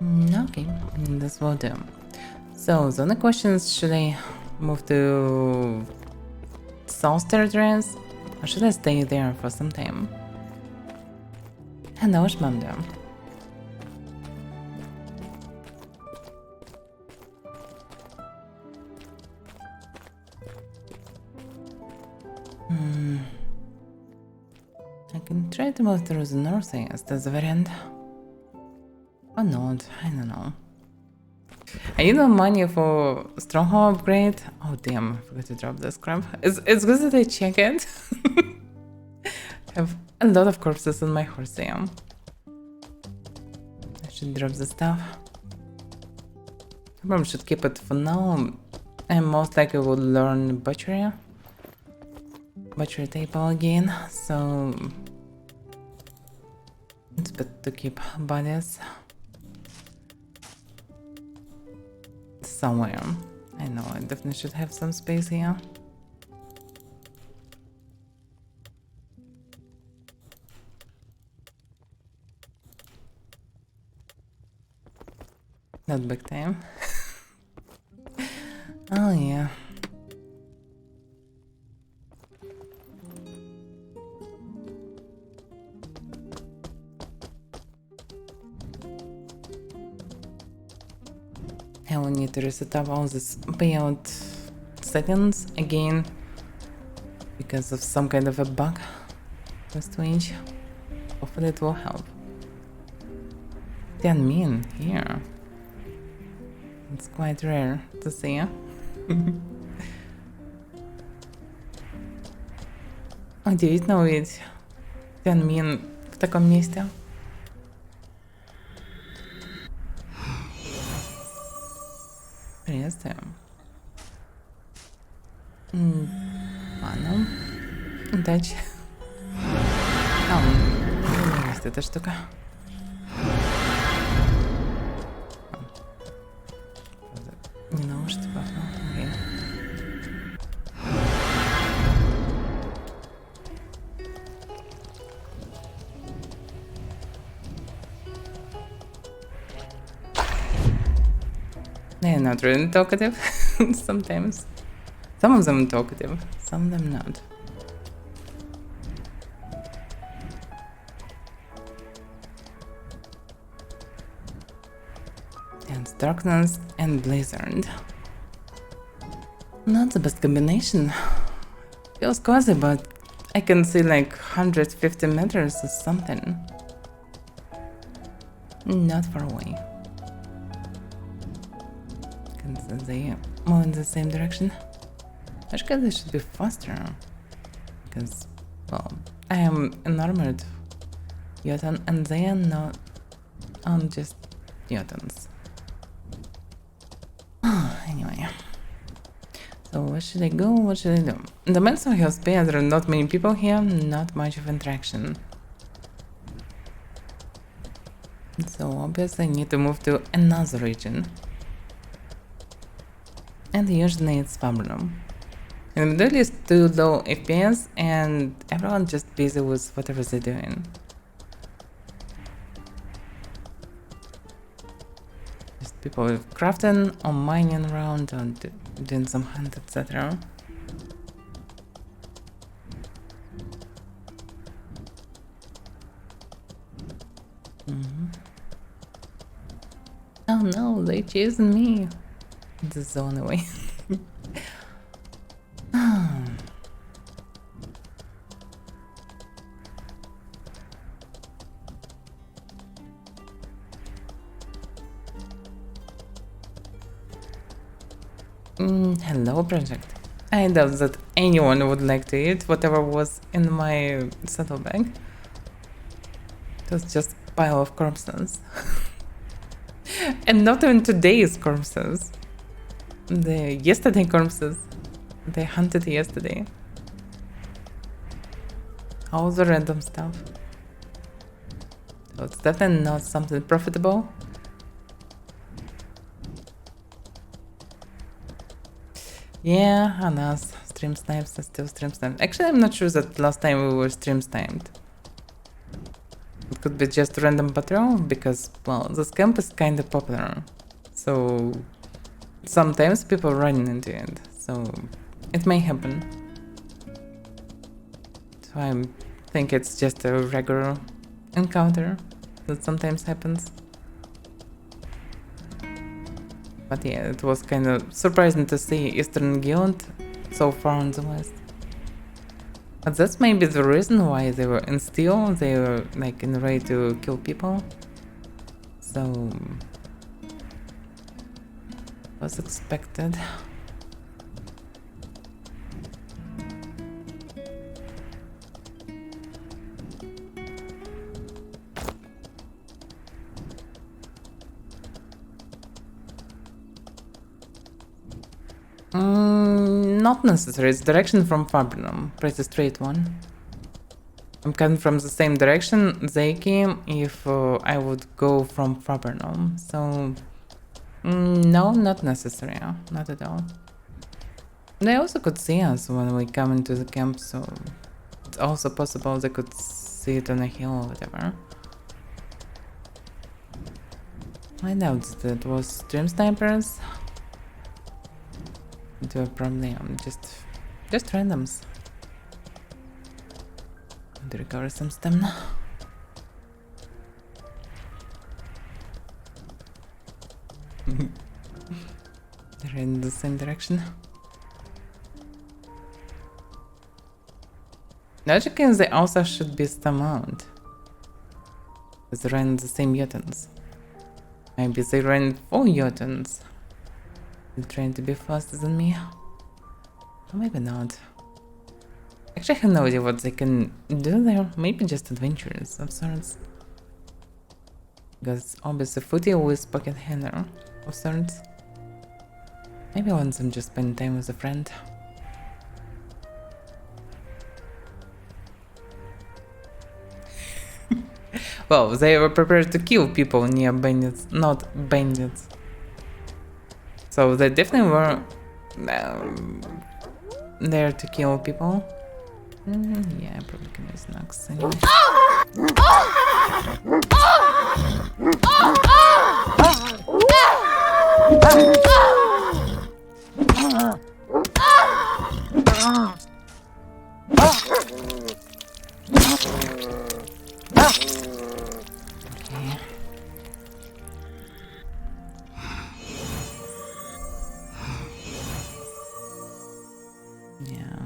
Okay, this will do. So the only question is, should I move to South Territories or should I stay there for some time? Hello, what's mom doing? I can try to move through the northeast as a variant. Or not, I don't know. I need more money for stronghold upgrade. Oh damn, I forgot to drop this crap. It's good that I check it. I have a lot of corpses on my horse there. I should drop the stuff. I probably should keep it for now. I most likely will learn butchery table again, so it's better to keep bodies somewhere. I know, I definitely should have some space here. Not big time. Oh yeah. I will need to reset up all this payout settings again because of some kind of a bug. Just strange. Hopefully it will help. 10 min here. It's quite rare to see. Удивительно увидеть 10 min в таком месте. Приветствую. Ладно. Удачи. Есть эта штука. Не наушить, папа. Окей. They're not really talkative sometimes. Some of them talkative, some of them not. And darkness and blizzard. Not the best combination. Feels cozy, but I can see like 150 meters or something. Not far away. They move in the same direction. Actually, they should be faster. Because, well, I am an armored Jotun and they are not just Jotuns. Anyway. So where should I go? What should I do? The Melson Hills Bay, there are not many people here, not much of interaction. So obviously I need to move to another region. And usually it's Fabulum. In the middle is too low FPS and everyone just busy with whatever they're doing. Just people crafting or mining around or doing some hunt, etc. Oh no, they chasing me. This is the only way. Hello, project. I doubt that anyone would like to eat whatever was in my saddlebag. It was just a pile of corpses. And not even today's corpses. The yesterday corpses. They hunted yesterday. All the random stuff. So it's definitely not something profitable. Yeah, Anas, stream snipes are still stream sniped. Actually, I'm not sure that last time we were stream sniped. could be just random patrol because, well, this camp is kind of popular. So sometimes people run into it. So it may happen. So I think it's just a regular encounter that sometimes happens. But yeah, it was kind of surprising to see Eastern Guild so far on the west. But that's maybe the reason why they were in steel, they were like in a way to kill people. So was expected. Not necessary, it's direction from Fabrinum, pretty straight one. I'm coming from the same direction they came if I would go from Fabrinum, so no, not necessary, not at all. They also could see us when we come into the camp, so it's also possible they could see it on a hill or whatever. I doubt that it was stream snipers. It were probably just randoms. To recover some stamina. They're in the same direction. Logically, they also should be stammed. Because they ran the same mutants. Maybe they ran 4 mutants. They're trying to be faster than me. Or maybe not. Actually, I have no idea what they can do there. Maybe just adventures of sorts. Because obviously Footy with pocket handler of sorts. Maybe I want them just spend time with a friend. Well, they were prepared to kill people near bandits, not bandits. So they definitely were there to kill people. Yeah, I probably can use Nox anyway. Okay. Yeah.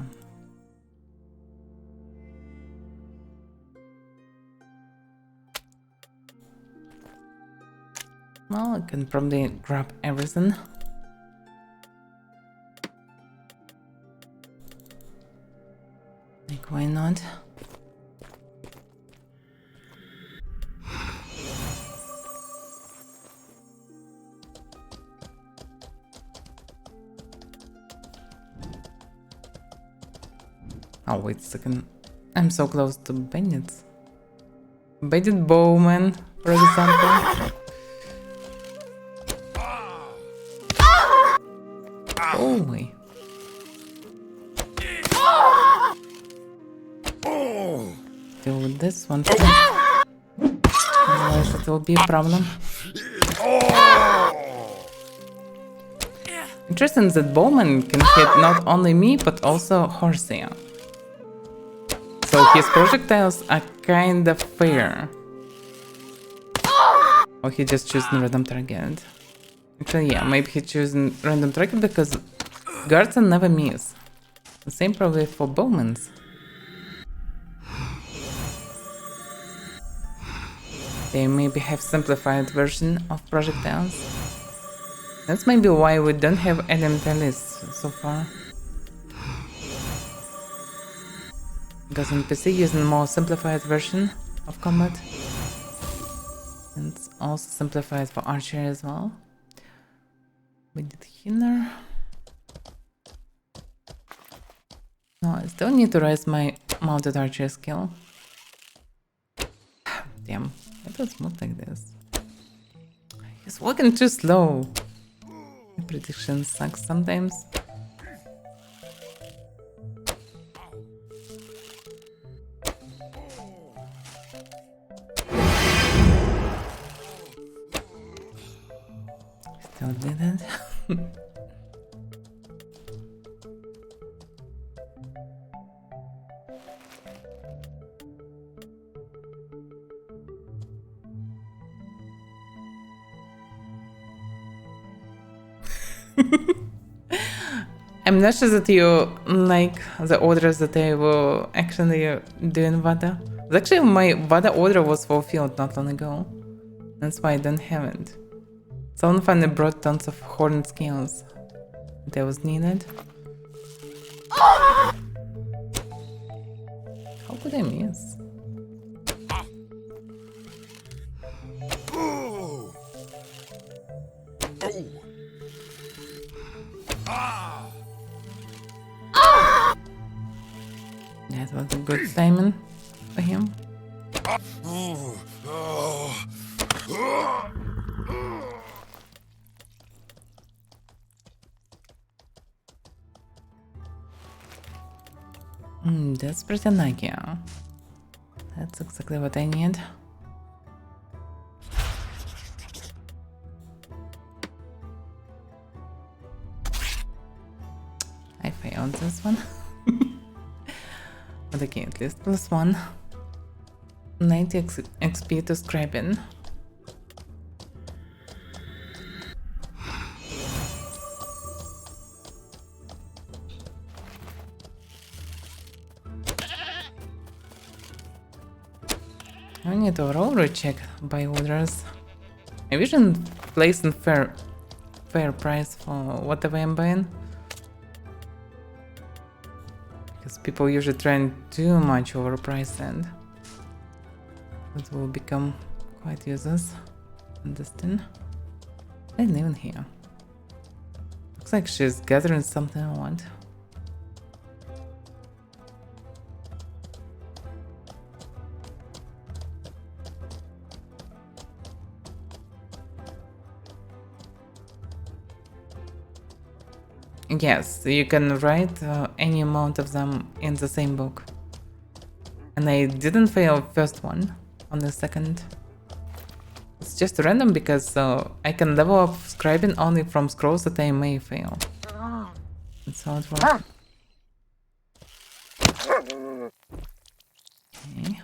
Well, I can probably grab everything. Like, why not? Oh, wait a second. I'm so close to bandits. Bandit bowman, for example. Holy. Deal with this one first. Otherwise it will be a problem. Interesting that Bowman can hit not only me but also Horsey. So his projectiles are kind of fair. Or he just choosing random target. Actually, yeah, maybe he choosing random target because guards never miss. The same probably for Bowmans. They maybe have simplified version of projectiles. That's maybe why we don't have elementalists so far. Because in PC using more simplified version of combat. And it's also simplified for archer as well. We did healer. No, I still need to raise my mounted archer skill. Damn, I don't move like this. He's walking too slow. My prediction sucks sometimes. Totally did. I'm not sure that you like the orders that I will actually do in Vada. Actually, my Vada order was fulfilled not long ago. That's why I don't have it. Someone finally brought tons of horned scales that was needed. How could I miss? That was a good timing for him. That's pretty lucky. That's exactly what I need. I failed this one. But okay, at least +1. 90 XP to scrapping. I need to roll check by orders. Maybe I should place in fair price for whatever I'm buying. Because people usually try and too much overpriced and it will become quite useless. Understand? I didn't even hear. Looks like she's gathering something I want. Yes, you can write any amount of them in the same book. And I didn't fail first one, on the second. It's just random because I can level up scribing only from scrolls that I may fail. That's how it works. Okay.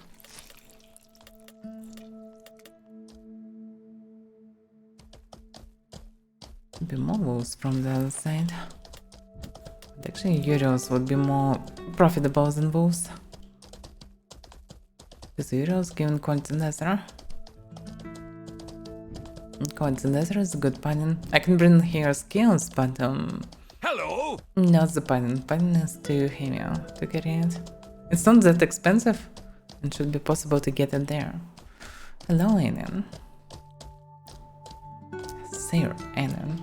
Be more wolves from the other side. But actually, Euros would be more profitable than wolves. Because Euros given quality lesser. Quality lesser is a good paladin. I can bring here skills, but Hello. not the paladin. Paladin is too heavy to carry it. It's not that expensive and should be possible to get it there. Hello, Aiden. Sir Aiden.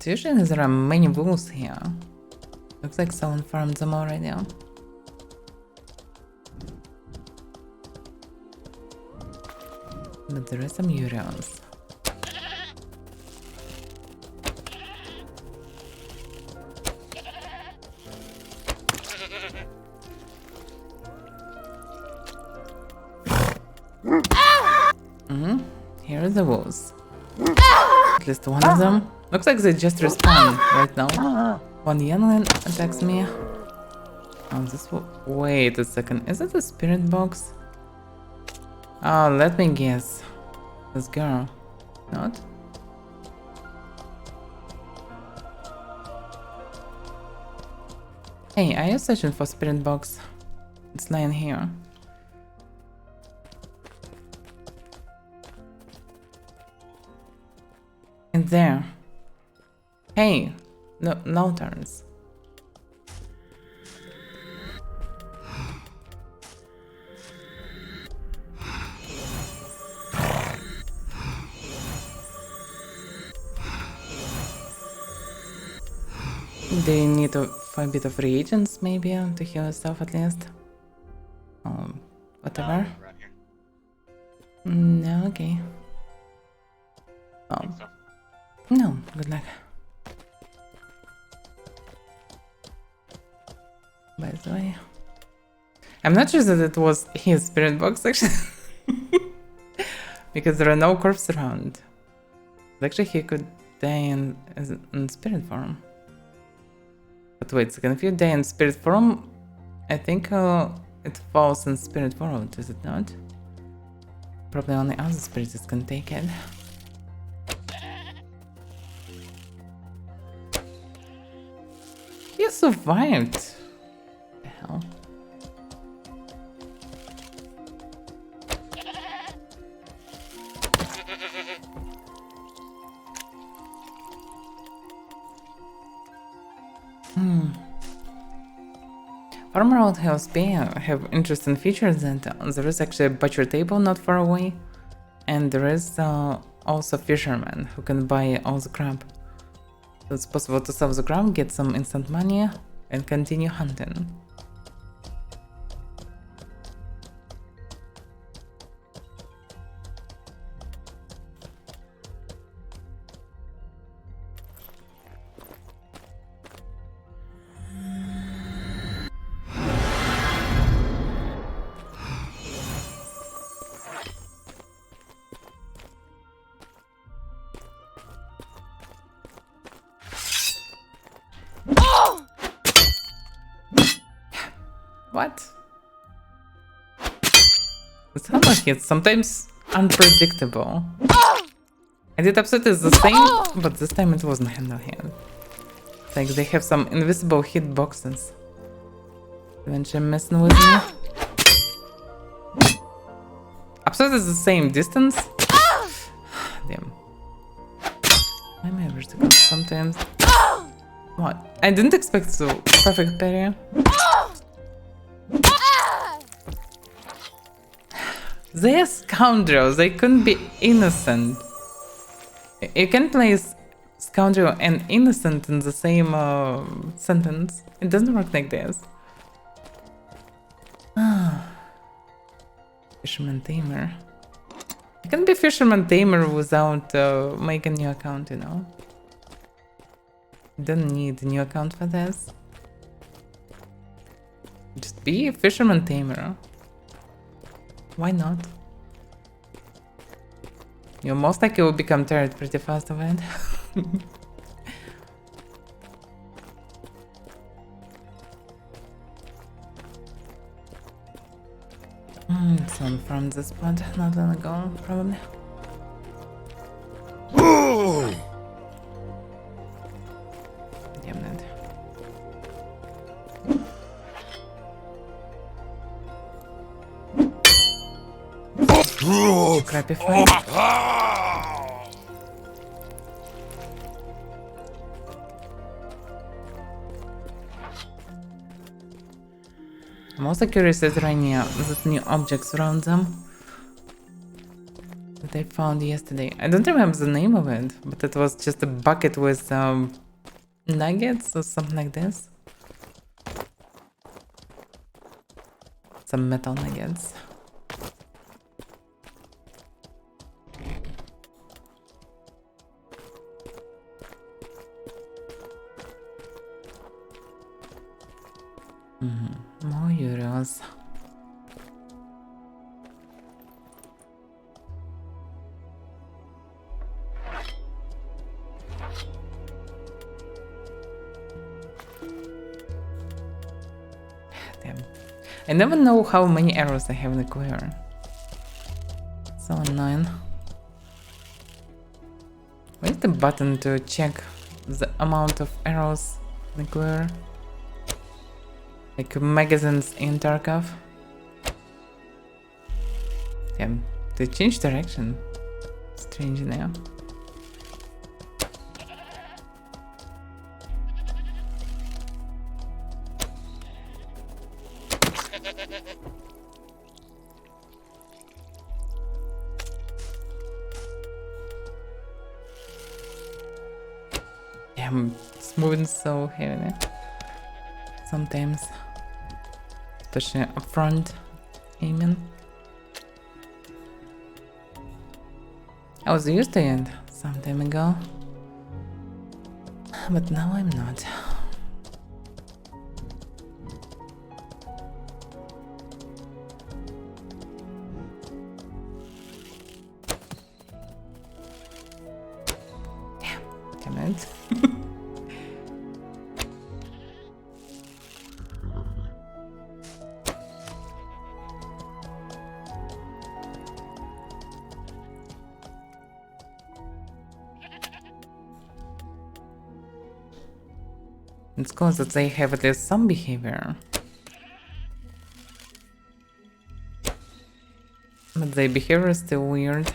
Usually there are many wolves here. Looks like someone farmed them already. But there are some Euros. Here are the wolves. At least one of them. Looks like they just respawn right now. One youngling attacks me. Oh, this will... Wait a second. Is it a spirit box? Oh, let me guess. This girl. Not? Hey, are you searching for spirit box? It's lying here. In there. Hey, no turns. Do you need a bit of reagents, maybe, to heal yourself at least? Whatever. Right here. No, okay. Think so. No, good luck. By the way, I'm not sure that it was his spirit box actually, because there are no corpses around. But actually, he could die in spirit form. But wait a second, if you die in spirit form, I think it falls in spirit world, does it not? Probably only other spirits can take it. You survived! What the hell? Farm Roadhouse Bay have interesting features that there is actually a butcher table not far away, and there is also fishermen who can buy all the crab. So it's possible to sell the crab, get some instant money, and continue hunting. What? It's not like it's sometimes unpredictable. I did absolutely the same, but this time it wasn't hand on hand. Like they have some invisible hit boxes. Eventually messing with me. Absolutely the same distance. Damn. Why am I vertical sometimes? What? I didn't expect so perfect parry. They're scoundrels, they couldn't be innocent. You can't place scoundrel and innocent in the same sentence. It doesn't work like this. Fisherman Tamer. You can be Fisherman Tamer without making a new account, you know? You don't need a new account for this. Just be a Fisherman Tamer. Why not? You most likely will become tired pretty fast of it. Someone from this spot not long ago, probably. Damn it. Crappy fight. I'm also curious as right now, these new objects around them that I found yesterday. I don't remember the name of it, but it was just a bucket with nuggets or something like this. Some metal nuggets. More euros. Damn. I never know how many arrows I have in the quiver. So annoying. Where's the button to check the amount of arrows in the quiver? Like magazines in Tarkov. Damn, they changed direction. Strange now. Damn, this It's moving so heavily. Sometimes. Especially up front aiming. I was used to it some time ago. But now I'm not. Damn it. It's cool that they have at least some behavior. But their behavior is still weird.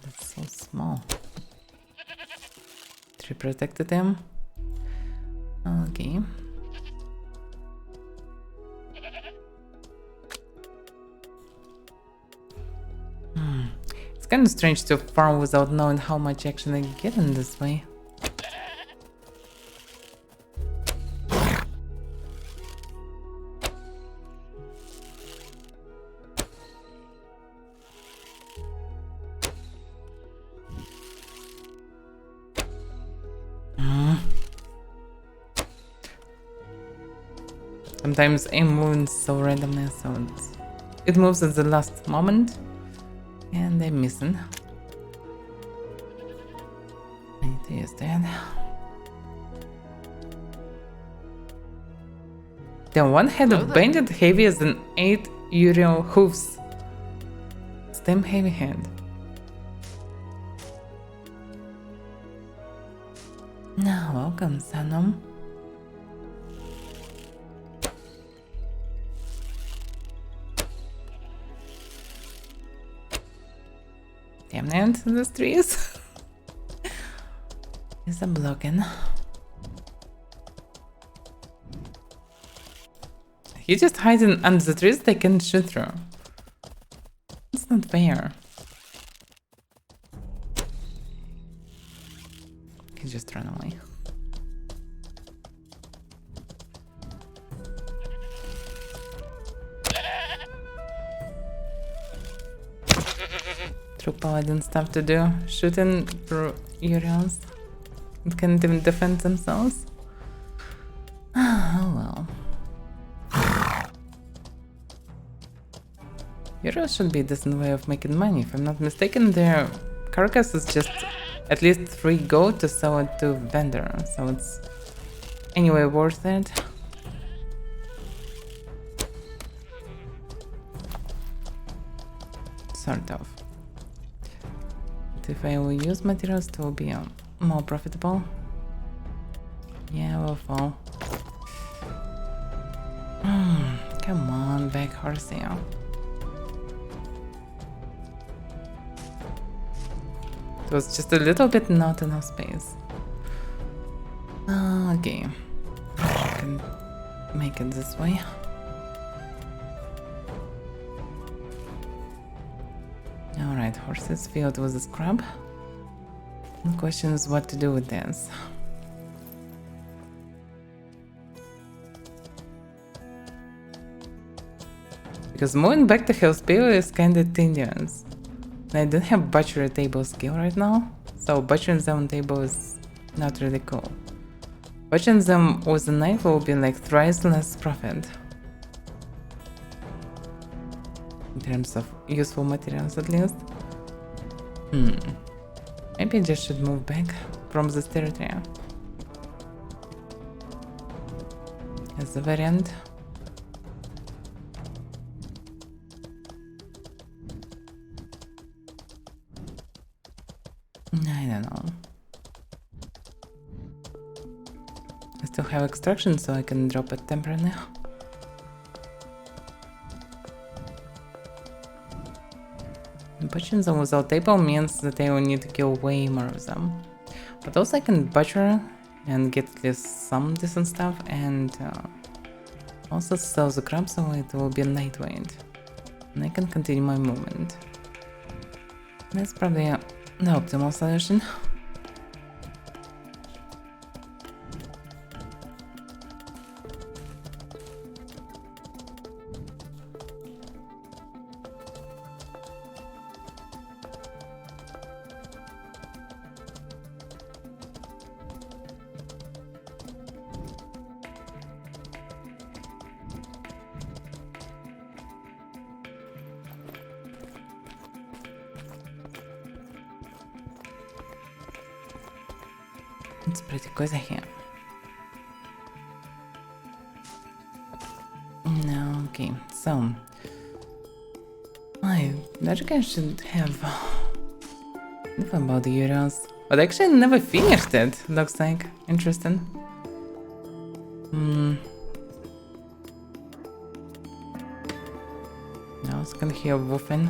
That's so small. Tree protected them. Okay. It's kind of strange to farm without knowing how much action I get in this way. Sometimes aim moves so randomly, so it moves at the last moment. And I'm missing. I need to use that. The one-headed bandit heavier than 8 Uriel hooves. It's damn heavy hand. Now, welcome, Sanum. Damn it, the trees. Is a blocking. He just hides under the trees they can shoot through. It's not fair. He just ran away. True Paladin stuff to do. Shooting through Uriels. It can't even defend themselves. Oh well. Uriels should be a decent way of making money. If I'm not mistaken, their carcass is just at least 3 gold to sell it to vendor. So it's anyway worth it. Sort of. If I will use materials, it will be more profitable. Yeah, we'll fall. Come on, back horsey. It was just a little bit not enough space. Okay. I can make it this way. Alright, horses filled with a scrub. The question is what to do with this. Because moving back to Hellspear is kinda tedious. I don't have butchery table skill right now, so butchering them on table is not really cool. Butchering them with a knife will be like thrice less profit. In terms of useful materials at least. Maybe I just should move back from this territory. As a variant. I don't know. I still have extraction, so I can drop it temporarily. Butchering them without table means that I will need to kill way more of them. But also I can butcher and get at least some decent stuff and Also sell the crab so it will be lightweight. And I can continue my movement. That's probably the optimal solution. It's pretty cozy here. No, okay, so I should have info about the euros, but actually I never finished it. Looks like interesting. Now I can hear woofing.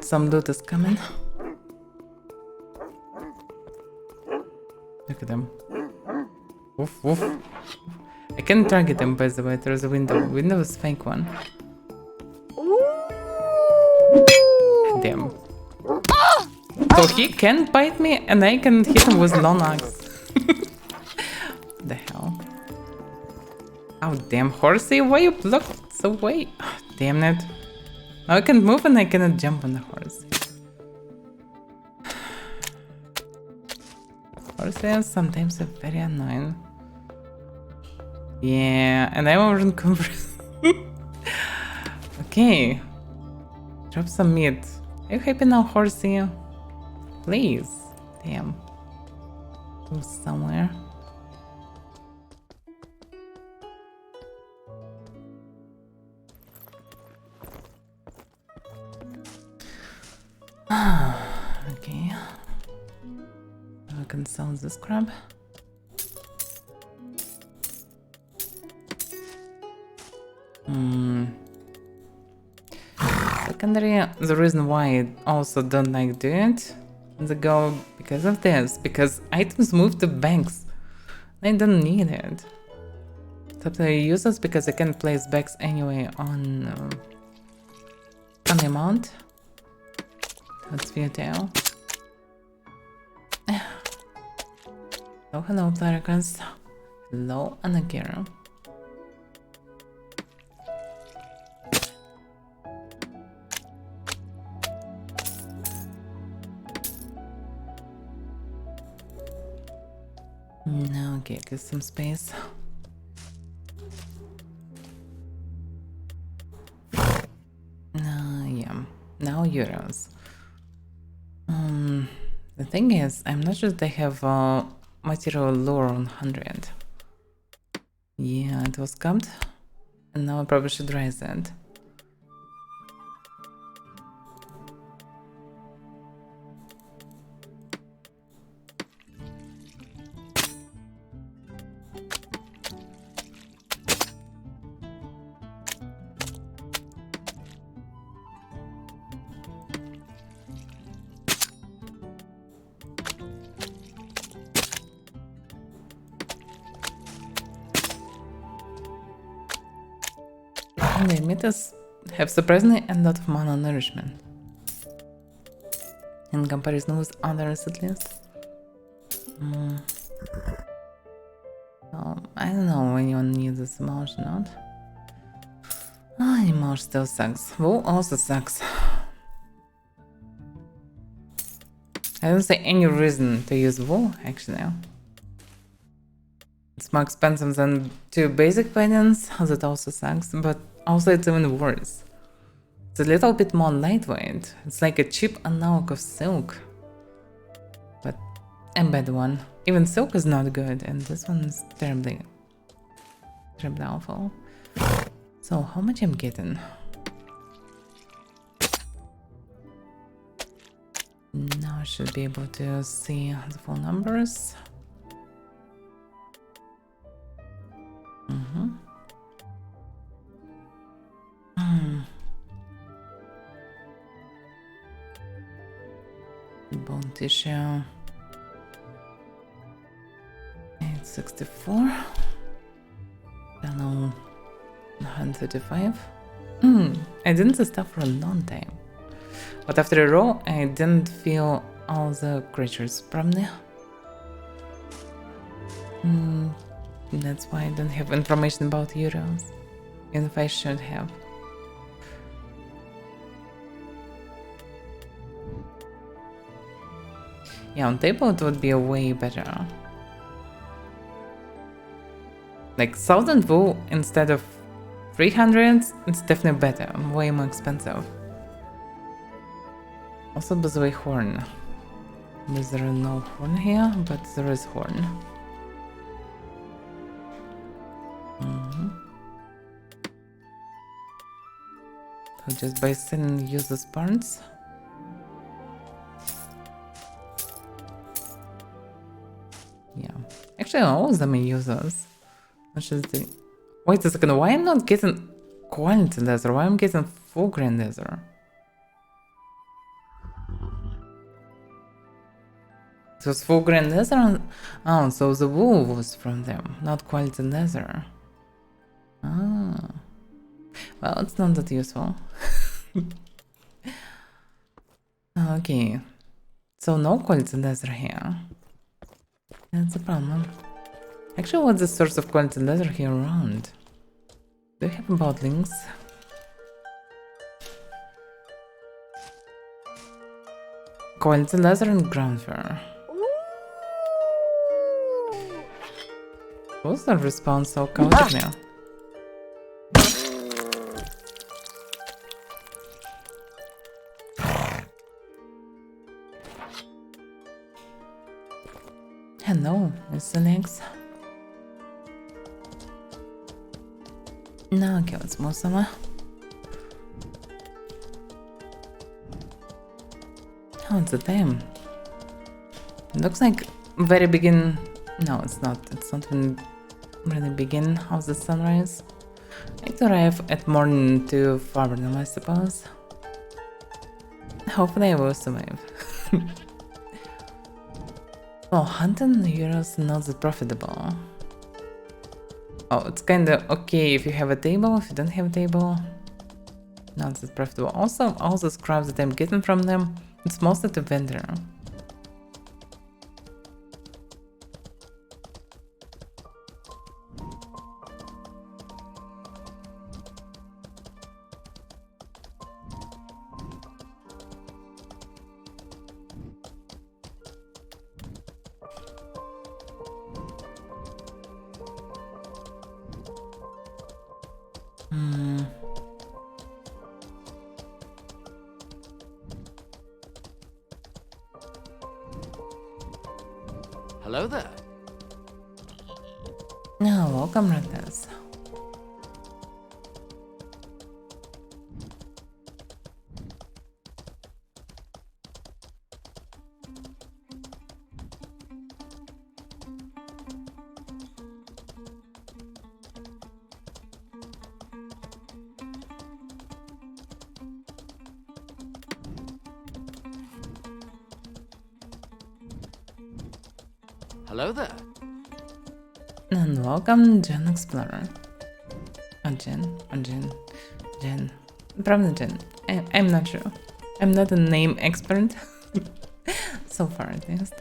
Some loot is coming. Look at them. Woof woof. I can target them by the way, there's a window. Window is fake one. Damn. So he can bite me and I can hit him with long axe. The hell? Oh damn horsey, why you blocked so way? Oh, damn it. Now I can move and I cannot jump on the horse. Horses sometimes are very annoying. Yeah, and I wasn't confused. Okay. Drop some meat. Are you happy now, horsey? Please. Damn. Go somewhere. Okay. I can sell this crab. Secondary, the reason why I also don't like doing it in the go because of this, because items move to banks. I don't need it. Except I use this because I can place bags anyway on the amount. That's futile. Oh, hello, Plaricus. Hello, Anakira. No, okay, get some space. Yeah, now euros. The thing is, I'm not sure they have material lure on 100. Yeah, it was capped, and now I probably should raise it. The meters have surprisingly a lot of mana nourishment. In comparison with others at least. I don't know when you need this much, not? Oh, anymore still sucks. Wool also sucks. I don't see any reason to use wool, actually. It's more expensive than 2 basic paladins, that also sucks, but also it's even worse. It's a little bit more lightweight. It's like a cheap analog of silk. But a bad one. Even silk is not good, and this one is terribly awful. So, how much I'm getting? Now I should be able to see the full numbers. Bone tissue. 64. Channel 135. I didn't stop for a long time. But after a row, I didn't feel all the creatures from there. That's why I don't have information about Euros. Even if I should have. Yeah, on table it would be a way better. Like 1000 wool instead of 300, it's definitely better. Way more expensive. Also, by the way, horn. Is there no horn here? But there is horn. So just by sending uses parts. Yeah. Actually, all of them are users. That's just the... Wait a second, why I'm not getting quality leather? Why I'm getting full grain leather? It was full grain leather? Oh, so the wool was from them, not quality leather. Ah. Well, it's not that useful. Okay. So no quality leather here. That's a problem. Actually, what's the source of quality leather here around? Do you have about links? Quality leather and ground fur. Was the response so chaotic now? Hello, it's the next. No, okay, let's move somewhere. Oh, it's the time. Looks like very begin. No, it's not. It's not even really begin of the sunrise. I need to arrive at morning to farm them, I suppose. Hopefully I will survive. Oh, 100 euros not that profitable. Oh, it's kinda okay if you have a table. If you don't have a table, not that profitable. Also, all the scraps that I'm getting from them, it's mostly the vendor. Hello there. Oh, welcome, Ratas. Hello there. And welcome, Jen Explorer. Oh, Jen. Probably Jen. I'm not sure. I'm not a name expert. So far, at least.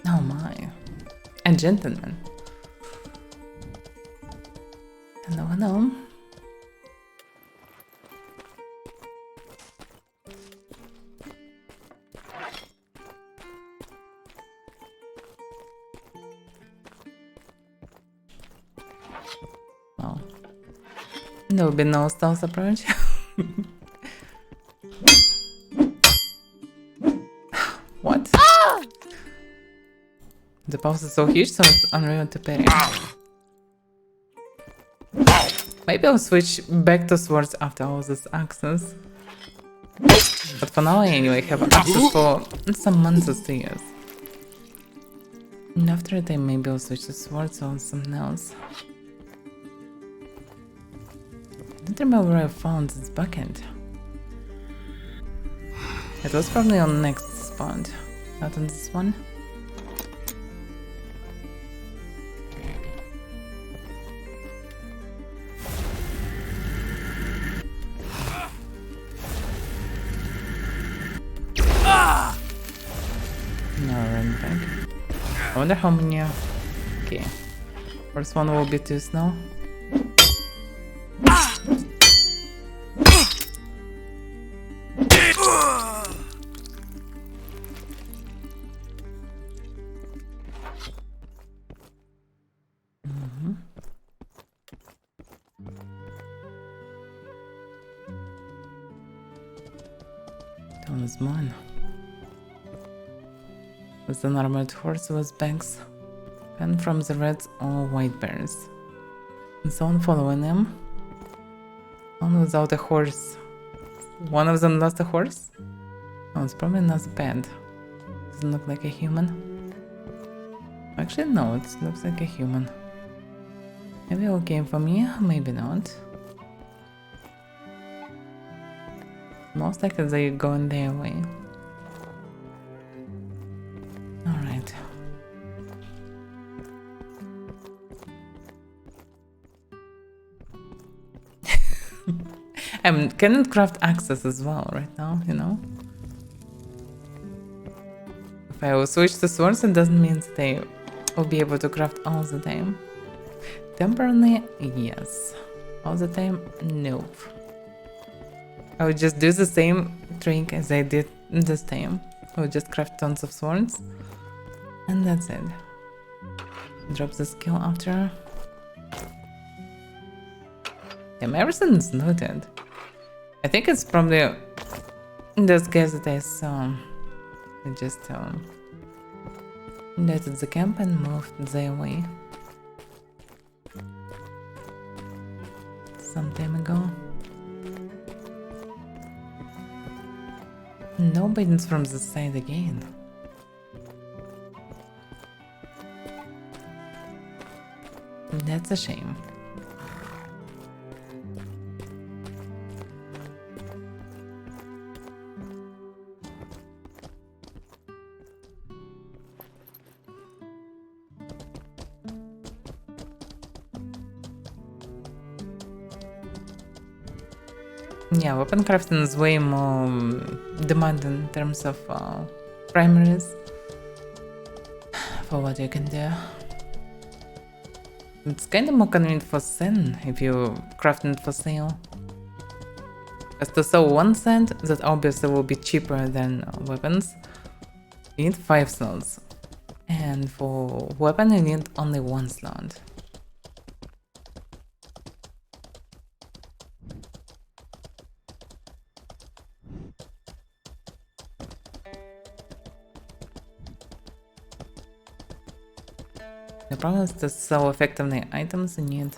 Oh my. A gentleman. Hello, hello. Well, there will be no stealth approach. What? The pulse is so huge, so it's unreal to parry. Maybe I'll switch back to swords after all this access. But for now I anyway have access for some months to use. And after that maybe I'll switch to swords or something else. I don't remember where I found this bucket. It was probably on the next spot, not on this one. No, run back. I wonder how many. Okay. First one will be too slow. That was mine. With an armored horse with banks, pen from the reds or white bears. And someone following them. One without a horse. One of them lost a horse? Oh, it's probably not bad. Doesn't look like a human. Actually, no, it looks like a human. Maybe all came for me, maybe not. Most likely they're going their way. Alright. I cannot craft axes as well right now, you know? If I will switch to swords, it doesn't mean that I will be able to craft all the time. Temporarily, yes. All the time, nope. I would just do the same trick as I did this time. I would just craft tons of swords. And that's it. Drop the skill after. Damn, everything's looted. I think it's probably those guys that I saw. I just looted the camp and moved their way. Some time ago. No buttons from the side again. That's a shame. Yeah, weapon crafting is way more demanding in terms of primaries for what you can do. It's kind of more convenient for sin if you craft it for sale. Because to sell one sand, that obviously will be cheaper than weapons. You need 5 slots. And for weapon you need only 1 slot. The problem is to sell effectively items you need.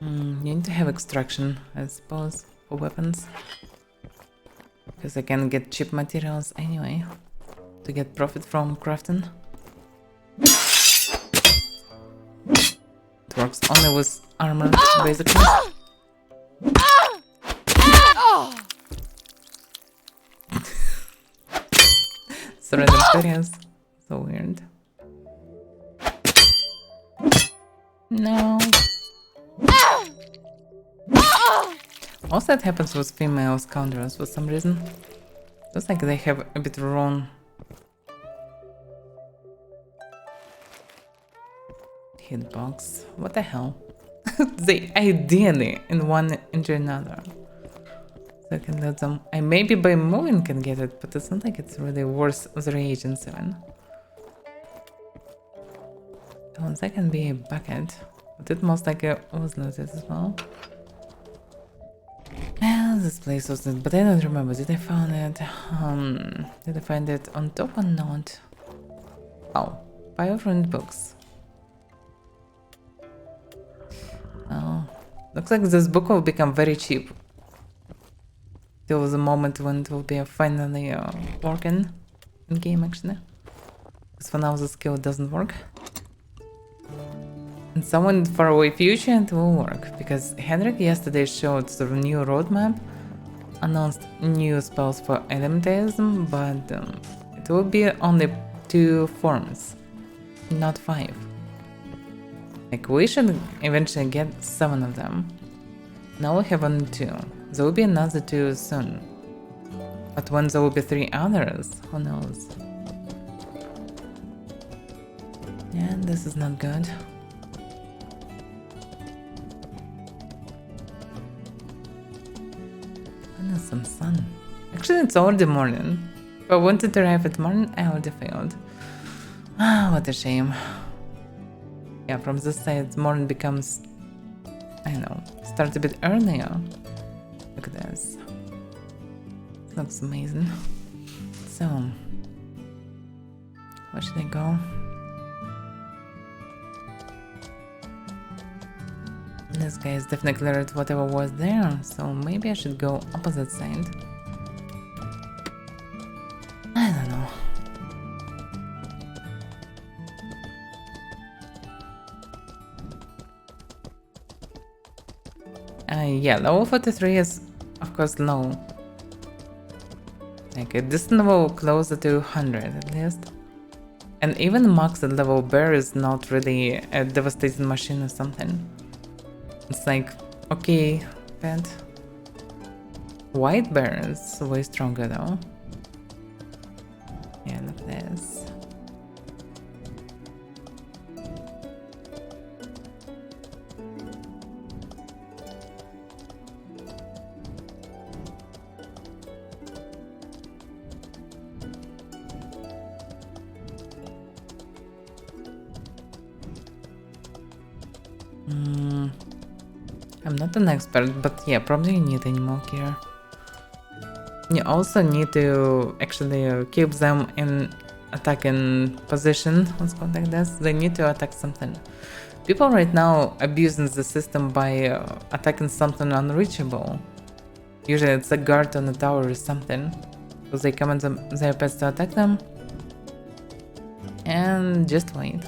You need to have extraction, I suppose, for weapons. Because I can get cheap materials anyway, to get profit from crafting. It works only with armor, basically. So random areas. So weird. No. Also that happens with female scoundrels for some reason. Looks like they have a bit wrong hitbox. What the hell? They ideally in one into another. So I can let them. I maybe by moving can get it, but it's not like it's really worth the reagents even. Oh, that can be a bucket, but it most likely was looted as well. And this place was it, but I don't remember. Did I find it? Did I find it on top or not? Oh, 5 ruined books. Looks like this book will become very cheap. Till the moment when it will be finally working in game actually. Because for now the skill doesn't work. In some far away future it will work. Because Henrik yesterday showed the new roadmap. Announced new spells for elementalism, but it will be only 2 forms, not 5. Like we should eventually get 7 of them. Now we have only 2. There will be another 2 soon. But when there will be 3 others, who knows? Yeah, this is not good. And some sun. Actually, it's already morning. If I wanted to arrive at morning, I already failed. Ah, what a shame. Yeah, from this side, morning becomes, I know, starts a bit earlier. Look at this. Looks amazing. So, where should I go? This guy is definitely cleared whatever was there, so maybe I should go opposite side. I don't know. Yeah, level 43 is of course low. Like a distant level closer to 100 at least. And even maxed level bear is not really a devastating machine or something. It's like, okay, but white bear is way stronger though. Yeah, look at this. I'm not an expert, but yeah, probably you need any more gear. You also need to actually keep them in attacking position, let's go like this. They need to attack something. People right now abusing the system by attacking something unreachable. Usually it's a guard on a tower or something. So they command their pets to attack them. And just wait.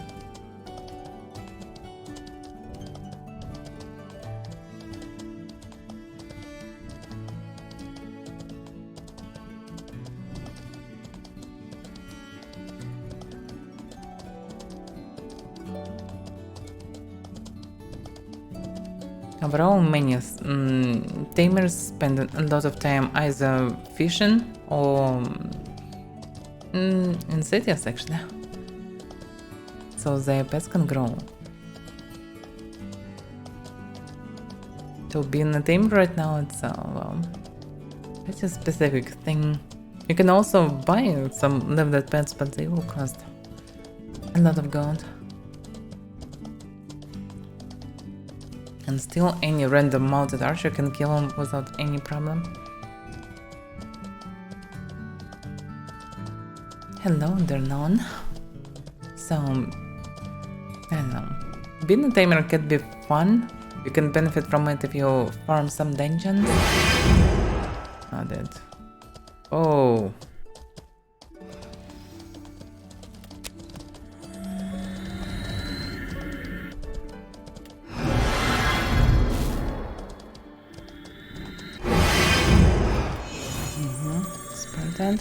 Overall, many tamers spend a lot of time either fishing or in cities actually, so their pets can grow. To be in a tamer right now, it's well, it's a specific thing. You can also buy some limited pets, but they will cost a lot of gold. And still, any random mounted archer can kill him without any problem. Hello, Dernon. So, I don't know. Being a tamer can be fun. You can benefit from it if you farm some dungeons. Not it. Oh. Spartan.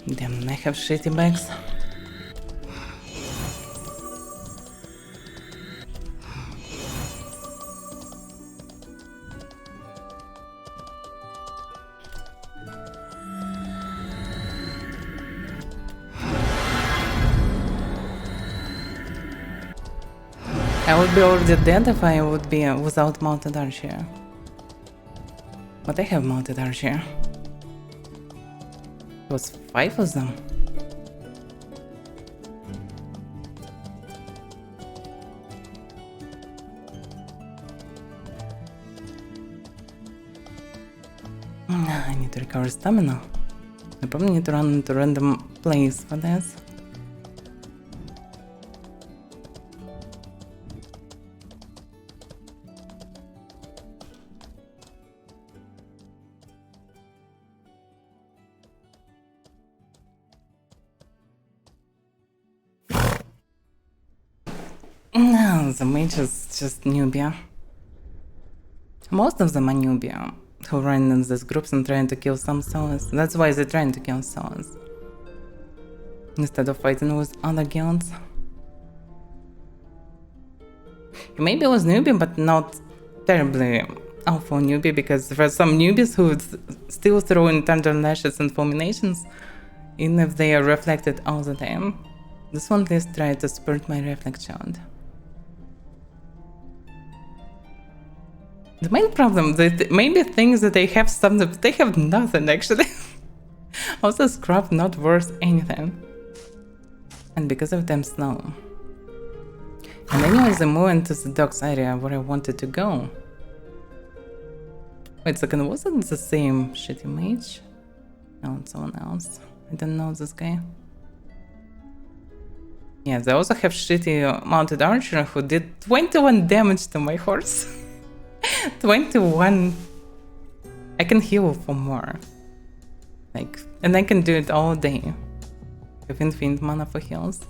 Damn, I have shitty bags. I would be already dead if I would be without mounted archer. But I have mounted archer. It was 5 of them. need to recover stamina. I probably need to run into a random place for this. No, the mage is just newbie. Most of them are newbie who run in these groups and trying to kill some souls. That's why they're trying to kill souls instead of fighting with other guilds. He maybe was newbie, but not terribly awful newbie, because there are some newbies who still throw in thunder lashes and fulminations, even if they are reflected all the time. This one at least tried to spurt my reflect shot. The main problem, that maybe things that they have something, but they have nothing actually. Also, scrap not worth anything. And because of them slow. And anyways, I moved into the docks area where I wanted to go. Wait a second, wasn't it the same shitty mage? No, it's someone else. I don't know this guy. Yeah, they also have shitty mounted archer who did 21 damage to my horse. 21. I can heal for more. Like, and I can do it all day. With infinite mana for heals.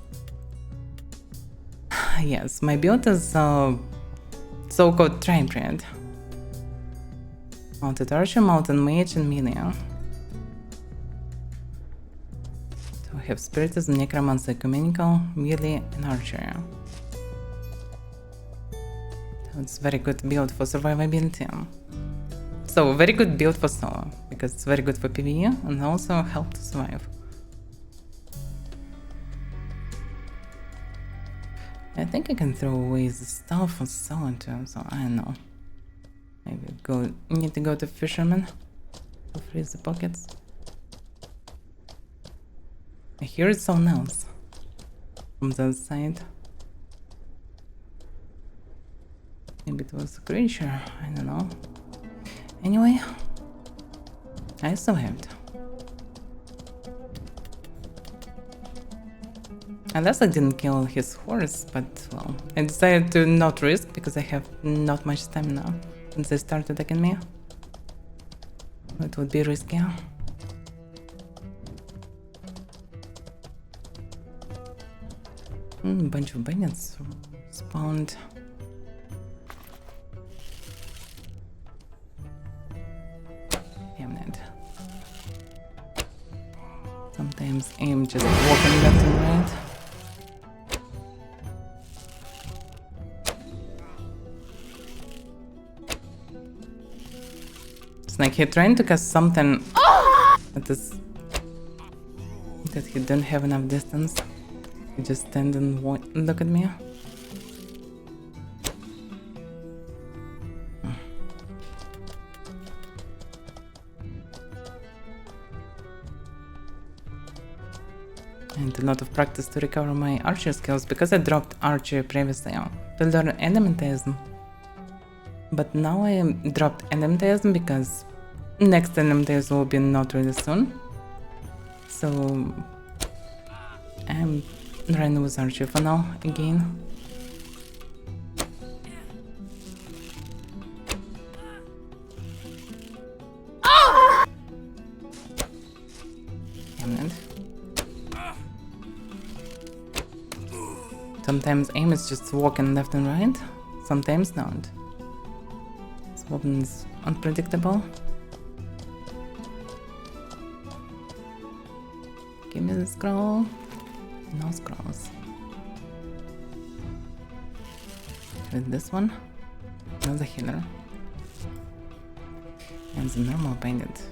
Yes, my build is so-called tribrid. Mounted archer, mounted mage, and melee. So we have spiritism, necromancy, ecumenical, melee, and archery. It's very good build for survivability. So very good build for solo, because it's very good for PvE and also help to survive. I think I can throw away the stuff for solo too, so I don't know. Maybe need to go to fisherman to freeze the pockets. I hear it's someone else from the other side. Maybe it was a creature, I don't know. Anyway, I survived. Unless I didn't kill his horse, but well, I decided to not risk because I have not much stamina since they started attacking me. It would be risky. Bunch of bandits spawned. Damn it. Sometimes aim just walking left and right. It's like he's trying to cast something that he don't have enough distance. He just stand and look at me. And a lot of practice to recover my archer skills because I dropped archer previously to learn elementalism. But now I dropped elementalism because next elementalism will be not really soon. So I'm running with archer for now again. Damn it. Sometimes aim is just walking left and right, sometimes not. This weapon is unpredictable. Give me the scroll. No scrolls. With this one, another healer. And the normal bandit.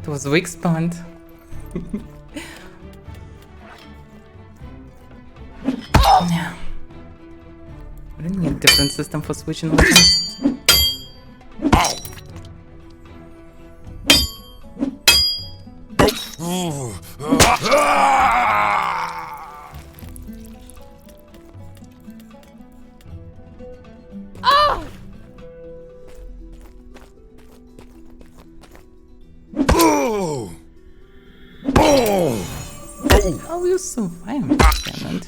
It was weak spawned. Yeah. We didn't need a different system for switching weapons. How you survive? Damn it.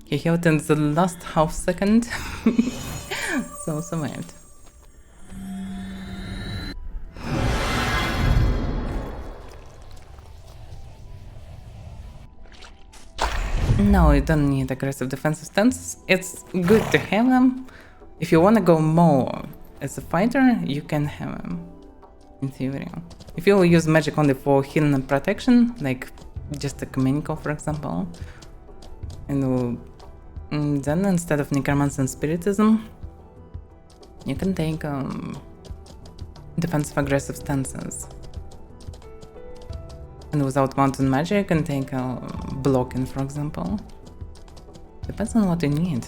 He healed in the last half second. So survived. No, you don't need aggressive defensive stances. It's good to have them. If you want to go more as a fighter, you can have them, in theory. If you use magic only for healing and protection, like just a Communical, for example, and then instead of Necromancy and Spiritism, you can take defensive aggressive stances. And without mountain magic, you can take blocking, for example. Depends on what you need.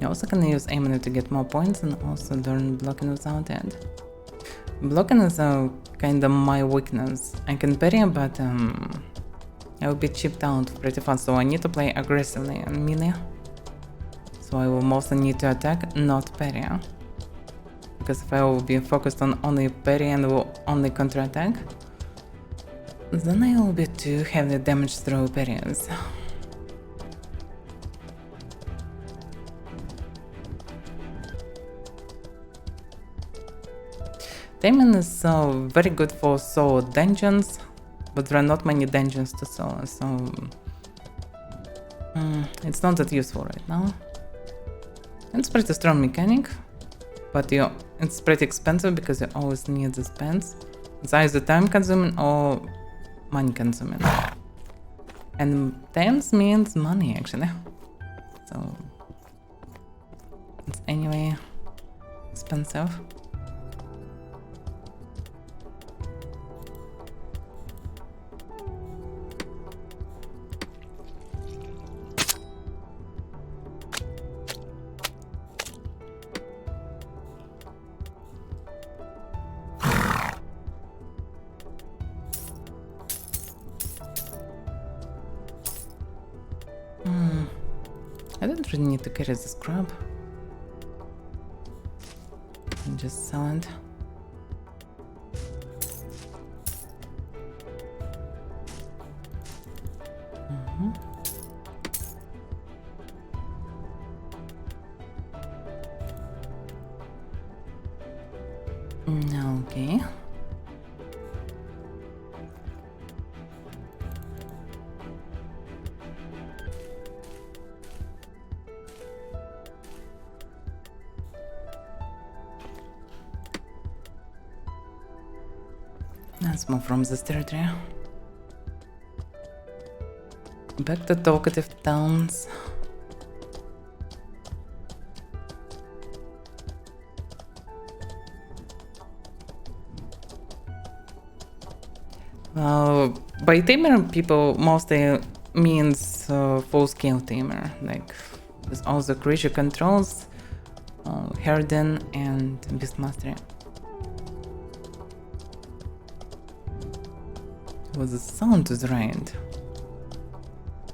You also can use aiming to get more points and also learn blocking without it. Blocking is kind of my weakness. I can parry, but I will be chipped out pretty fast, so I need to play aggressively and melee. So I will mostly need to attack, not parry. Because if I will be focused on only parry and will only counter-attack, then I will be too heavily damaged through parries. Taming is very good for solo dungeons, but there are not many dungeons to solo, so it's not that useful right now. It's pretty strong mechanic, but it's pretty expensive because you always need the spends. It's either time consuming or money consuming. And times means money actually. So it's anyway expensive. I don't really need to carry this crab. I'm just sell it. Okay. Let's move from this territory. Back to talkative towns. By tamer, people mostly means full-scale tamer, like with all the creature controls, Harden and Beast Mastery. Was the sound to the right?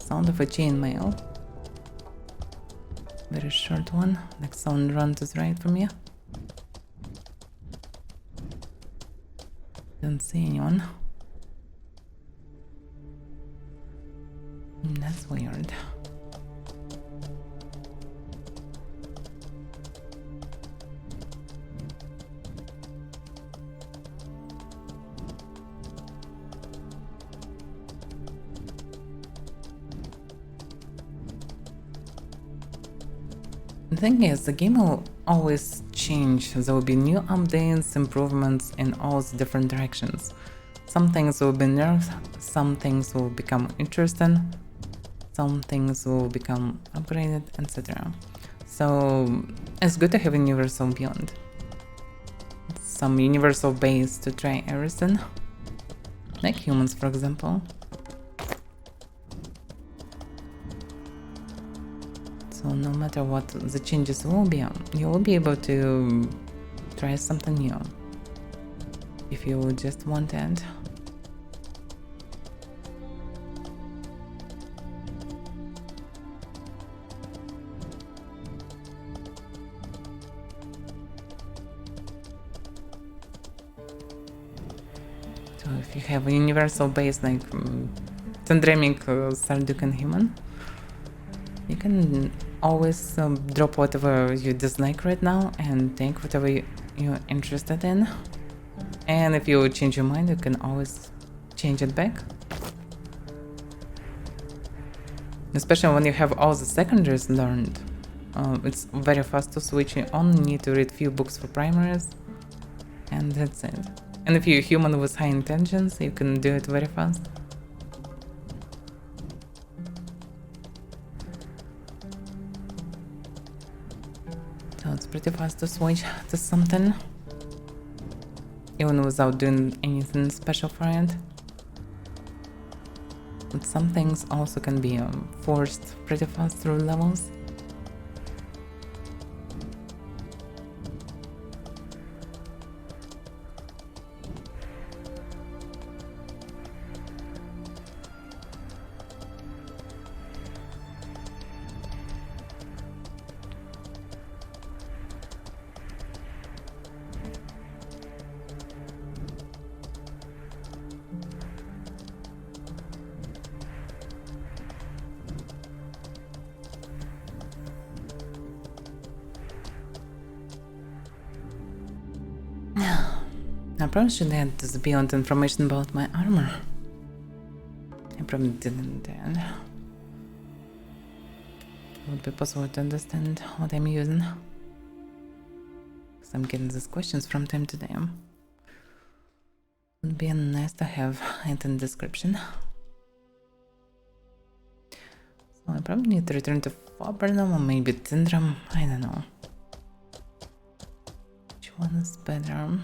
Sound of a chainmail. Very short one. Next sound run to the right from you. Don't see anyone. That's weird. The thing is, the game will always change. There will be new updates, improvements in all the different directions. Some things will be nerfed, some things will become interesting, some things will become upgraded, etc. So it's good to have a universal build. Some universal base to try everything. Like humans, for example. So no matter what the changes will be, you will be able to try something new. If you just want it. So if you have a universal base like Tendremic, Sarduc and Human, you can always drop whatever you dislike right now and take whatever you're interested in. And if you change your mind, you can always change it back. Especially when you have all the secondaries learned. It's very fast to switch. You only need to read few books for primaries. And that's it. And if you're a human with high intentions, you can do it very fast. So it's pretty fast to switch to something. Even without doing anything special for it. But some things also can be forced pretty fast through levels. I probably should add this beyond information about my armor. I probably didn't then. It would be possible to understand what I'm using. Because I'm getting these questions from time to time. Would be nice to have it in the description. So I probably need to return to Fabernum or maybe Tindram. I don't know. Which one is better?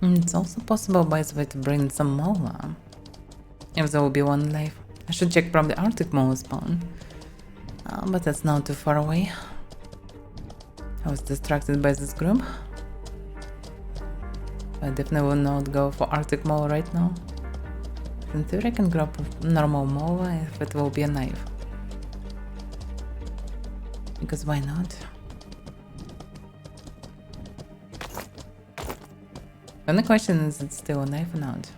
It's also possible, by the way, to bring some Mola. If there will be one life. I should check probably Arctic Mola spawn. But that's not too far away. I was distracted by this group. I definitely will not go for Arctic Mola right now. In theory I can grab normal Mola if it will be a knife. Because why not? The only question is, it's still a knife or not?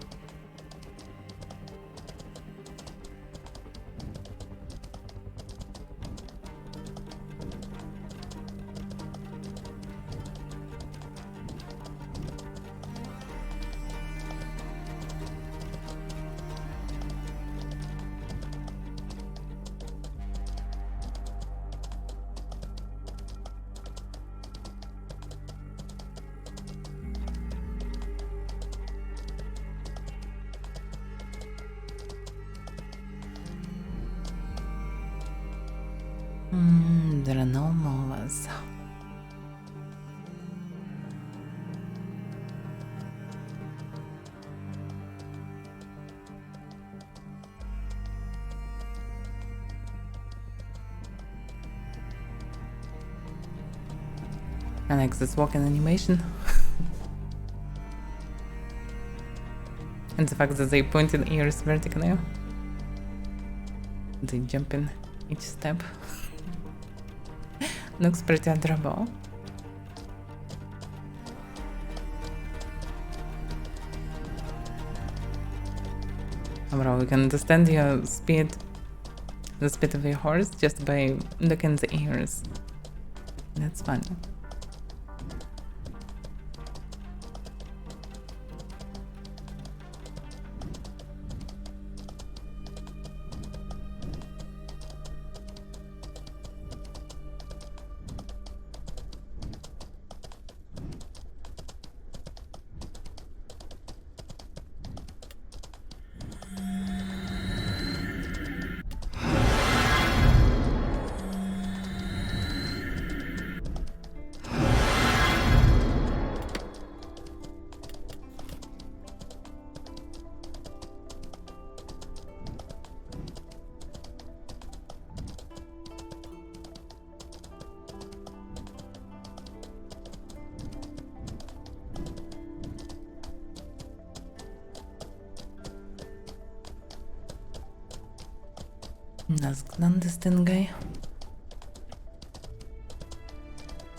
There are no molas. I like this walking animation. And the fact that they pointed ears vertically. They jump in each step. Looks pretty adorable. Overall, we can understand your speed, the speed of your horse, just by looking at the ears. That's funny. That's clandestine guy.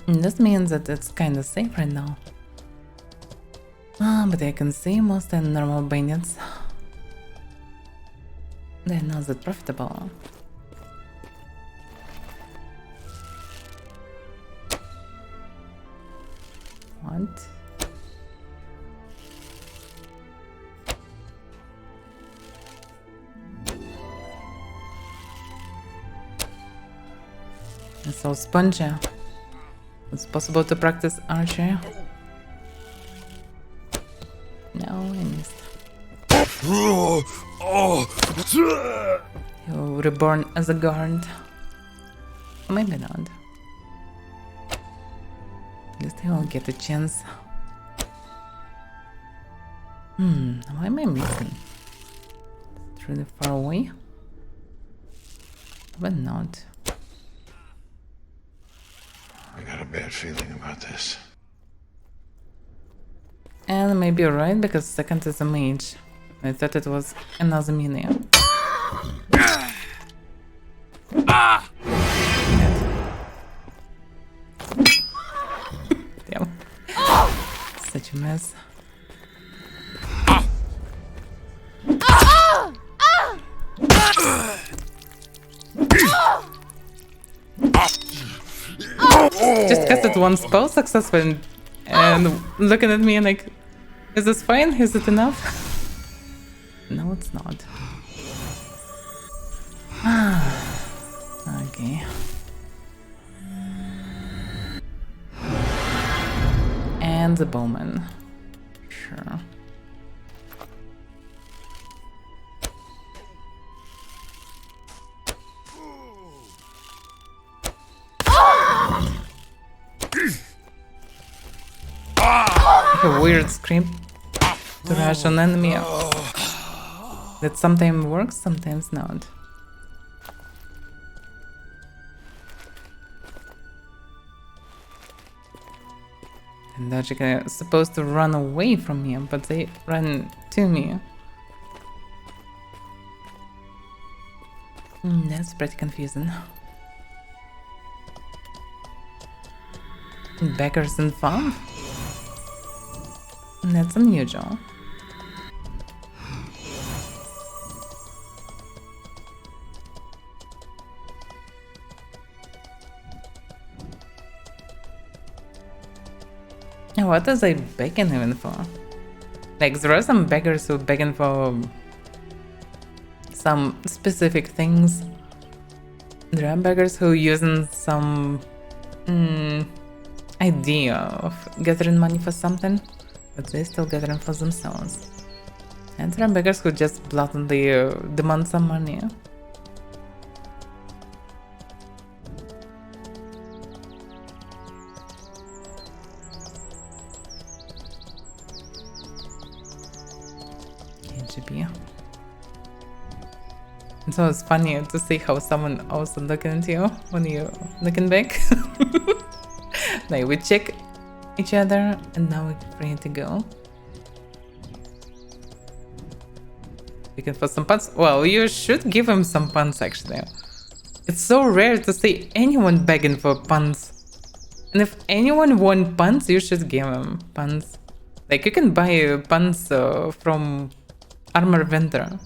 This means that it's kinda safe right now. But I can see most normal bandits. They're not that profitable. What? It's so spongy. It's possible to practice archery. No, I missed. You're reborn as a guard. Maybe not. At least I will get a chance. Why am I missing? It's really far away? But not. I got a bad feeling about this. And maybe you're right, because second is a mage. I thought it was another mini. Damn. Such a mess. Just casted one spell successful and looking at me and like, is this fine? Is it enough? No, it's not. Okay. And the bowman. Sure. A weird scream to rush on enemy. That sometimes works, sometimes not. And they're supposed to run away from me, but they run to me. That's pretty confusing. Beggars and fun? That's unusual. What is I begging even for? Like, there are some beggars who begging for some specific things. There are beggars who using some idea of gathering money for something, but they still gathering for themselves. And there are beggars who just blatantly demand some money. KGB. And so it's funny to see how someone also looking at you when you're looking back. Like, we check each other and now we're free to go. Looking for some puns? Well, you should give him some puns actually. It's so rare to see anyone begging for puns. And if anyone wants puns, you should give him puns. Like, you can buy puns from armor vendor.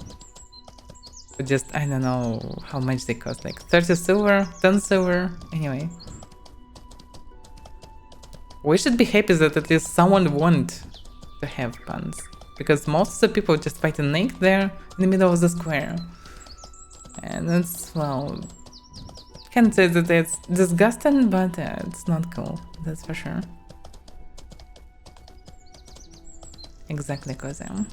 But just, I don't know how much they cost. Like 30 silver, 10 silver, anyway. We should be happy that at least someone want to have puns. Because most of the people just fighting naked there in the middle of the square. And it's, well, can't say that it's disgusting, but it's not cool, that's for sure. Exactly, Kozam.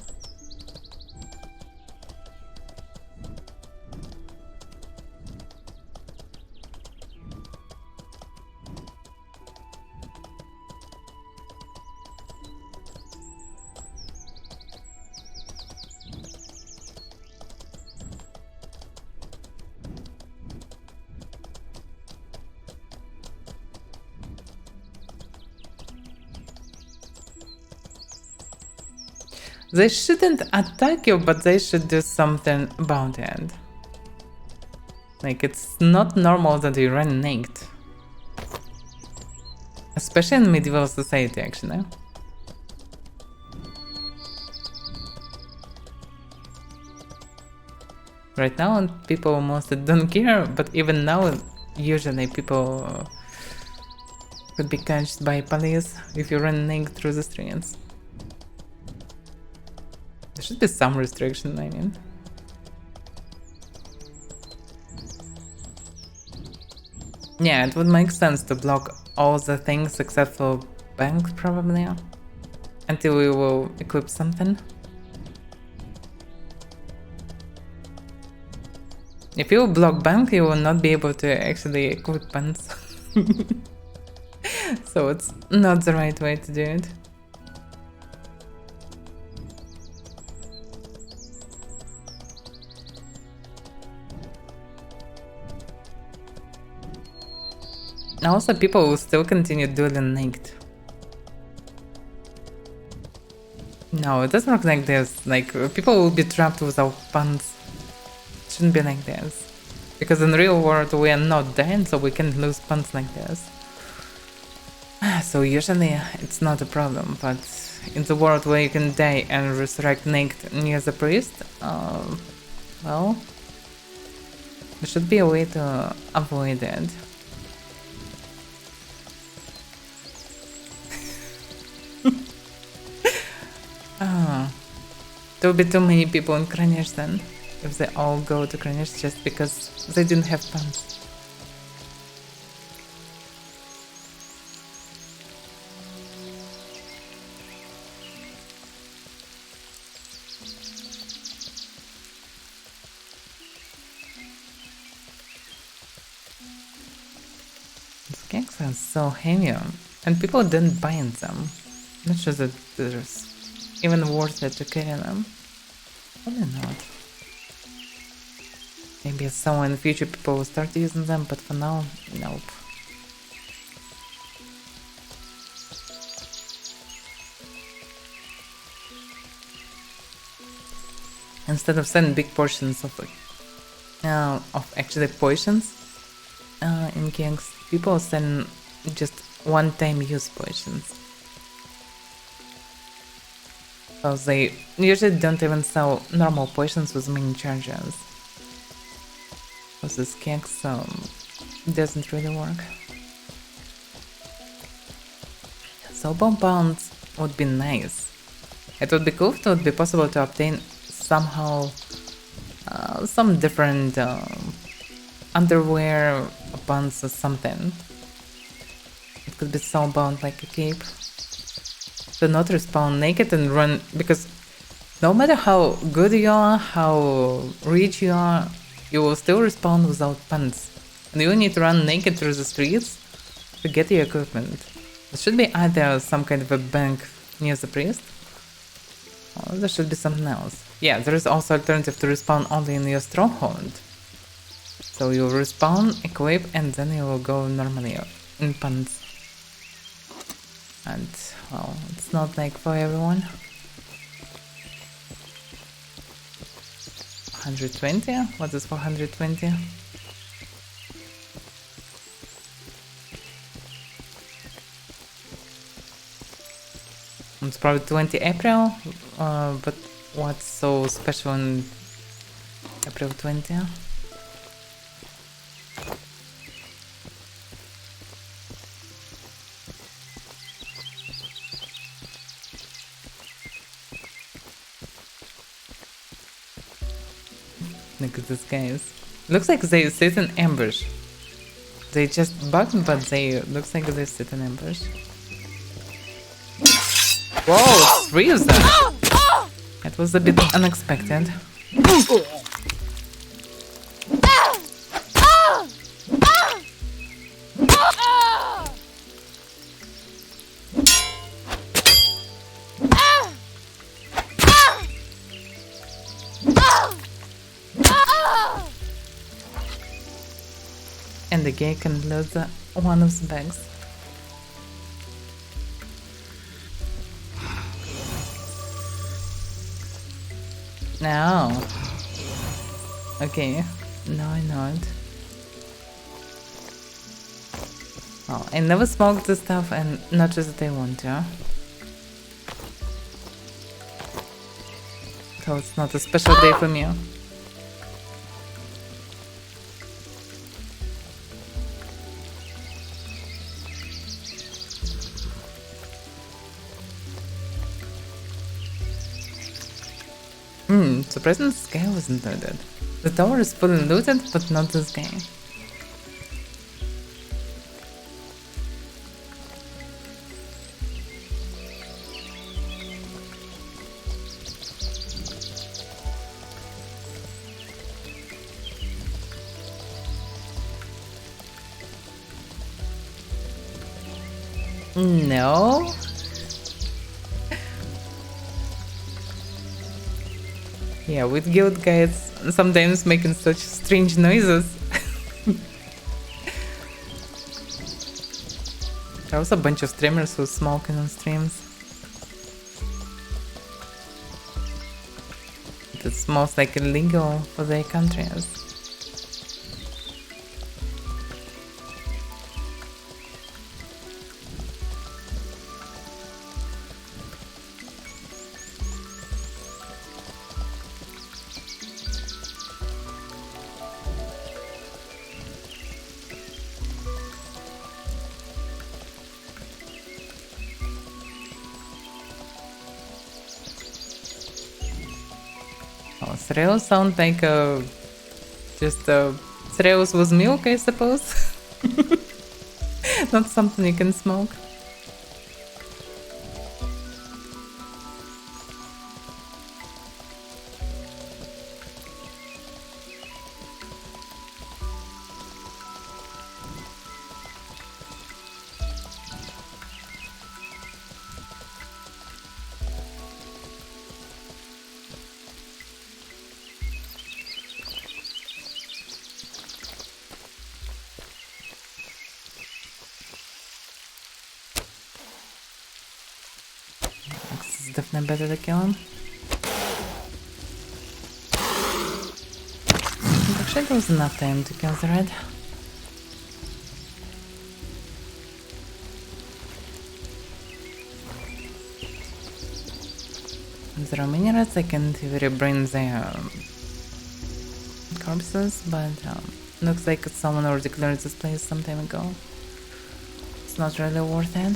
They shouldn't attack you, but they should do something about it. Like, it's not normal that you run naked. Especially in medieval society, actually. Right now, people mostly don't care, but even now, usually people could be catched by police if you run naked through the streets. There should be some restriction, I mean. Yeah, it would make sense to block all the things except for banks, probably. Until we will equip something. If you block bank, you will not be able to actually equip pants. So it's not the right way to do it. Also, people will still continue dueling naked. No, it doesn't work like this. Like, people will be trapped without pants. It shouldn't be like this. Because in real world, we are not dead, so we can't lose pants like this. So usually, it's not a problem, but in the world where you can die and resurrect naked near the priest, well, there should be a way to avoid it. There will be too many people in Kranish then, if they all go to Kranish just because they didn't have pants. These cakes are so heavy, and people didn't buy them. Not sure that there's even worth it to carry them. Probably not. Maybe somewhere in the future people will start using them, but for now, nope. Instead of selling big portions of actually potions in cakes, people sell just one-time use potions. So they usually don't even sell normal potions with mini charges. Because this cakes doesn't really work. So compounds would be nice. It would be cool if it would be possible to obtain somehow some different underwear, pants or something. It could be soulbound like a cape. To not respawn naked and run, because no matter how good you are, how rich you are, you will still respawn without pants. And you need to run naked through the streets to get your equipment. There should be either some kind of a bank near the priest, or there should be something else. Yeah, there is also alternative to respawn only in your stronghold. So you respawn, equip, and then you will go normally in pants. And, well, it's not like for everyone. 120? What is 420? It's probably 20 April, but what's so special in April 20? Look at these guys. Looks like they sit in ambush. They just bugged, but they looks like they sit in ambush. Whoa, 3 of them! That was a bit unexpected. And the guy can load one of the bags. No. Okay. No, I know it. Oh, I never smoke this stuff and not just that I want to. So it's not a special day for me. Surprisingly this guy wasn't looted. The tower is fully looted, but not this guy. No. Yeah, with guild guys sometimes making such strange noises. There are also a bunch of streamers who smoking on streams. It's most like illegal for their countries. Cereals sound like just cereals with milk, I suppose. Not something you can smoke. Definitely better to kill him. Actually, there was enough time to kill the red. If there are many reds, I can really bring their corpses, but looks like someone already cleared this place some time ago. It's not really worth it.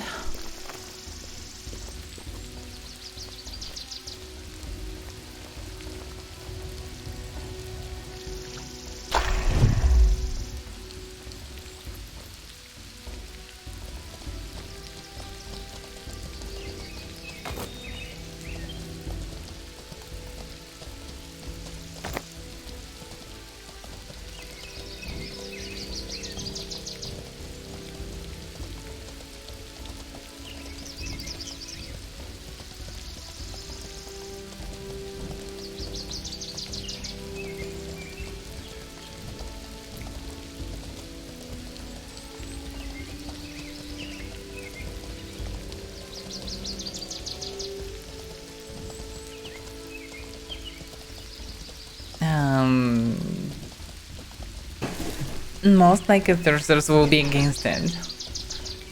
Most likely Thursdays will be against it,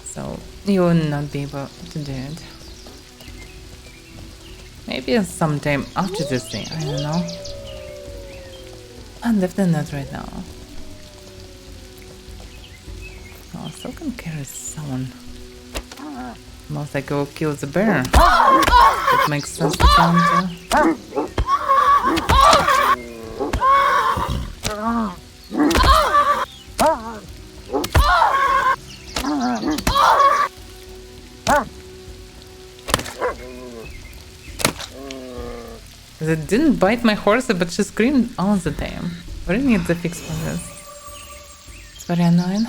so you will not be able to do it. Maybe sometime after this day, I don't know. I'm definitely not right now. Oh, still can carry someone. Most likely will kill the bear. It makes sense to count too. It didn't bite my horse, but she screamed all the time. We really need the fix for this. It's very annoying.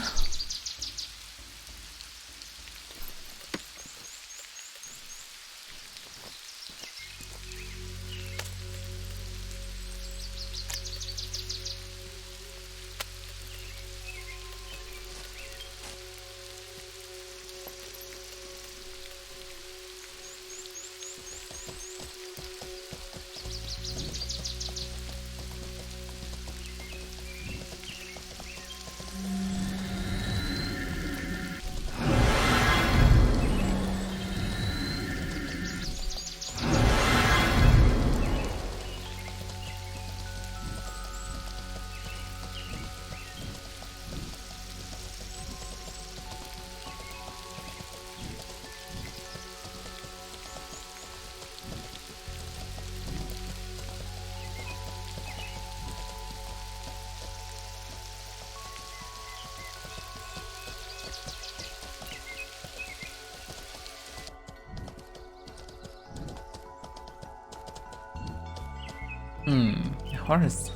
A horse.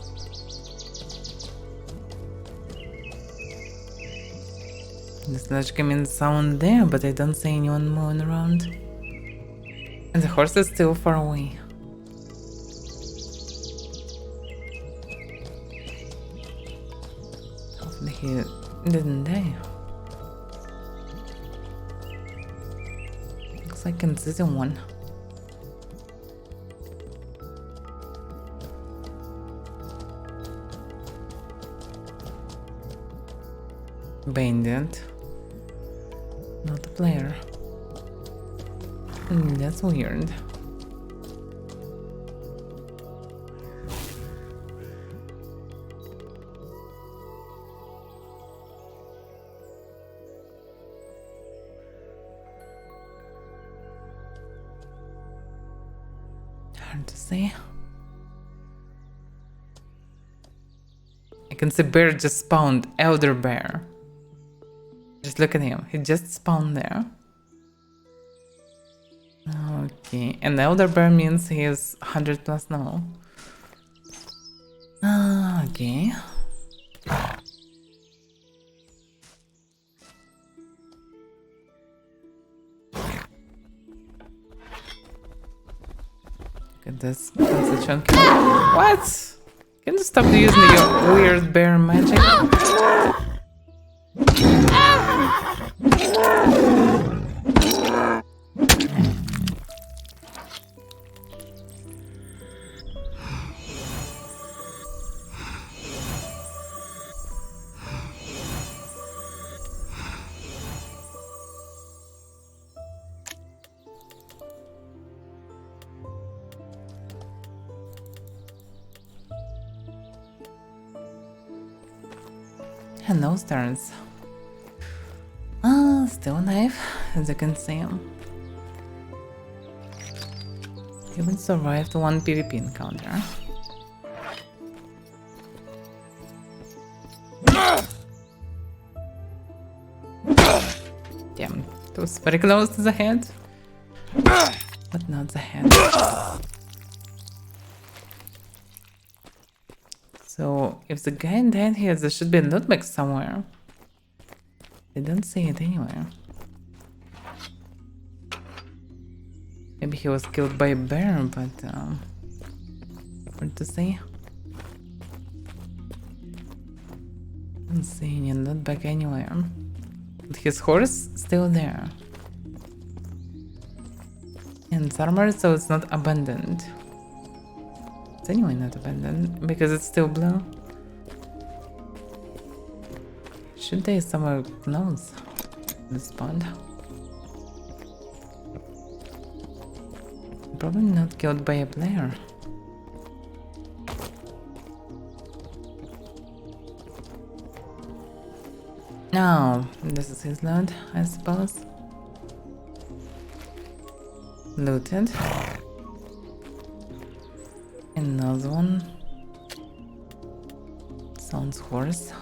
This logic means someone there, but I don't see anyone moving around. And the horse is still far away. Hopefully he didn't die. Looks like I can see someone. Bandit. Not a player. That's weird. Hard to say. I can see bear just spawned. Elder bear. Just look at him. He just spawned there. Okay, and the elder bear means he is 100 plus now. Okay. Look at this. That's a chunky. What? Can you stop using your weird bear magic? And no stars. Still alive, as you can see. Even survived one PvP encounter. Damn, it was very close to the head. But not the head. So, if the guy died here, there should be a loot bag somewhere. I don't see it anywhere. Maybe he was killed by a bear, but hard to say. Don't see any loot bag anywhere. But his horse still there. And it's armored, so it's not abandoned. It's anyway not abandoned because it's still blue. Should they somewhere close this spot? Probably not killed by a player. No, this is his loot, I suppose. Looted. Another one. Sounds horse.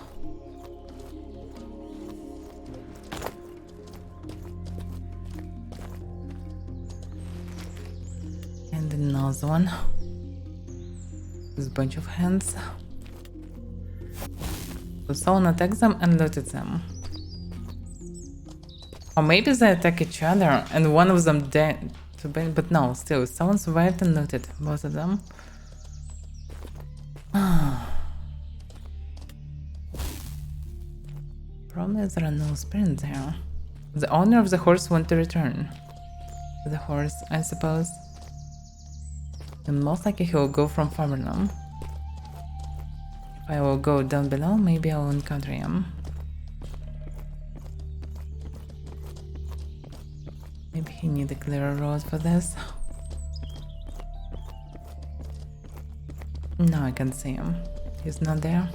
And another one. With a bunch of hands. So someone attacked them and looted them. Or maybe they attack each other and one of them dead. But no, still, someone survived and looted both of them. Problem is there are no sprints here. The owner of the horse wants to return. The horse, I suppose. And most likely he will go from Farmerland. If I will go down below, maybe I will encounter him. Maybe he needs a clearer road for this. No, I can't see him. He's not there.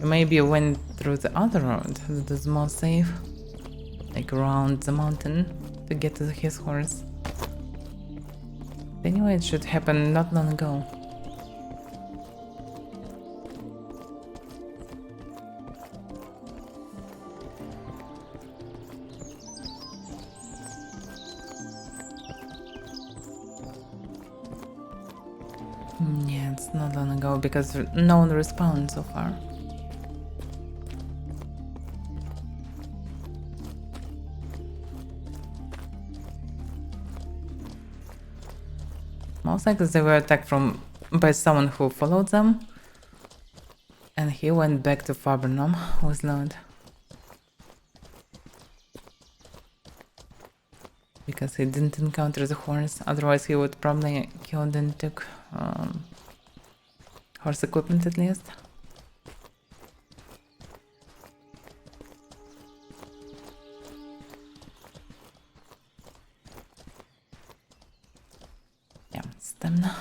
Maybe I went through the other road that is more safe. Like around the mountain to get to his horse. Anyway, it should happen not long ago. Yeah, it's not long ago because no one respawned so far. Most likely they were attacked by someone who followed them. And he went back to Fabernum with load. Because he didn't encounter the horse, otherwise he would probably killed and took horse equipment at least. Yeah, stamina.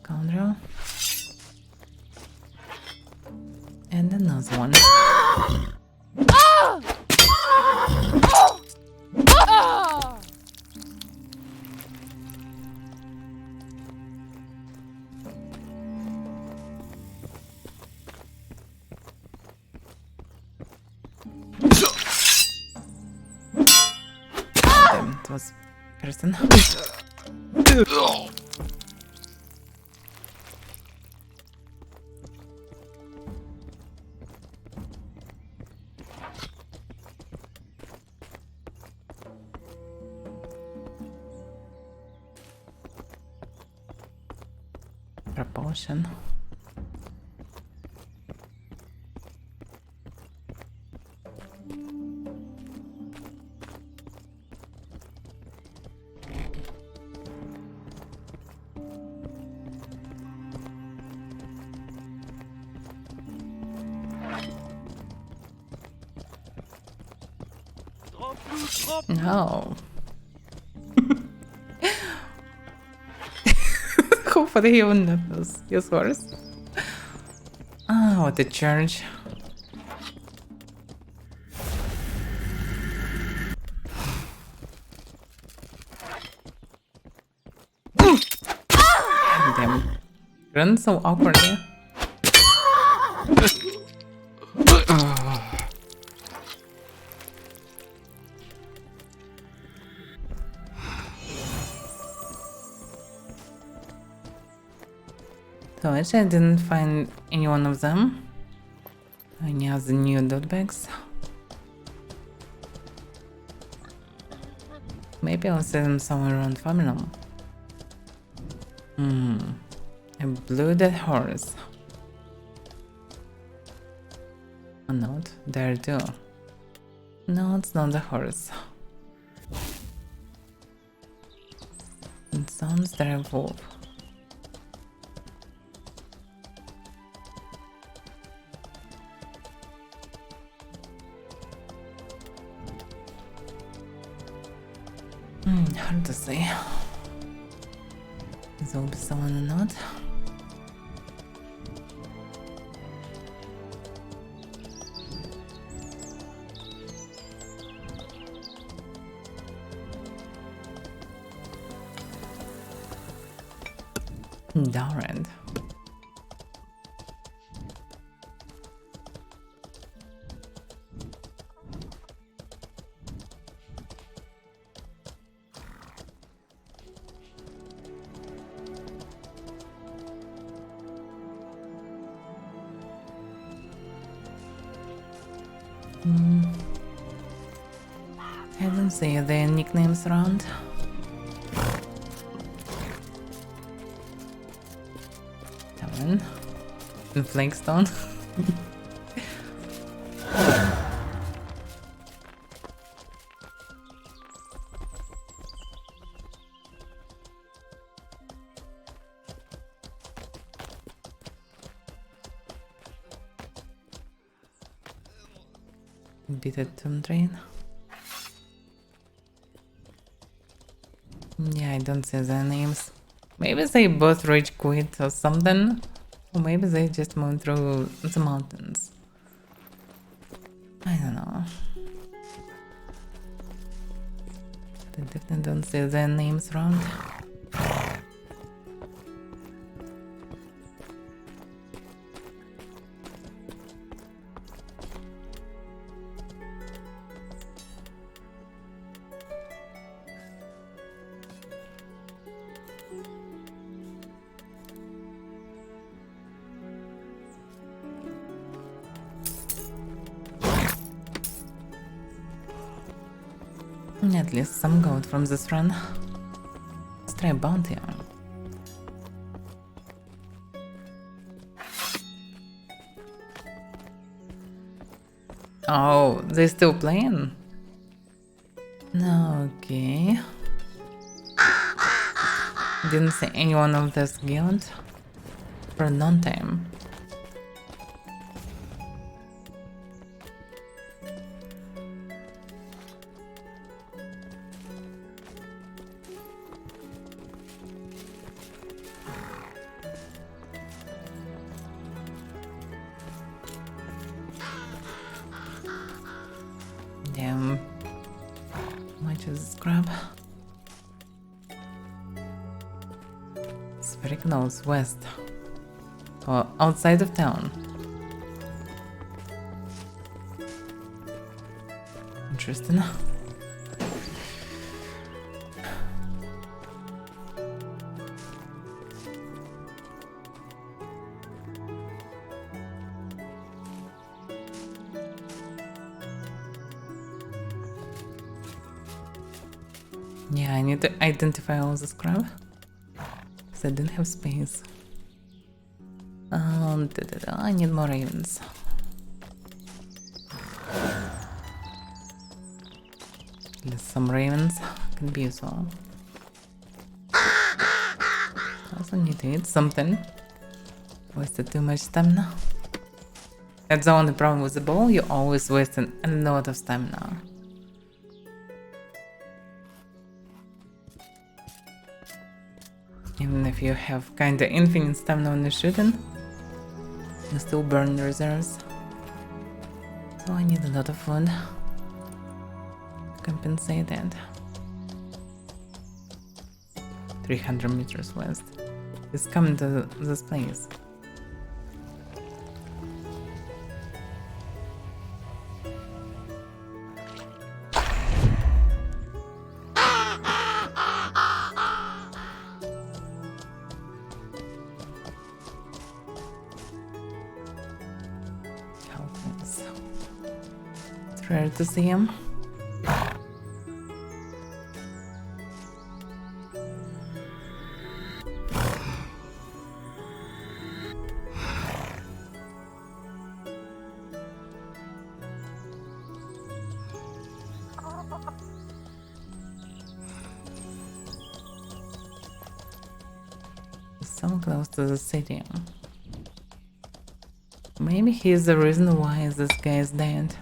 Scoundrel. And another one. Damn, it was person. Propulsion. No. Hopefully he wouldn't have his horse. Ah, what a charge. Damn. Run so awkwardly. So actually I didn't find any one of them. Any of the new dot bags. Maybe I'll see them somewhere around Familum. A blue dead horse. A note there too. No, it's not the horse. It sounds like a wolf. Hard to say. Is there will be someone or not? Darn. I don't see their nicknames around. Tavern. And Flagstone. Beat it to train. Yeah, I don't see their names. Maybe they both rage quit or something. Or maybe they just moved through the mountains. I don't know. I definitely don't see their names around. At least some gold from this run. Let's try a bounty. Oh, they're still playing? No, okay. Didn't see anyone of this guild for a long time. Damn. How much is this crap? It's very close, west. Or outside of town. Interesting. Yeah, I need to identify all this crap. Because I didn't have space. I need more ravens. At least some ravens can be useful. Also need to eat something. Wasted too much stamina. That's the only problem with the bow, you're always wasting a lot of stamina. Even if you have kinda infinite stamina when you're shooting, you still burn the reserves. So I need a lot of food to compensate that. 300 meters west. It's coming to this place. It's rare to see him. So close to the city. Maybe he's the reason why this guy is dead.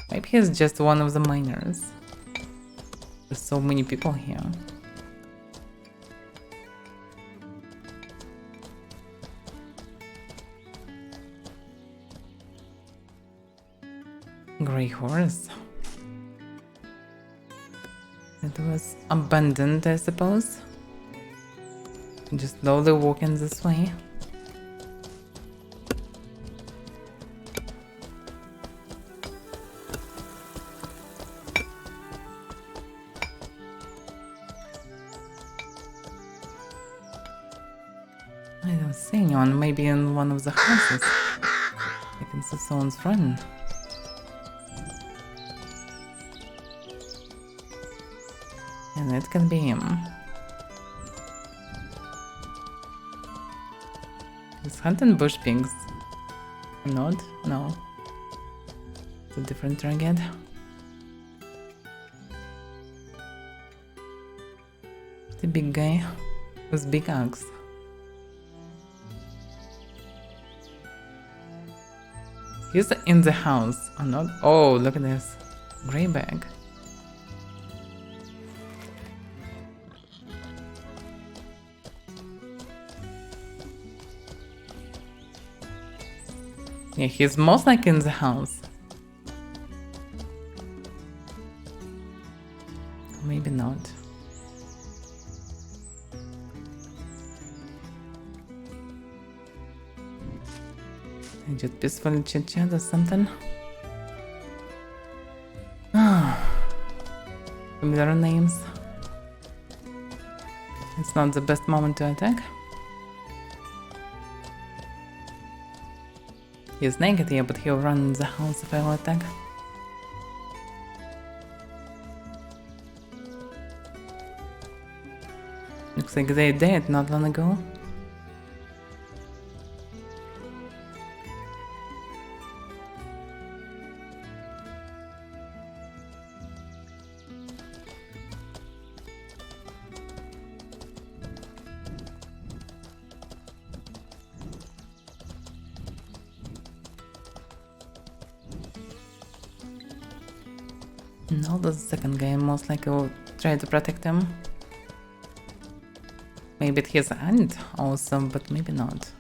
Maybe he's just one of the miners. There's so many people here. Grey horse. It was abandoned, I suppose. Just slowly walking this way. I don't see anyone, maybe in one of the houses. I can see someone's running. And it can be him. Is hunting bush pigs not? No. It's a different target. The big guy with big axe. He's in the house or not? Oh, look at this. Grey bag. Yeah, he's most likely in the house. Maybe not. I just peacefully chit-chat or something. Familiar names. It's not the best moment to attack. He's negative, but he'll run in the house if I will attack. like they did not long ago. No, that's the second guy. Most likely will try to protect him. Maybe at his end also, but maybe not.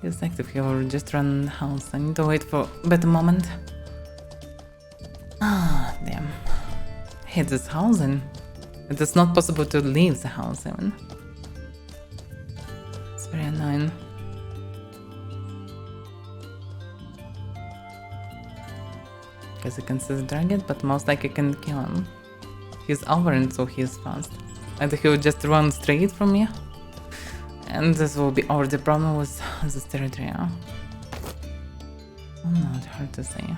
He's active, he will just run the house. I need to wait for a better moment. Ah, damn. I hate this housing. It is not possible to leave the house even. It's very annoying. Guess I can see the dragon, but most likely I can kill him. He's over and so he is fast. Either he will just run straight from me. And this will be over the problem with this territory. Oh no, it's hard to say.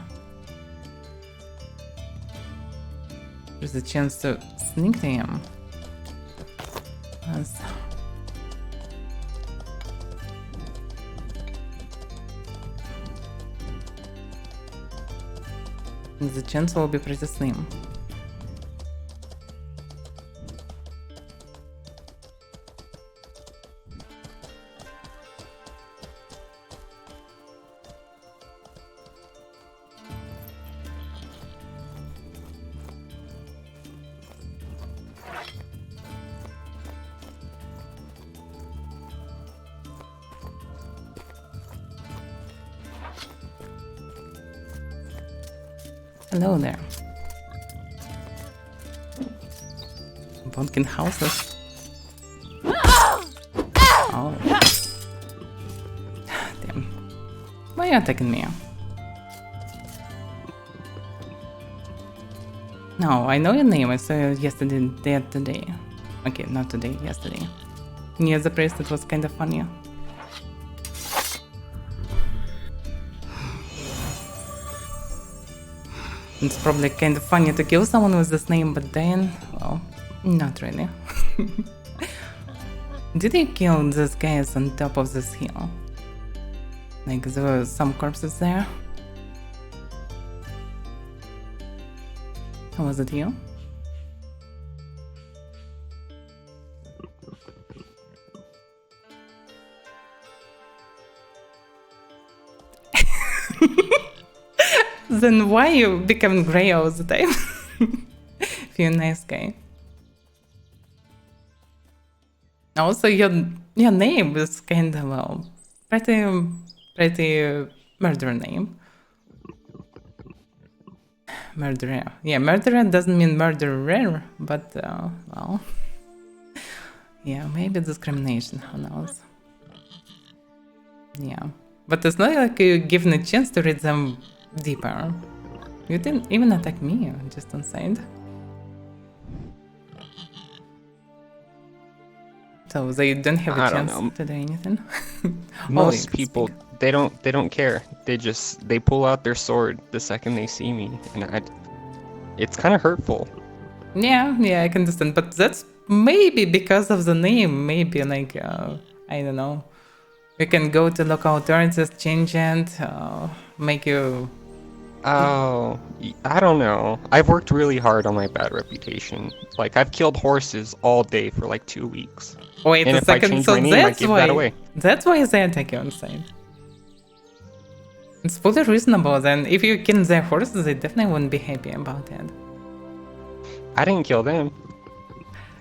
There's a chance to sneak to him. Yes. The chance will be pretty slim. Hello there. Pumpkin houses. Oh. Damn. Why are you attacking me? No, I know your name. I saw you yesterday, today. Okay, not today, yesterday. Near the priest, it was kind of funny. It's probably kind of funny to kill someone with this name, but then, well, not really. Did you kill these guys on top of this hill? Like, there were some corpses there? Or was it you? Then why you become grey all the time? If you're a nice guy. Also, your name is kind of, well, pretty murderer name. Murderer. Yeah, murderer doesn't mean murderer, but, well... Yeah, maybe discrimination, who knows. Yeah. But it's not like you're given a chance to read them deeper. You didn't even attack me, just inside. So they don't have a chance to do anything. Most people they don't care. They pull out their sword the second they see me, and it's kind of hurtful. Yeah, I can understand, but that's maybe because of the name. Maybe like I don't know. We can go to local authorities, change it, make you. Oh, I don't know. I've worked really hard on my bad reputation. Like, I've killed horses all day for like 2 weeks. Wait and a if second, I change so my name, that's I give why. that away. That's why they attack you inside. It's fully reasonable. Then, if you kill their horses, they definitely wouldn't be happy about it. I didn't kill them.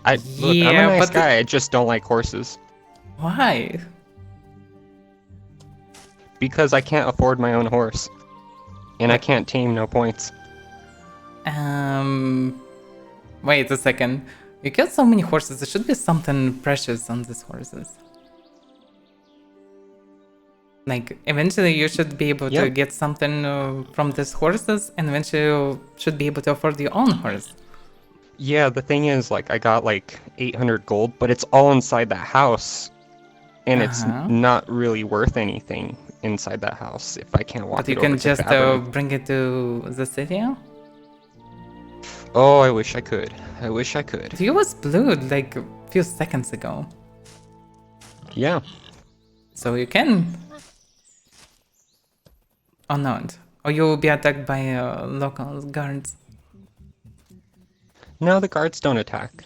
Look, I'm a nice guy. I just don't like horses. Why? Because I can't afford my own horse. And I can't tame no points. Wait a second. You killed so many horses, there should be something precious on these horses. Like, eventually you should be able to get something from these horses, and eventually you should be able to afford your own horse. Yeah, the thing is, like, I got like 800 gold, but it's all inside that house, and it's not really worth anything inside that house if I can't walk But you it can over to just Fabric. bring it to the city? Oh, I wish I could. I wish I could. You was blue like a few seconds ago. Yeah. So you can. Or not. Or you will be attacked by local guards. No, the guards don't attack.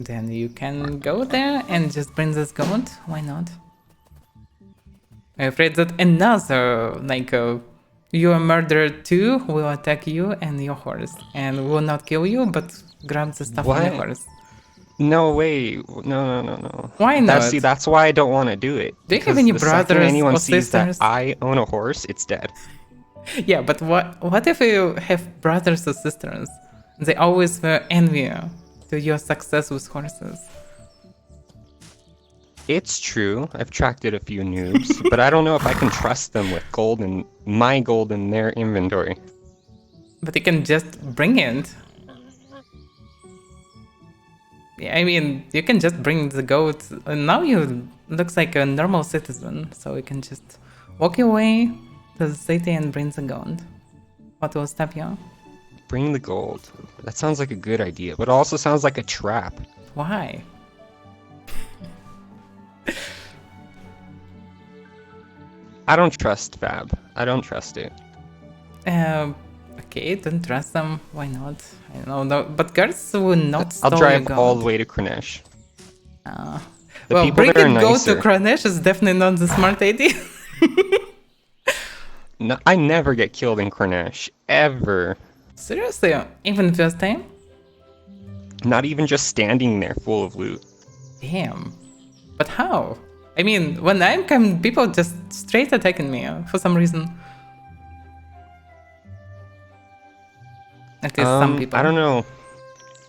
Then you can go there and just bring this gold. Why not? I'm afraid that another, like, you a murderer too will attack you and your horse. And will not kill you, but grab the stuff from your horse. No way. No. Why not? See, that's why I don't want to do it. Do you have any the second brothers anyone or sees sisters? that I own a horse, it's dead. Yeah, but what if you have brothers or sisters? They always were envy to your success with horses. It's true. I've attracted a few noobs, but I don't know if I can trust them with gold and my gold in their inventory. But you can just bring it. Yeah, I mean, you can just bring the goat. Now you looks like a normal citizen, so you can just walk your way to the city and bring the gold. What will stop you? Bring the gold. That sounds like a good idea, but it also sounds like a trap. Why? I don't trust Fab. I don't trust it. Okay, don't trust them. Why not? I don't know, no, but guards will not steal I'll your drive gold. all the way to Kranesh. The Well, people that are bringing gold to nicer. Kranesh is definitely not the smart idea. No, I never get killed in Kranesh. Ever. Seriously, even first time? Not even just standing there full of loot. Damn. But how? I mean, when I'm coming, people just straight attacking me for some reason. At least some people. I don't know.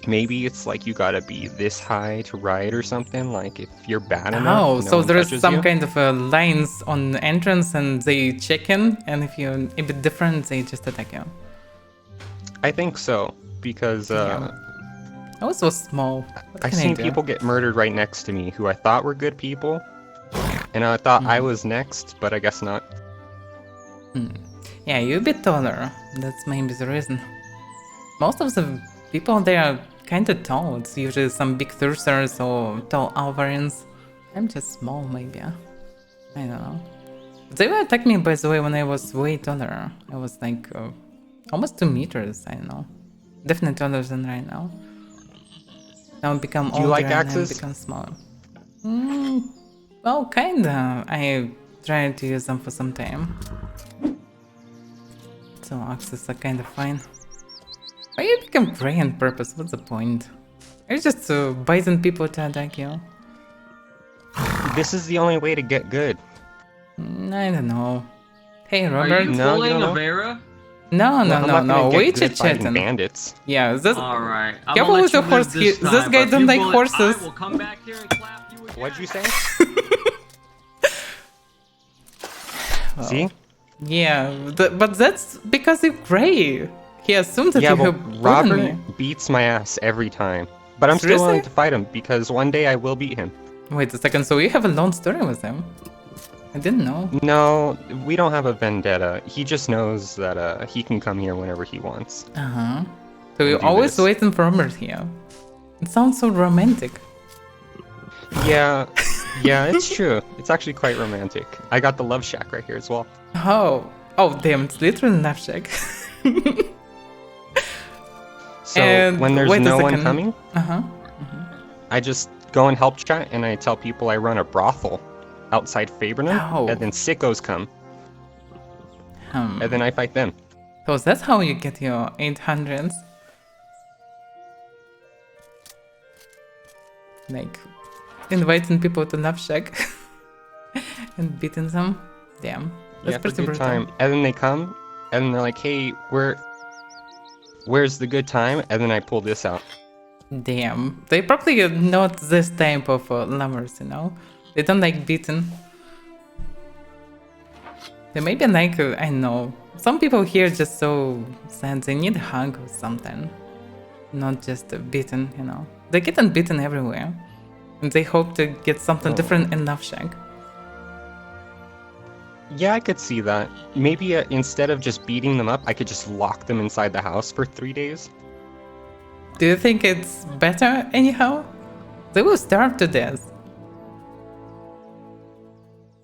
Maybe it's like you gotta be this high to ride or something. Like if you're bad enough. Oh, no so one there's touches some you. kind of lines on the entrance and they check in, and if you're a bit different, they just attack you. I think so because I was so small. What I've can I seen do? people get murdered right next to me who I thought were good people, and I thought I was next, but I guess not. Yeah, you're a bit taller. That's maybe the reason. Most of the people there are kind of tall. It's usually some big thirsters or tall Alvarins. I'm just small, maybe. I don't know. They will attack me, by the way, when I was way taller. I was like almost 2 meters, I don't know. Definitely taller than right now. Now I become older you like and axes? I become smaller. Well, kinda. I tried to use them for some time. So axes are kind of fine. Why you become grey on purpose? What's the point? Are you just biting people to attack you? This is the only way to get good. I don't know. Hey, Are Robert. you No, you pulling don't know? Avaira? No, I'm not gonna get We good fighting chit-chatting. bandits. Yeah, this. Alright. I'm Careful gonna with let the you live horse. this This time, guy but if don't you like bullet, horses. I will come back here and clap you again. What'd you say? See? Yeah, but that's because you're grey. He assumed that Yeah, you but have beaten Robert me. beats my ass every time. But I'm still Seriously? willing to fight him because one day I will beat him. Wait a second, so you have a long story with him? I didn't know. No, we don't have a vendetta. He just knows that he can come here whenever he wants. Uh-huh. So you're do always this. waiting for Robert here. It sounds so romantic. Yeah, yeah, it's true. It's actually quite romantic. I got the love shack right here as well. Oh damn, it's literally an shack. So And when there's wait a no one second. coming, Uh-huh. I just go in help chat and I tell people I run a brothel outside Fabernon, Oh. and then sickos come, and then I fight them. So that's how you get your 800s. Like, inviting people to Love Shack and beating them. Damn. That's Yeah, for a pretty good brutal. time. And then they come, and they're like, "Hey, where's the good time?" And then I pull this out. Damn. They probably are not this type of lovers, you know? They don't like beating. They maybe like, I know, some people here just so sad, they need a hug or something. Not just beaten, you know. They get beaten everywhere. And they hope to get something different in Love Shack. Yeah, I could see that. Maybe instead of just beating them up, I could just lock them inside the house for 3 days. Do you think it's better anyhow? They will starve to death.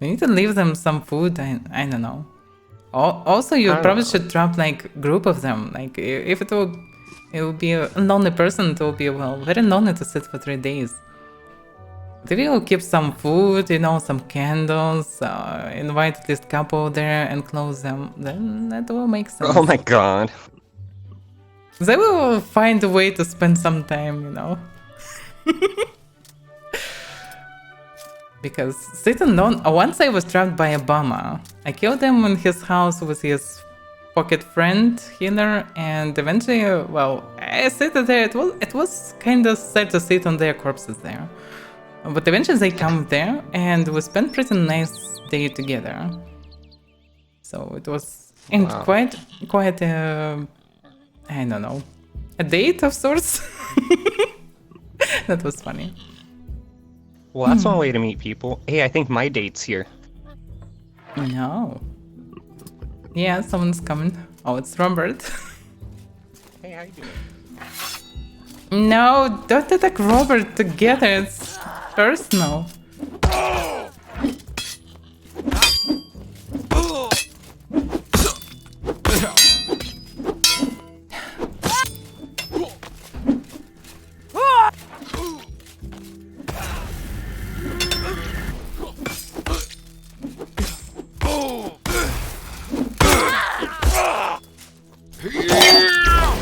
We need to leave them some food, I don't know. Also, you probably should drop like group of them. Like if it will be a lonely person, it will be, well, very lonely to sit for 3 days. If you will keep some food, you know, some candles, invite at least couple there and close them, then that will make sense. Oh my god. They will find a way to spend some time, you know. Because sitting alone, once I was trapped by a bomber. I killed him in his house with his pocket friend healer, and eventually, well, I sit there. It was kind of sad to sit on their corpses there. But eventually they come there, and we spent pretty nice day together. So it was quite I don't know, a date of sorts. That was funny. Well, that's one way to meet people. Hey, I think my date's here. No. Yeah, someone's coming. Oh, it's Robert. Hey, how you doing? No, don't attack Robert together. It's personal.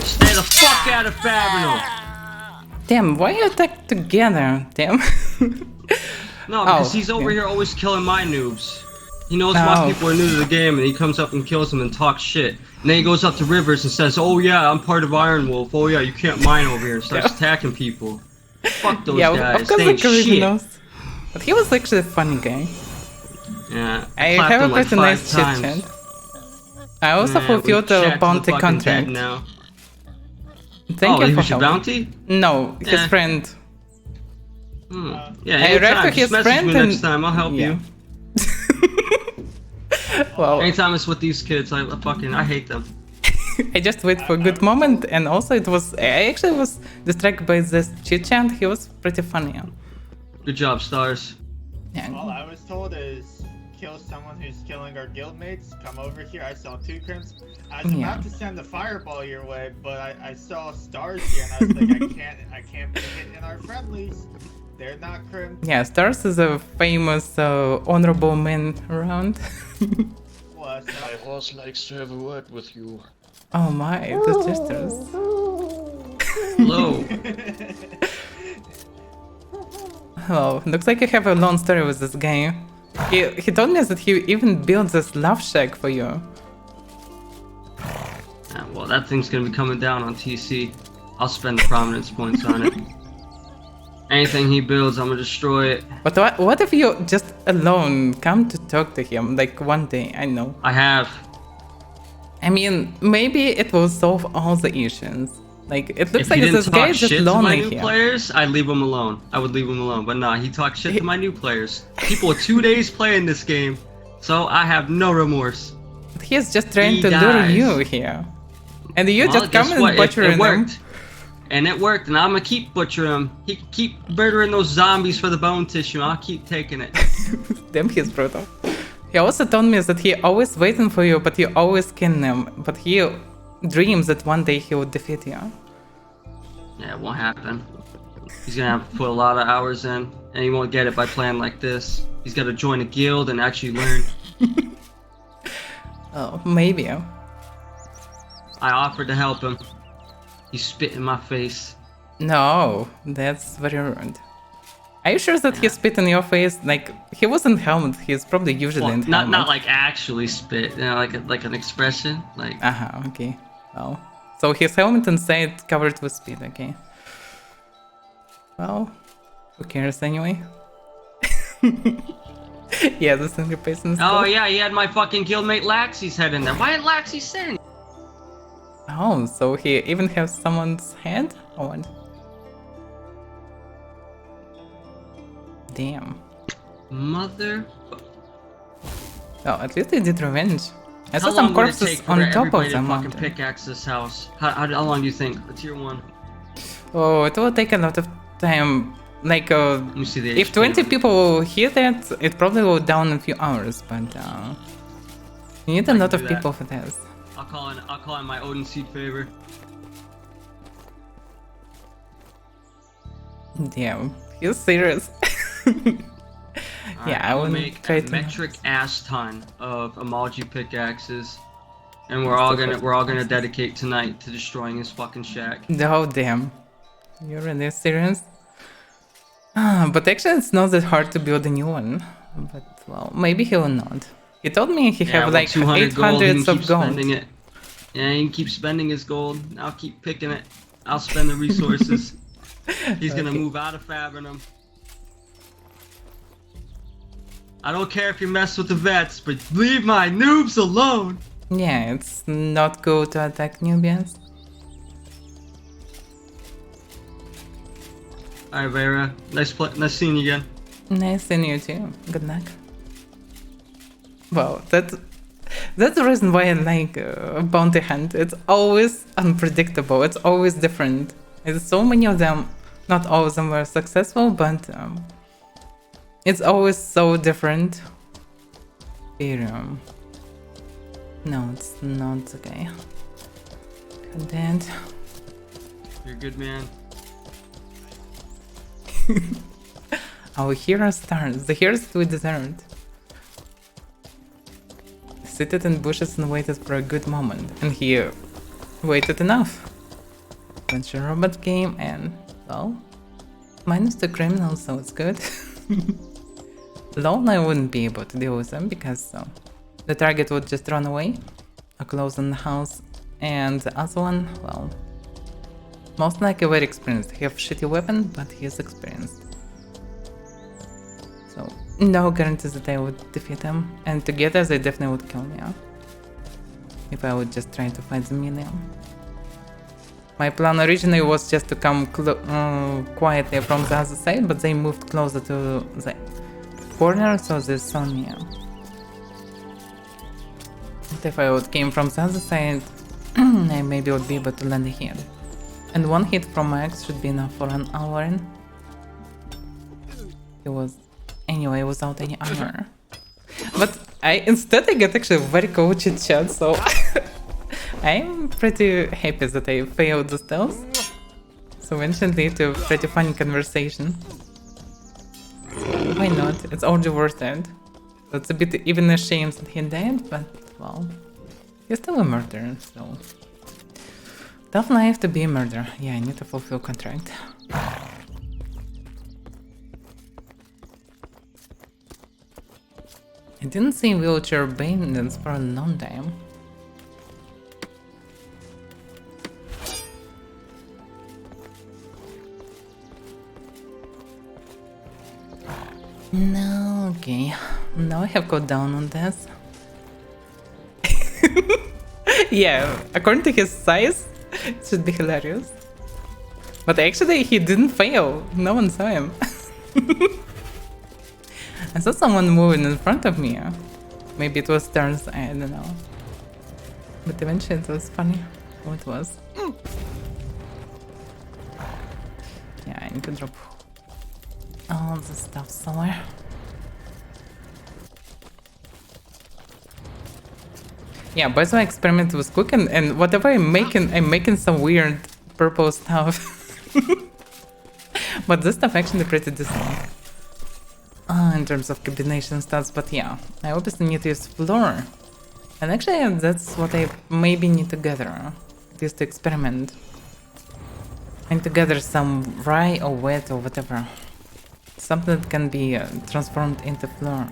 Stay the fuck out of Farinal! Damn, why you attack together? Damn. No, because he's over here always killing my noobs. He knows my people are new to the game, and he comes up and kills them and talks shit. And then he goes up to Rivers and says, "Oh yeah, I'm part of Iron Wolf. Oh yeah, you can't mine over here." And starts attacking people. Fuck those guys. Of course, They ain't shit. knows. But he was actually a funny guy. Yeah, I have a pretty nice chit-chat. I also fulfilled the bounty contract. Now. Thank you for your helping. bounty? No, his friend. Yeah, I read to his message friend me and... next time. I'll help you. Well, anytime it's with these kids, I hate them. I just wait for a good moment, and also I actually was distracted by this chit-chat. He was pretty funny. Good job, Stars. Yeah. All I was told is kill someone who's killing our guildmates. Come over here. I saw 2 crimps. I was about to send the fireball your way, but I saw Stars here, and I was like, I can't be hitting our friendlies. They're not crimp. Yeah, Stars is a famous honorable man around. Plus, My horse likes to have a word with you. Oh my, the sisters. Hello. Oh, looks like you have a long story with this guy. He told me that he even built this love shack for you. Well, that thing's gonna be coming down on TC. I'll spend the prominence points on it. Anything he builds, I'm gonna destroy it. But what if you just alone come to talk to him, like one day, I know. I have. I mean, maybe it will solve all the issues. Like, it looks If like he this didn't guy talk is just shit to my lonely new here. players, I'd leave him alone. I would leave him alone. But nah, he talks shit to my new players. People are 2 days playing this game, so I have no remorse. But he is just trying He to lure dies. you here. And you Well, just come guess and what? butcher It him. worked. And it worked, and I'm gonna keep butchering him. He can keep murdering those zombies for the bone tissue. I'll keep taking it. Damn, he's brutal. He also told me that he always waiting for you, but you always kill him. But he dreams that one day he will defeat you. Yeah, it won't happen. He's gonna have to put a lot of hours in, and he won't get it by playing like this. He's gotta join a guild and actually learn. Oh, maybe. I offered to help him. He spit in my face. No, that's very rude. Are you sure that he spit in your face? Like, he wasn't helmet, he's probably usually Well, in helmet. not like actually spit, you know, like an expression, like. Okay. Well, so his helmet inside covered with spit, okay. Well, who cares anyway? Yeah, the single person. Oh yeah, he had my fucking guildmate Laxy's head in there. Why did Laxy say? Oh, so he even has someone's head? Oh, what? Damn. Mother. Oh, at least they did revenge. I saw How some long would it corpses take for on top everybody of to the fucking mountain. pickaxe this house? How long do you think? A tier 1. Oh, it will take a lot of time. Like, Let me see the if HP 20 on it. people hear that, it probably will down in a few hours, but you need a I lot can of do that. people for this. I'll call in my Odin Seed favor. Damn, you're serious. Yeah, I will wouldn't make try a to metric ass ton of emoji pickaxes, and we're all gonna dedicate tonight to destroying his fucking shack. Oh damn, you're really serious? But actually it's not that hard to build a new one. But well, maybe he will not. He told me he have like 200 gold. He can 800 keep of gold. spending it. Yeah, he can keep spending his gold. I'll keep picking it. I'll spend the resources. He's gonna move out of Fabrinum. I don't care if you mess with the vets, but leave my noobs alone! Yeah, it's not good to attack newbies. Alright, Vera. Nice seeing you again. Nice seeing you too. Good luck. Well, that's the reason why I like Bounty Hunt. It's always unpredictable. It's always different. There's so many of them. Not all of them were successful, but it's always so different. No, it's not okay. Content. You're a good man. Our hero stars. The heroes we deserved. Seated in bushes and waited for a good moment. And he waited enough. Adventure robot game and, well, minus the criminals, so it's good. Alone I wouldn't be able to deal with them because the target would just run away or close in the house, and the other one, well, most likely very experienced. He have shitty weapon, but he is experienced. So no guarantees that I would defeat him, and together they definitely would kill me if I would just try to fight the medium. My plan originally was just to come quietly from the other side, but they moved closer to the corner, so they saw me. But if I would came from the other side, I maybe would be able to land here. And one hit from my axe should be enough for an hour in. It was anyway without any armor. But instead I get actually very cool chit-chat, so I'm pretty happy that I failed the stealth. So instantly to a pretty funny conversation. Why not? It's already worth it. It's a bit even a shame that he died, but well, he's still a murderer, so tough life to be a murderer. Yeah, I need to fulfill contract. I didn't see wheelchair bandits for a long time. No, okay. Now I have got down on this. Yeah, according to his size, it should be hilarious. But actually, he didn't fail. No one saw him. I saw someone moving in front of me. Maybe it was stars, I don't know. But eventually it was funny. Oh, it was. Yeah, I need to drop all the stuff somewhere. Yeah, by the way, experiment was cooking, and whatever I'm making some weird purple stuff. But this stuff actually pretty decent. In terms of combination stats, but yeah, I obviously need to use floor. And actually, that's what I maybe need to gather. Just to experiment. I need to gather some rye or wet or whatever. Something that can be transformed into floor.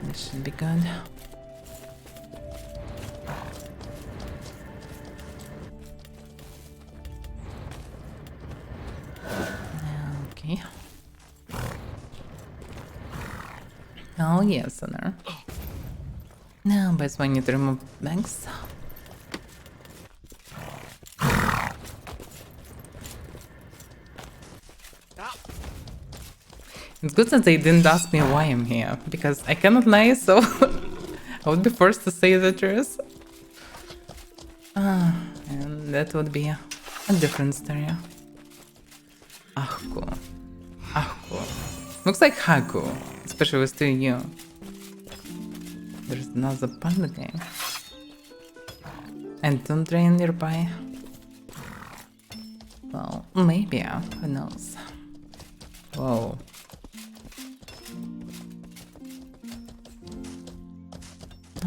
This should be good. Okay. Oh yes, Honor. Now, but I need to remove banks. It's good that they didn't ask me why I'm here, because I cannot lie, so I would be forced to say the truth. And that would be a different story. Ahku. Looks like Haku, especially with 2U. There's another panda game. And don't drain nearby. Well, maybe, who knows. Whoa.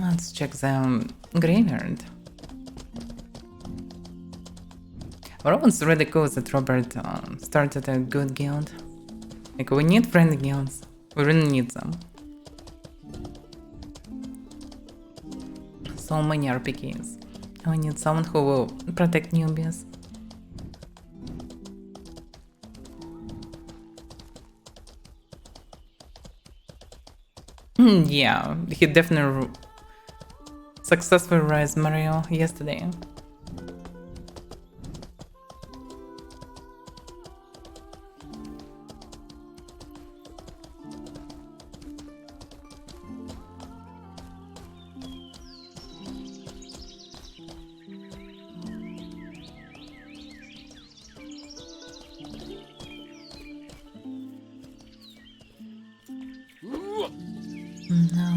Let's check the graveyard. Rowan's really cool that Robert started a good guild. Like, we need friendly guilds. We really need them. So many RPGs. We need someone who will protect newbies. Yeah, he definitely successfully raised Mario yesterday.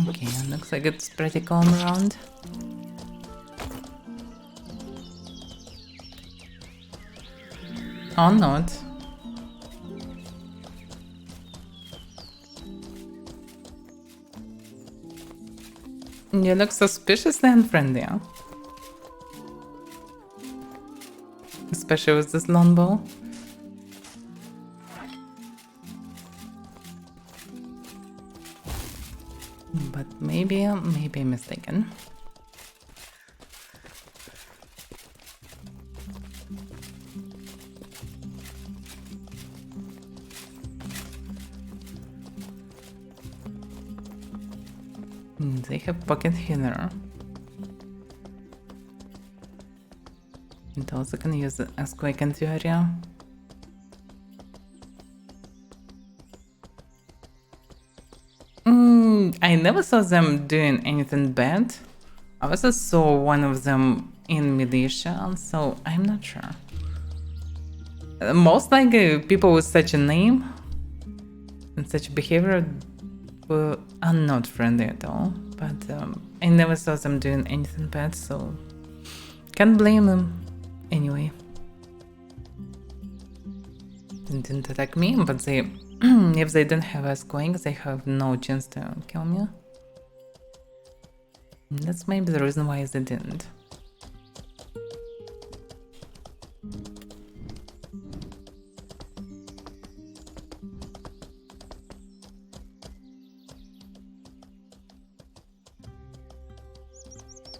Okay, looks like it's pretty calm around. Or not. You look suspiciously unfriendly, huh? Especially with this longbow. But maybe I'm mistaken. They have pocket healer. And also can use it as quick into area. I never saw them doing anything bad. I also saw one of them in militia, so I'm not sure. Most likely people with such a name and such behavior are not friendly at all. But I never saw them doing anything bad, so can't blame them anyway. They didn't attack me, but they if they don't have us going, they have no chance to kill me. That's maybe the reason why they didn't.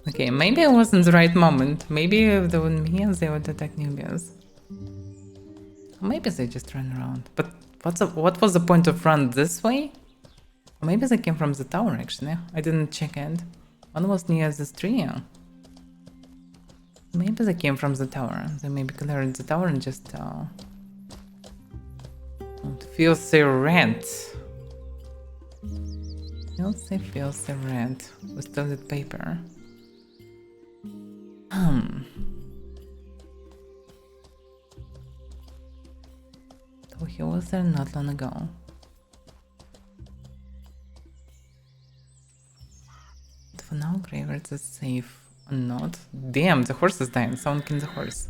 Okay, maybe it wasn't the right moment. Maybe if they were me, they would attack newbies. Or maybe they just ran around. But what was the point of run this way? Or maybe they came from the tower actually. I didn't check it. One was near this tree. Maybe they came from the tower. They maybe cleared the tower and just filthy red. Filthy red with toilet paper. So he was there not long ago. But for now, graveyard is safe or not. Damn, the horse is dying. Someone kill the horse.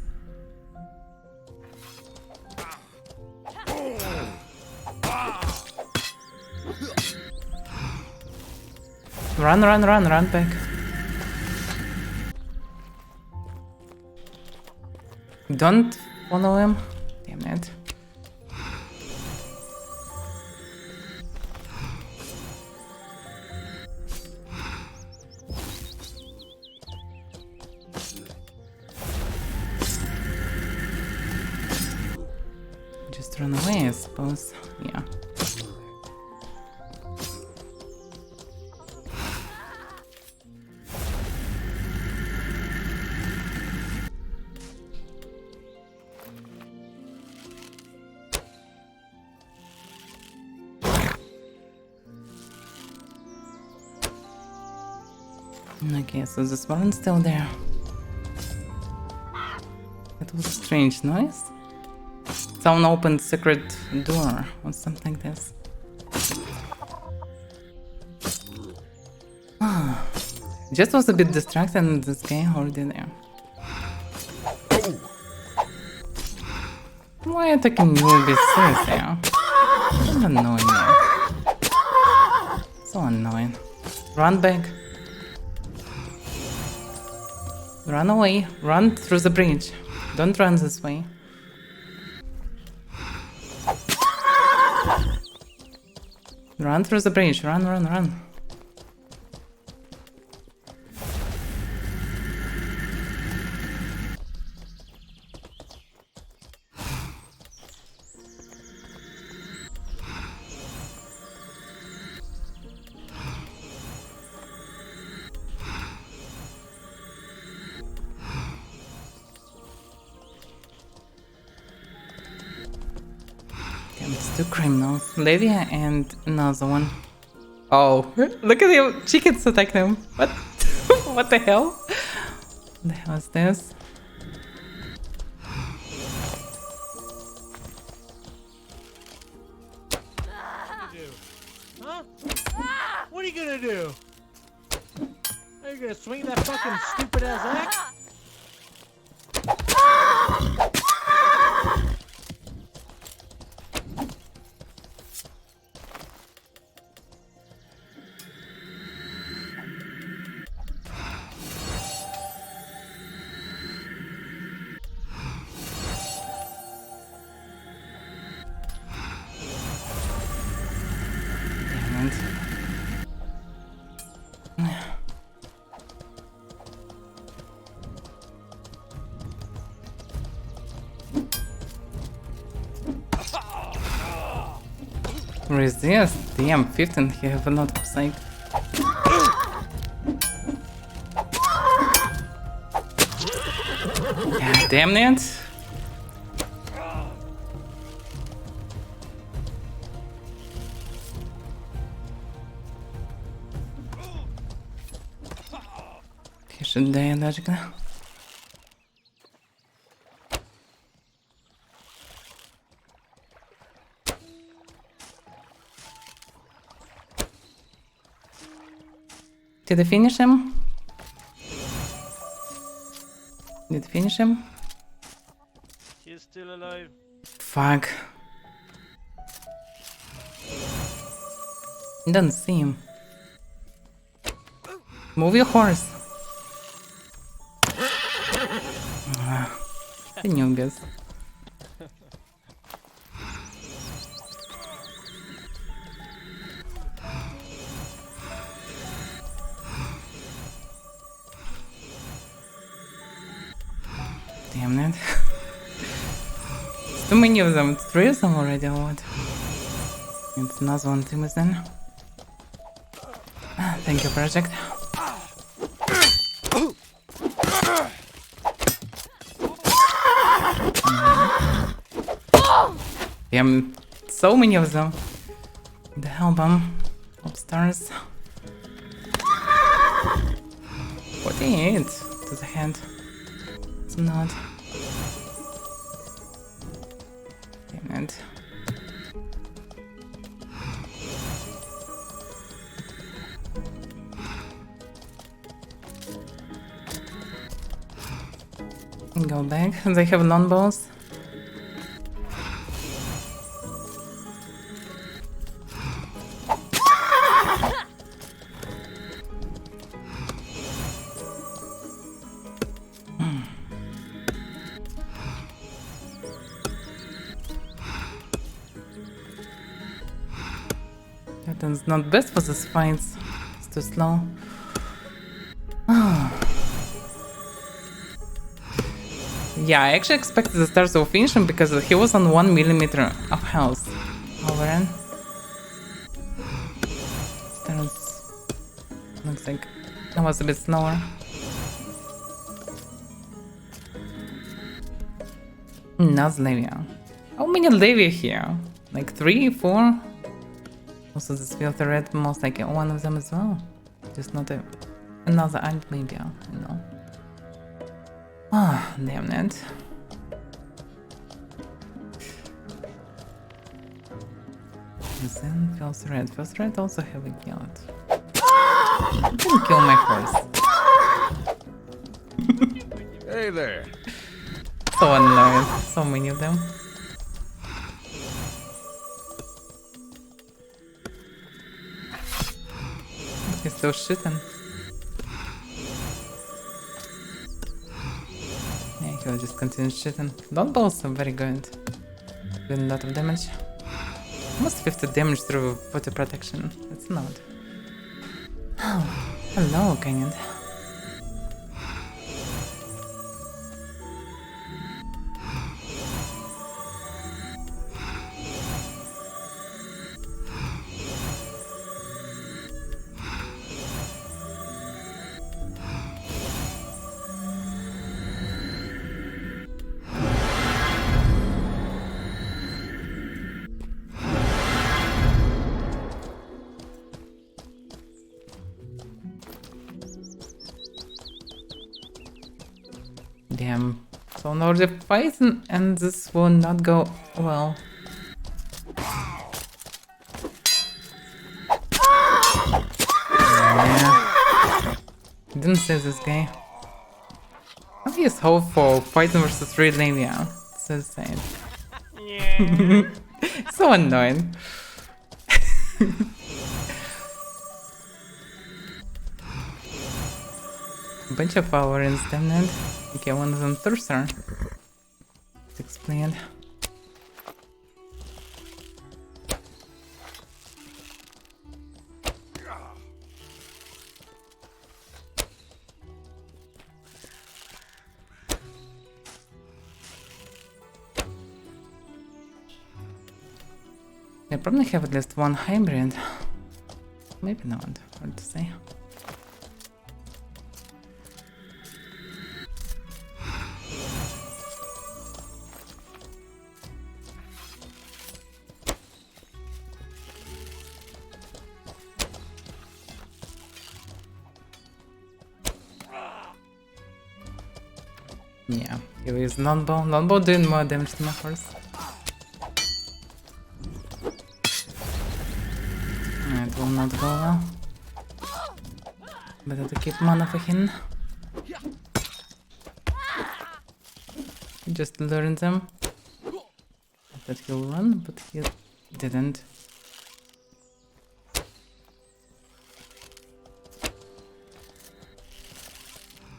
Run back. Don't follow him. Damn it. Just run away, I suppose. Yeah. Okay, so this one's still there. That was a strange noise. Someone opened secret door or something like this. Just was a bit distracted and this guy already there. Why are you attacking newbies? Seriously? Don't annoy me. So annoying. Run back. Run away. Run through the bridge. Don't run this way. Run through the bridge. Run, run, run. It's two criminals, Livia and another one. Oh, look at him! Chickens attack them. What? What the hell? What the hell is this? Huh? What are you gonna do? Are you gonna swing that fucking stupid ass axe? Resist? Damn, 15, he have a lot of psych. God damn it! He should die logically. Did I finish him? Did I finish him? He's still alive. Fuck. Don't see him. Move your horse. The newbies. Damn it. It's too many of them. It's 3 of them already or what? It's another one team is in. Thank you, project. Damn, so many of them. The hell bomb upstairs. 48 to the head. It's not. Damn it. Go back. They have non-balls. That's not best for this fights. It's too slow. Yeah, I actually expected the stars to finish him because he was on 1 millimeter of health. Overrun. Stars looks like that was a bit slower. Not Levia. How many Levia here? Like 3, 4? Also this filter red, most like one of them as well. Just not a another ant maybe, you know. Ah, damn it. Then feels red. Feels red also have a guild. Didn't kill my horse. Hey there. So annoying. So many of them. He's still shitting. Yeah, he'll just continue shitting. Don't balls are very good. Doing a lot of damage. Almost 50 damage through 40 protection. That's not. Oh, hello, Canyon. Damn. So now the fight and this will not go well. Yeah. Didn't save this guy. Obvious hope for fighting versus Red Navia. So insane. Yeah. So annoying. Bunch of power in stamina. Okay, one of them thirster. It's explained. They probably have at least one hybrid. Maybe not, hard to say. Yeah, he is non-bow. Non-bow doing more damage to my horse. It will not go well. Better to keep mana for him. He just learned them. That he'll run, but he didn't.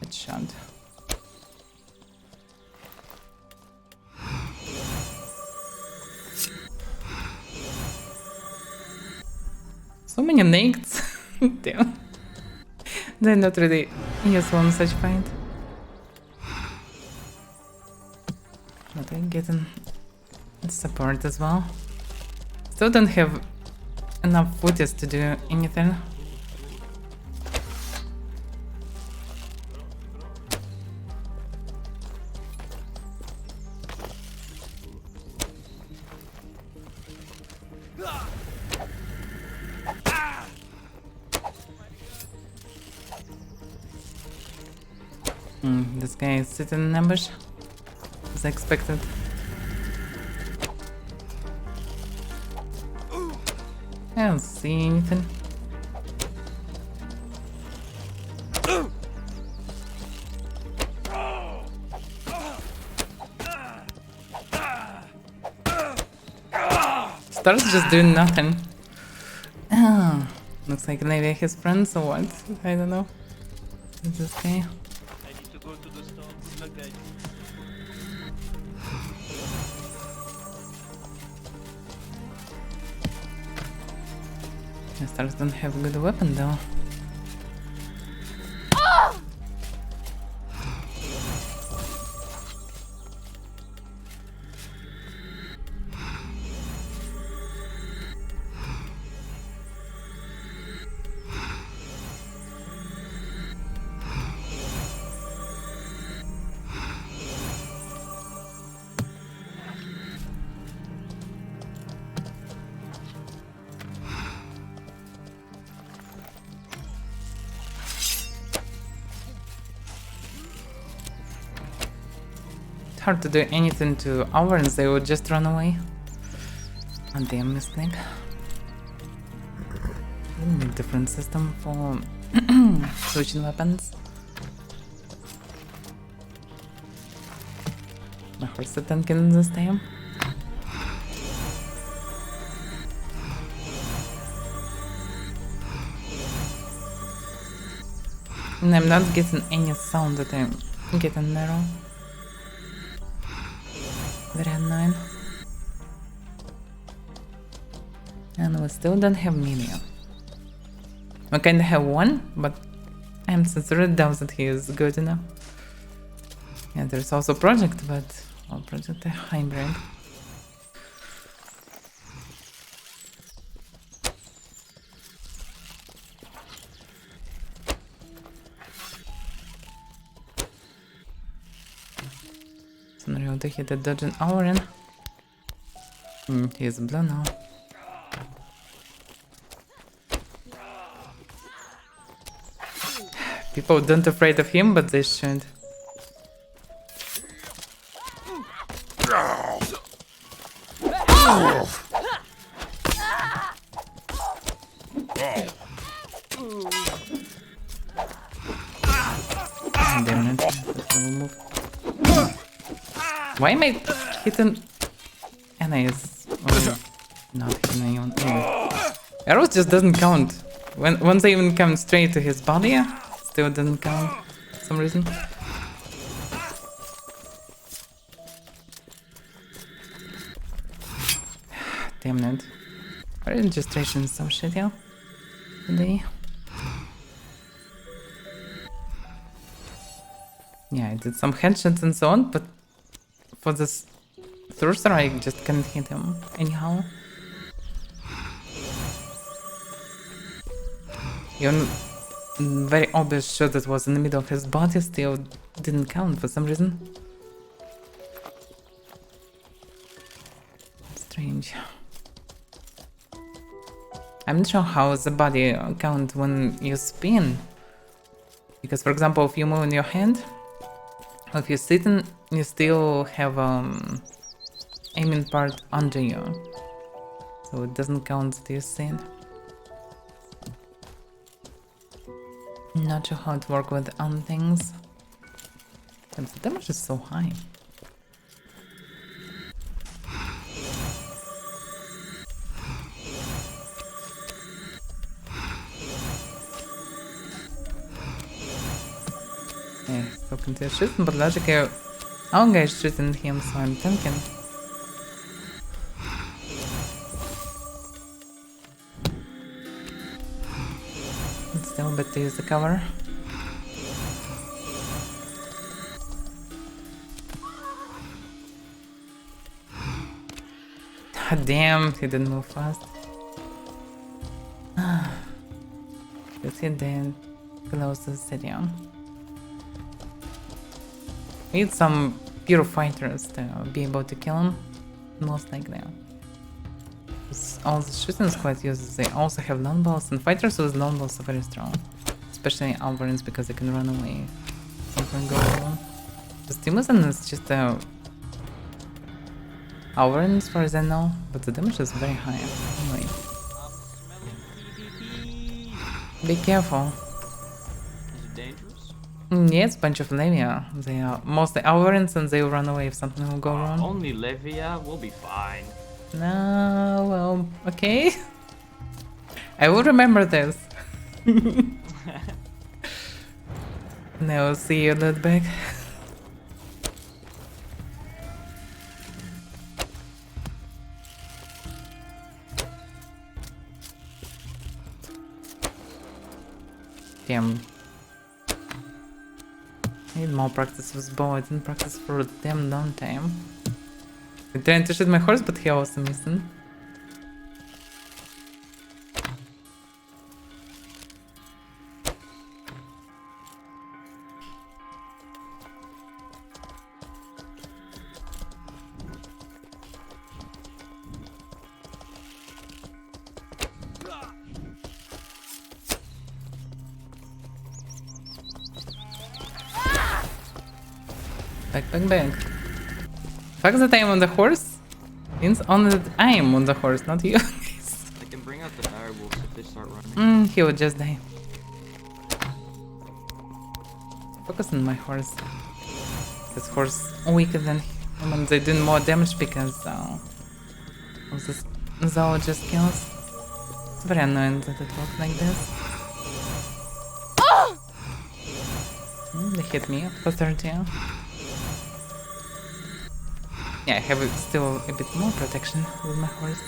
Headshot. So many nakeds. Damn. They're not really useful in such fight. But I'm getting support as well. Still don't have enough footage to do anything. This guy is sitting in ambush, as expected. I don't see anything. Star's just doing nothing. Oh, looks like Nave has friends or what? I don't know. Who's this guy? Stars don't have a good weapon though. It's hard to do anything to Avarins, they would just run away. A damn mistake. Different system for switching weapons. My horse is tanking this time. And I'm not getting any sound that I'm getting narrow. Very annoying. And we still don't have media. We kinda have one, but I'm sincerely doubt that he is good enough. Yeah, there's also project, but well, project a hybrid. Scenario to hit a dodging Auron. He is blue now. People don't afraid of him, but they should. Damn it. Why am I hitting enemies? Not hitting anyone. Arrows just doesn't count. Once they even come straight to his body, still doesn't count for some reason. Damn it. Our registration is so shitty today. Yeah, I did some headshots and so on, but for this thruster I just can't hit him anyhow. Even very obvious shot that was in the middle of his body still didn't count for some reason. Strange. I'm not sure how the body count when you spin. Because for example, if you move in your hand, if you're sitting, you still have aiming part under you. So it doesn't count that you sit. Not sure how it works with things. But the damage is so high. Yeah, still continue shooting, but logically our guy is shooting him, so I'm tanking. It's still better to use the cover. Damn, he didn't move fast. Let's hit the closest stadium. We need some pure fighters to be able to kill him, most likely. All the shooting squad users, they also have longbows, and fighters with longbows are very strong. Especially Alvarins, because they can run away. Something goes wrong. The Stimusin is just a Alvarin as far as I know, but the damage is very high. Anyway. Be careful. Is it dangerous? Yeah, it's a bunch of Levia. They are mostly Alvarins and they will run away if something will go wrong. Only Levia? We'll be fine. No, well, okay. I will remember this. Now see you that back. Damn. I need more practice with bow. I didn't practice for a damn long time. I'm trying to shoot my horse, but he also missing. Back, back, back. fact that I am on the horse means only that I am on the horse, not you. I can bring out the direwolves if they start running. He would just die. Focus on my horse. This horse weaker than human. They do more damage because of this zoologist skills. It's very annoying that it works like this. They hit me for 30. Yeah, I have still a bit more protection with my horse.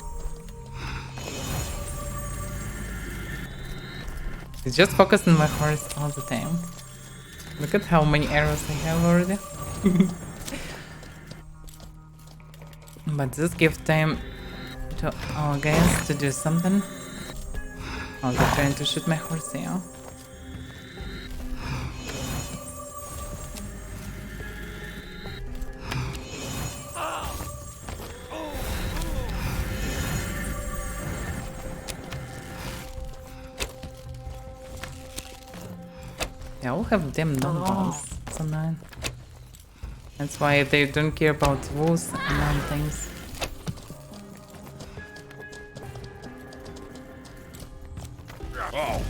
It's just focused on my horse all the time. Look at how many arrows I have already. But this gives time to our guys to do something. Oh, they're trying to shoot my horse, yeah. They all have damn non-balls. So annoying. That's why they don't care about wolves and things. Oh.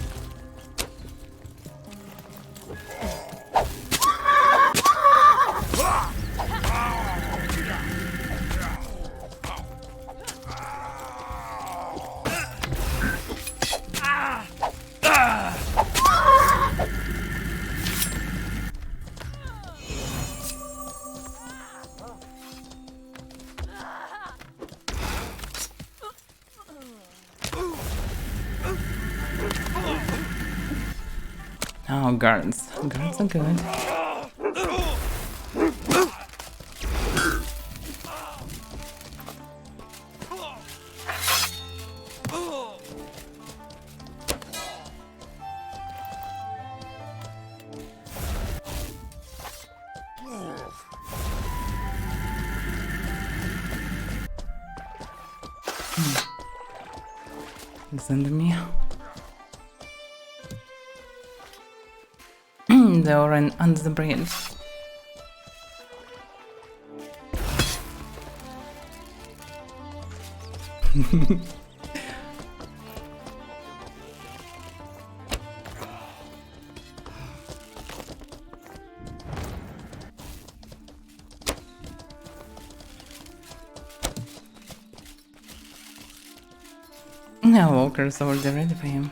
Oh, guards. Guards are good. Listen to me. They all ran under the bridge. Now walkers already ready for him.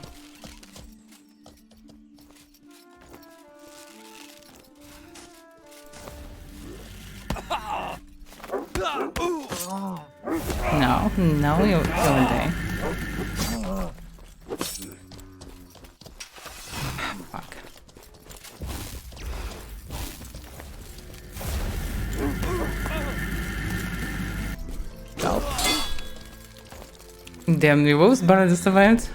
No, you'll die. Fuck. Help. Damn, the wolves barely survived.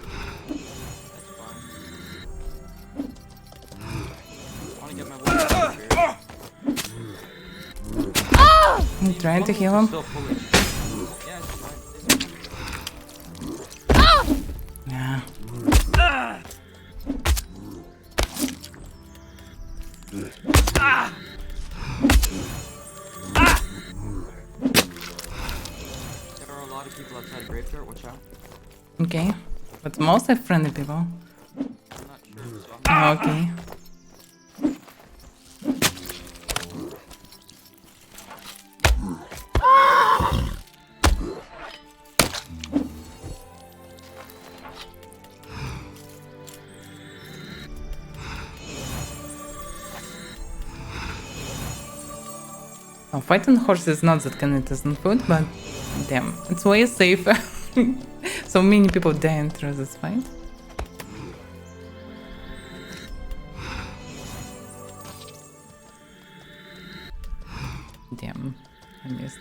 I'm trying to heal him. Yeah. There are a lot of people outside graveyard, watch out. Okay. But mostly friendly people. I'm not sure, so I'm Okay. Oh, fighting horse is not that kind of decent food, but damn, it's way safer. So many people dying through this fight. Damn, I missed.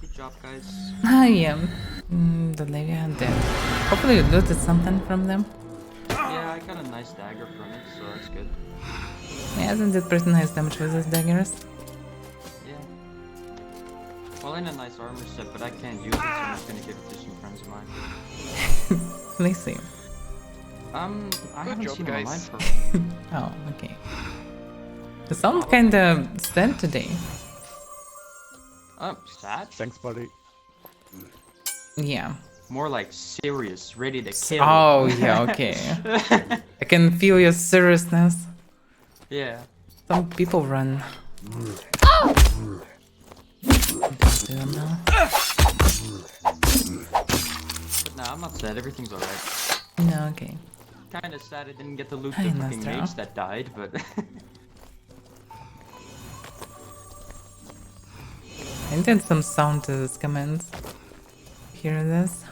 good job, guys. Ah, yeah. The lady are dead. Hopefully you looted something from them. Yeah, I got a nice dagger from it, so that's good. Yeah, isn't it pretty nice damage with these daggers? Yeah. Well, and a nice armor set, but I can't use it, so I'm just gonna give it to some friends of mine. Let's see. I haven't job, seen guys. online for a while. Oh, okay. You sound kinda sad today. Sad? Thanks, buddy. Yeah. More like serious, ready to kill. Oh, yeah, okay. I can feel your seriousness. Yeah. Some people run. Don't do them now. But nah, I'm not sad. Everything's alright. No, okay. Kinda sad I didn't get to loot Hi, the fucking Nostro. mages that died, but... I did some sound to this comments. Hear this?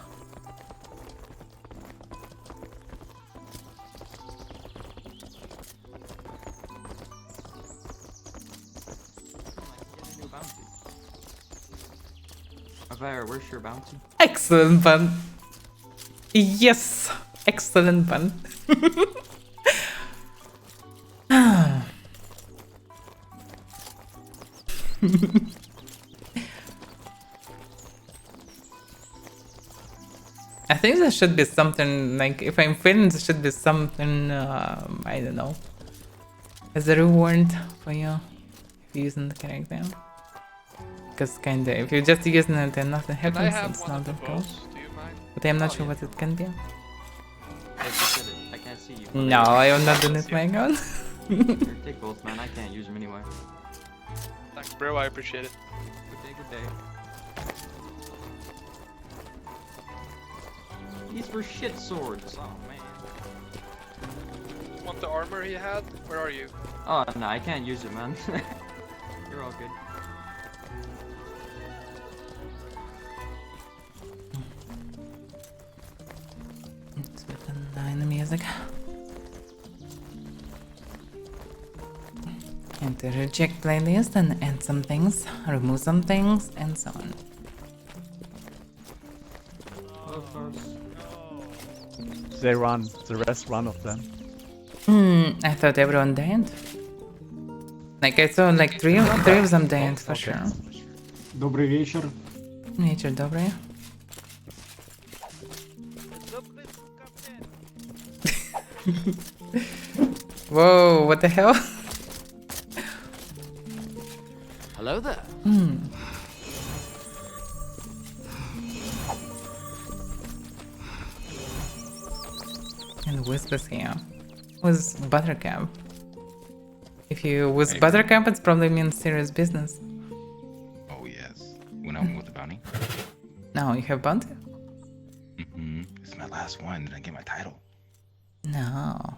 Avaira, where's your bounty? Excellent bun. Yes, excellent bun. I think there should be something like if I'm feeling there should be something I don't know as a reward for you if you're using the character. Because kinda if you're just using it and nothing Can I happens, have it's one not of the that cool. bows? Do you mind? But I'm not Oh, sure yeah. what it can be. Yeah, you said it. I can't see you. but No, I am not doing it, my god. Here, take both, man. I can't use them anyway. Thanks, bro. I appreciate it. Good day, good day. These were shit swords. Oh, man. Want the armor he had? Where are you? Oh, no, I can't use it, man. You're all good. It's within the music. And to reject playlist and add some things, remove some things, and so on. They run. The rest run of them. I thought everyone died. Like I saw like three of them died for sure. Добрый вечер. Nature добрый. Whoa, what the hell? Hello there. And Whispers here. With Buttercup. If you with Buttercup, it probably means serious business. Oh yes. When I went with the bounty. No, you have bounty? It's my last one. Did I get my title? No.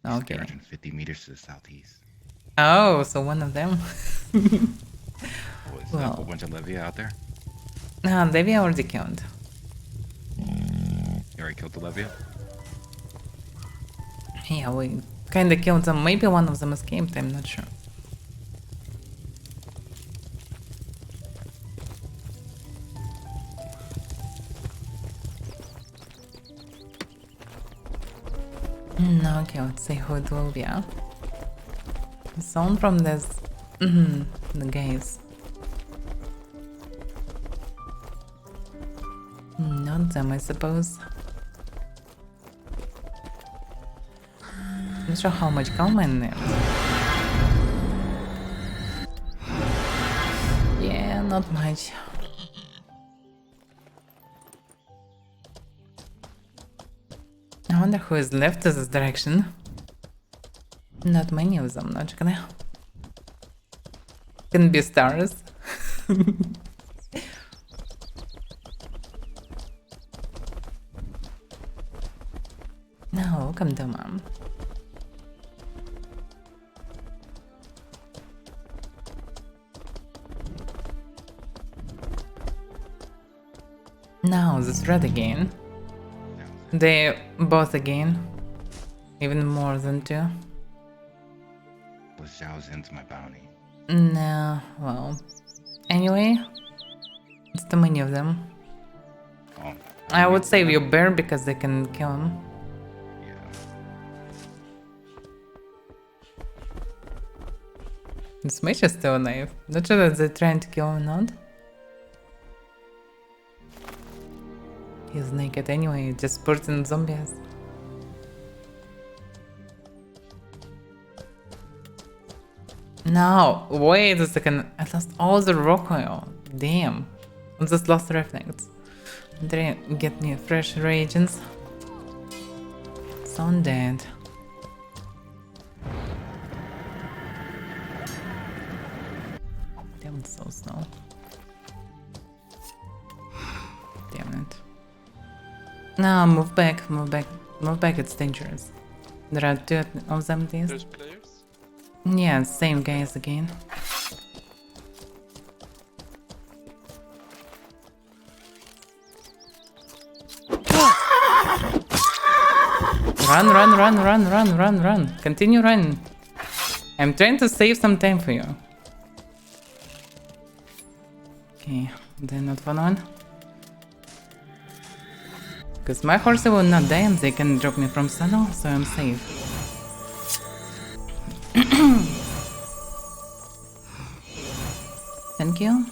Okay. 350 meters to the southeast. Oh, so one of them. Was a whole bunch of Levia out there? No, Levia already killed. You already killed the Levia? Yeah, we kinda killed them. Maybe one of them escaped, I'm not sure. Okay, let's see who it will be. Sound from this. The guys. Not them, I suppose. Not sure how much karma in there. Yeah, not much. I wonder who is left in this direction. Not many of them, not gonna. Can be stars. No, come to mom. Now this red again. They both again. Even more than two. Was Zhao's into my bounty? No, well. Anyway, it's too many of them. Oh, I would save you bear because they can kill him. yeah. This mage is still alive. Not sure that they're trying to kill him or not. He's naked anyway, just sporting zombies. No, wait a second. I lost all the rock oil. Damn. I just lost reflex. Get me fresh reagents. So I'm dead. Damn, it's so slow. Damn it. No, move back, move back. Move back, it's dangerous. There are two of them, these. There's players? Yeah, same guys again. Run, run, run, run, run, run, run. Continue running. I'm trying to save some time for you. Okay, they're not fun one. Because my horse will not die and they can drop me from saddle, so I'm safe. Thank you.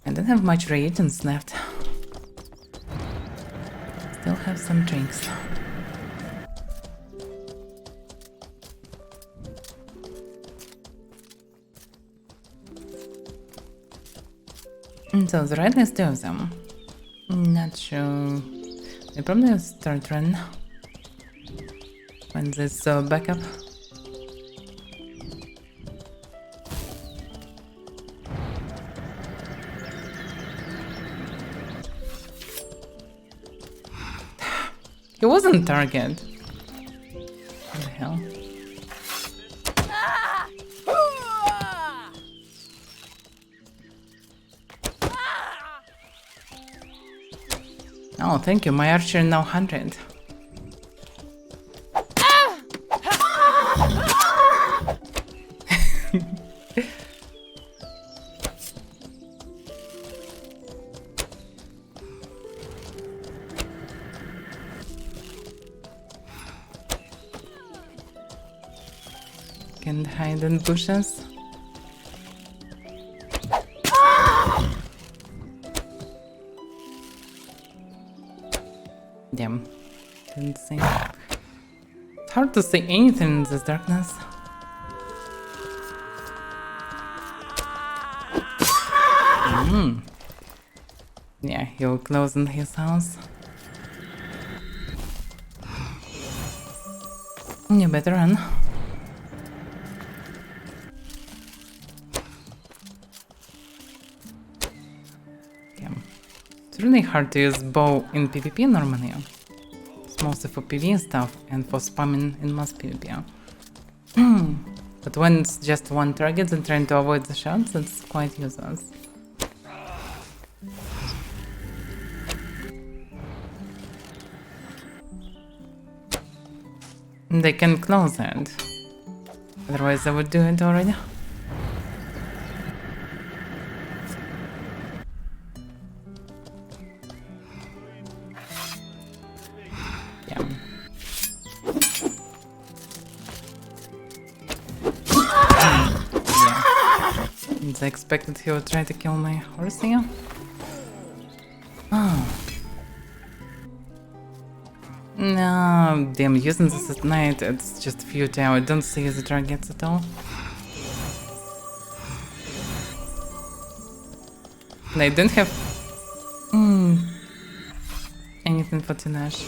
I don't have much reagents left. Still have some drinks. So the right is two of them. Not sure. I probably will start run when this backup. He wasn't target. What the hell? Oh, thank you. My archer now 100. Can hide in bushes. Damn. Didn't see. It's hard to see anything in this darkness. Yeah, he'll close in his house. You better run. Damn. It's really hard to use bow in PvP normally. It's mostly for PvE stuff and for spamming in mass PvP. But when it's just one target and trying to avoid the shots, it's quite useless. They can close it. Otherwise I would do it already. Yeah. I expected he would try to kill my horse here. Oh. No, damn, using this at night, it's just futile. I don't see the targets at all. And I don't have anything for Tinash.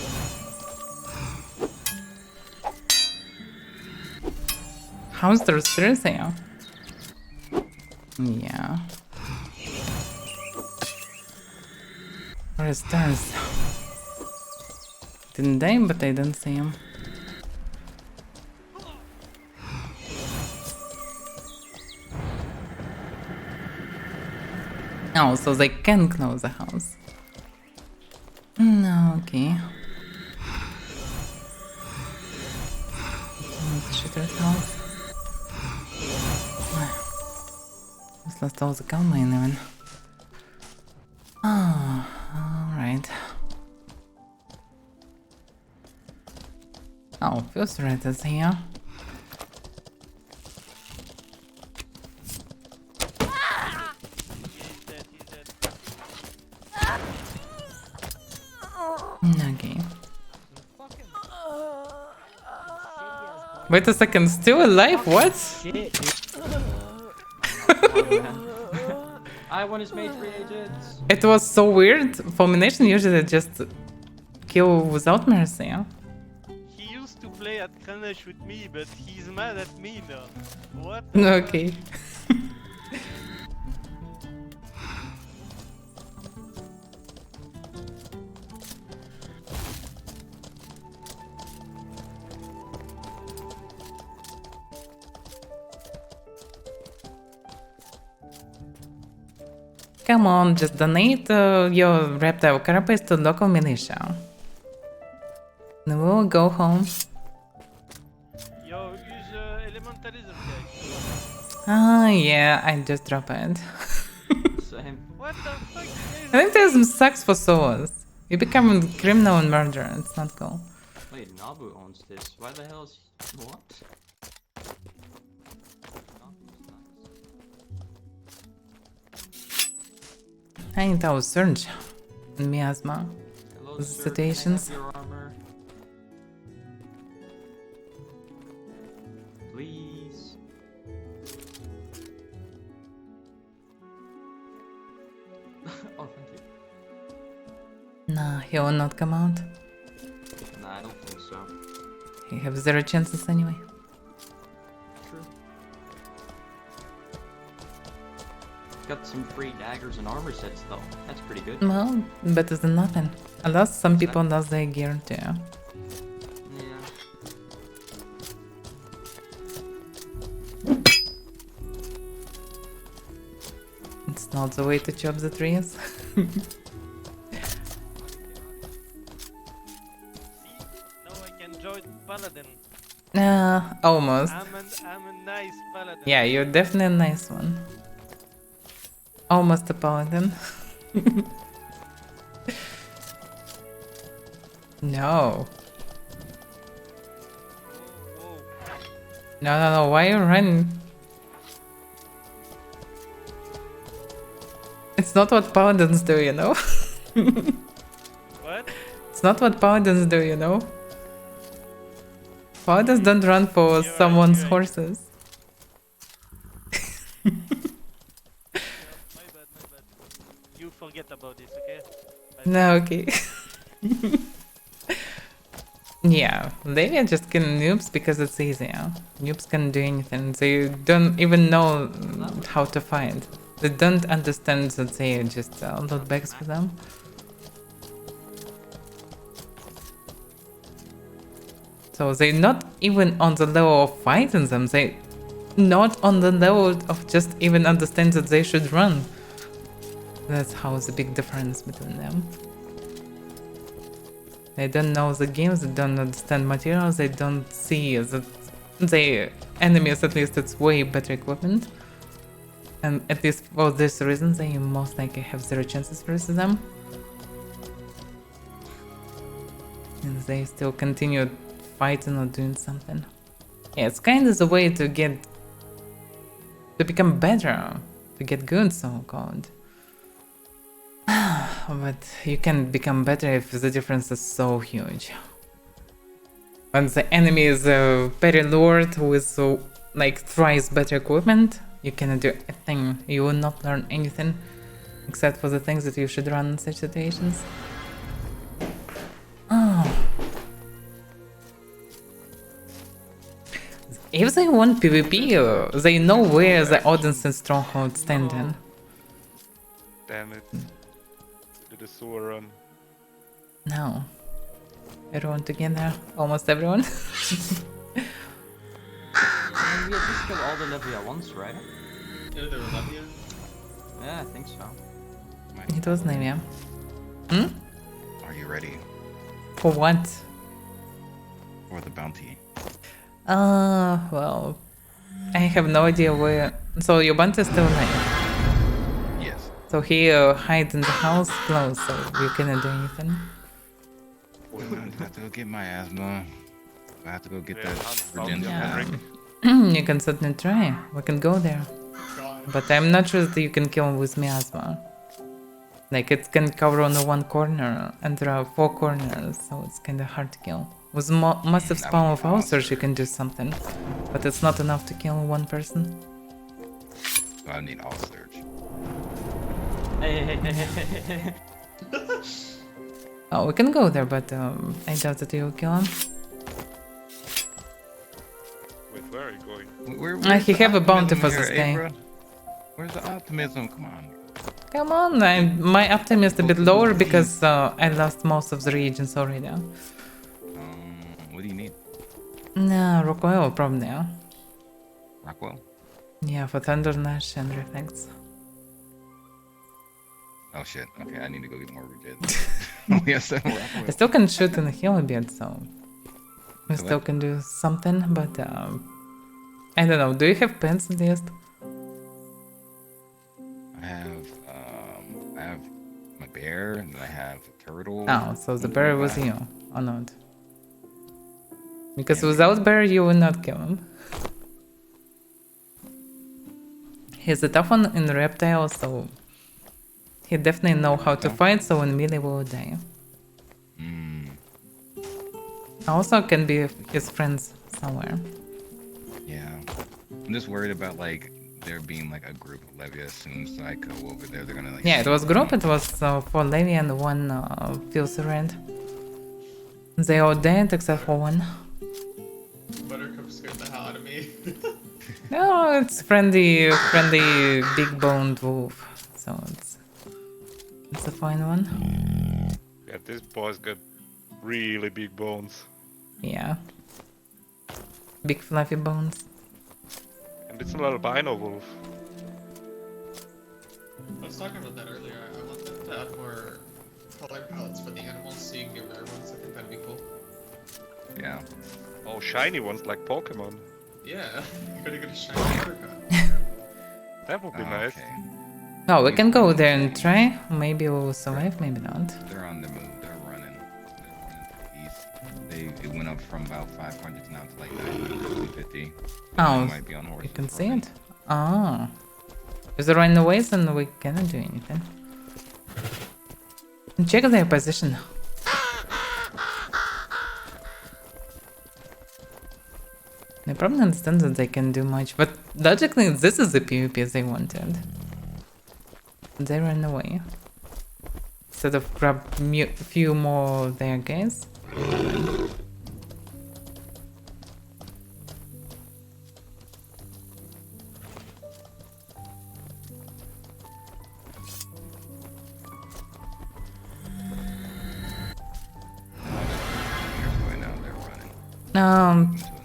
How's the stairs here? Yeah. Where is stairs? Didn't die, but I didn't see him. Oh, so they can close the house. No, okay. Shooter's house. Just lost all the coal mine even. Oh, alright. Oh, first red is here. Okay. Wait a second, still alive? What? Shit, I want his mage reagents. It was so weird. Fulmination usually just kill without mercy. Yeah? He used to play at Kranich with me, but he's mad at me now. What? Okay. Come on, just donate your reptile carapace to local militia. And we'll go home. Yo, use elementalism, guys. Ah, yeah, I just dropped it. Same. What the fuck? I think there's sucks for souls. You become a criminal and murderer. It's not cool. Wait, Nabu owns this. Why the hell is... What? I think that was Surge and miasma. Hello, sir. Situations. Can I have your armor? Please. Oh, thank you. Nah, he will not come out. Nah, I don't think so. He have 0 chances anyway. True. Got some free daggers and armor sets though. That's pretty good. Well, better than nothing. Unless some people lost their gear too. Yeah. It's not the way to chop the trees. Now I can join Paladin. Almost. I'm a nice Paladin. Yeah, you're definitely a nice one. Almost a paladin. No. No, why are you running? It's not what paladins do, you know? What? It's not what paladins do, you know? Paladins don't run for someone's horses. My bad. You forget about this, okay? No, okay. Yeah, they are just killing noobs because it's easier. Noobs can do anything. They don't even know how to fight. They don't understand that they are just loot bags for them. So they're not even on the level of fighting them. They not on the level of just even understand that they should run. That's how the big difference between them. They don't know the games, they don't understand materials, they don't see that the enemies, at least it's way better equipment. And at least for this reason, they most likely have 0 chances versus them. And they still continue fighting or doing something. Yeah, it's kind of the way to become better, to get good, so called. But you can become better if the difference is so huge. When the enemy is a petty lord with like thrice better equipment, you cannot do a thing. You will not learn anything except for the things that you should run in such situations. Oh. If they want PvP, they know where the audience and stronghold standing. Damn it. Did a saw run. No. Everyone together. Almost everyone. We at least killed all the Nave at once, right? Yeah, I think so. It was Nave. Hmm? Are you ready For what? for the bounty? Well, I have no idea where. So your bounty is still alive. Yes. So he hides in the house close, so you cannot do anything. I have to go get my asthma. I have to go get that I'll redemption. You can certainly try. We can go there. But I'm not sure that you can kill with miasma. Like it can cover only one corner, and there are 4 corners, so it's kind of hard to kill. With massive spam of ulcers, you can do something, but it's not enough to kill one person. So I need all surge. Oh, we can go there, but I doubt that you'll kill him. Wait, where are you going? He have a bounty for this guy. Avaira? Where's the optimism? Come on. Come on, my optimism is a bit lower because I lost most of the regions already. What do you need? No, Rockwell probably. Rockwell? Yeah, for Thunder Nash and Reflex. Oh shit. Okay, I need to go get more regen. Yes, I still can shoot and heal a bit, so we still can do something, but I don't know. Do you have pets at least? I have my bear, and I have a turtle. Oh, so the bear was you, or not? Because without bear, you will not kill him. He's a tough one in reptile, so he definitely know how to fight, so in melee will die. Also can be his friends somewhere. Yeah. I'm just worried about like there being like a group of Levy as soon as I go over there, they're gonna like... Yeah, it was group, it was for Levy and one Filthy Red. They all dead except for one. Buttercup scared the hell out of me. No, it's friendly big-boned wolf, so it's a fine one. Yeah, this boy's got really big bones. Yeah. Big fluffy bones. And it's an albino wolf. I was talking about that earlier. I want them to add more color palettes for the animals, so you can get rare ones. I think that'd be cool. Yeah. Oh, shiny ones like Pokemon. Yeah, you gotta get a shiny buttercup. That would be nice. Okay. Oh, we can go there and try. Maybe we'll survive, maybe not. They're on the move. They're running. They're running to the east. It went up from about 500 now to like 950. Oh, might be on horse you can see it? Oh. If they're running away, then we cannot do anything. Check their position. I probably understand that they can do much, but logically this is the PvP they wanted. They ran away. Instead of grab a few more of their guys.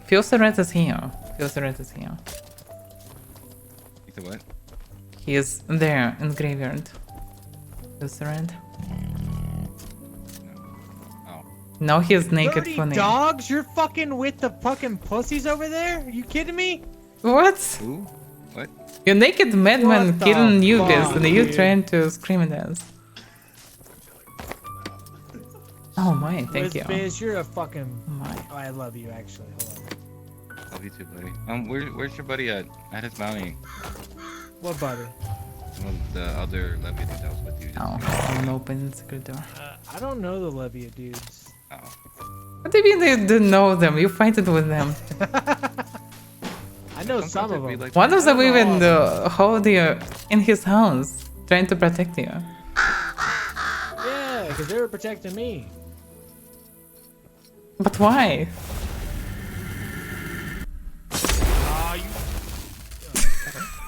Filthy Red is here. Filthy Red is here. Filthy what? He is there in graveyard. Filthy Red. Oh. Now he is naked Dirty for me. dogs? You're fucking with the fucking pussies over there? Are you kidding me? What? Who? What? You're naked madman killing newbies and you dude? trying to scream at us. Oh my, thank you. Biz, you're a fucking... My. Oh, I love you actually. Hold on. Love you too, buddy. Where's your buddy at? At his bounty. What buddy? Well, the other Levy dude that was with you. Oh, someone opened the secret door. I don't know the Levia dudes. Oh. What do you mean you don't know them? You fight it with them. I know some of them. One of them even hold you in his house, trying to protect you. Yeah, because they were protecting me. But why?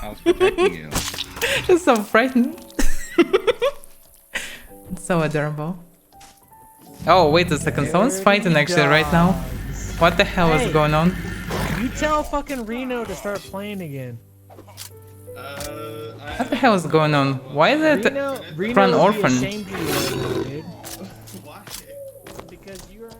I was protecting you. Just so frightened. It's so adorable. Oh, wait a second. Someone's fighting actually right now. What the hell is going on? You tell fucking Reno to start playing again. What the hell is going on? Why is it run orphan? Why? Because you are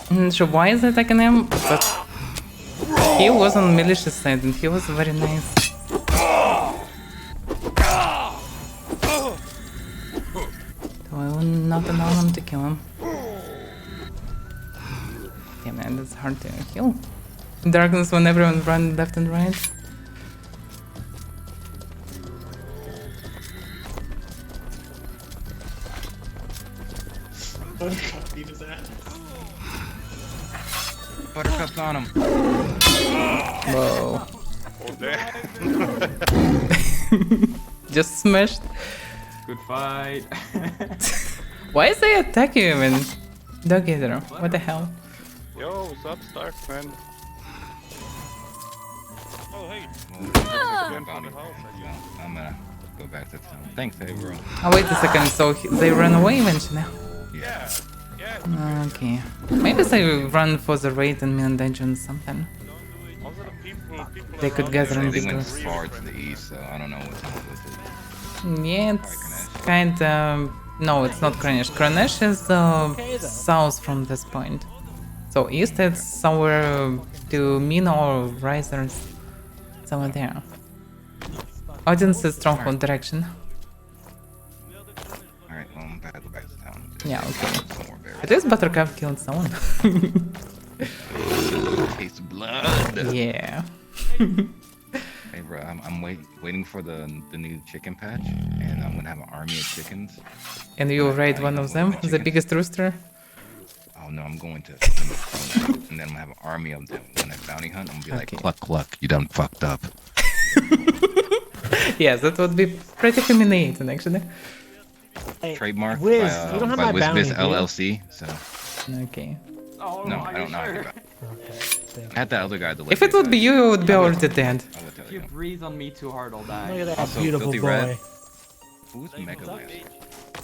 I'm not sure why is attacking him, but he was on malicious side and he was very nice. not allow him to kill him. Yeah, man, that's hard to kill. Darkness when everyone run left and right. Buttercup beat his ass. Buttercup's on him. Whoa. Oh damn. Just smashed. Good fight. Why is they attacking him in Dog Eater? What the hell? Yo, what's up, Stark, man? Oh, hey. I'm gonna go back to town. Thanks, hey, bro. Oh, wait a second, so they run away eventually? Yeah. Yeah. Okay. Maybe they run for the raid in Main Dungeon or something. Also the people They could around gather there in are They big went groups. far to the east, so I don't know what's up with it. Yeah, it's kind of... No, it's not Kranesh. Kranesh is south from this point. So east it's somewhere to Mina or Risers. Somewhere there. Audience is Stronghold direction. Alright, well, I'm gonna go back to town. Yeah, okay. Some more berries. At least Buttercup killed someone. Taste of blood. Yeah. Hey, bro, I'm waiting for the new chicken patch, and I'm gonna have an army of chickens. And you raid one of them? The biggest rooster? Oh no, I'm going to, and then I'm gonna have an army of them. When I bounty hunt, I'm gonna be like, cluck cluck, you done fucked up. Yes, that would be pretty humiliating, actually. Hey, Trademark Wiz, by, you don't have by my bounty, WizBiz do you? LLC. So Okay. Oh, no, are I don't you know. sure? I had that other guy deliver. If it would be you, you would be already dead. If you breathe on me too hard, I'll die. Look at that Also, beautiful Filthy boy. Red. Who's Mega Lancer?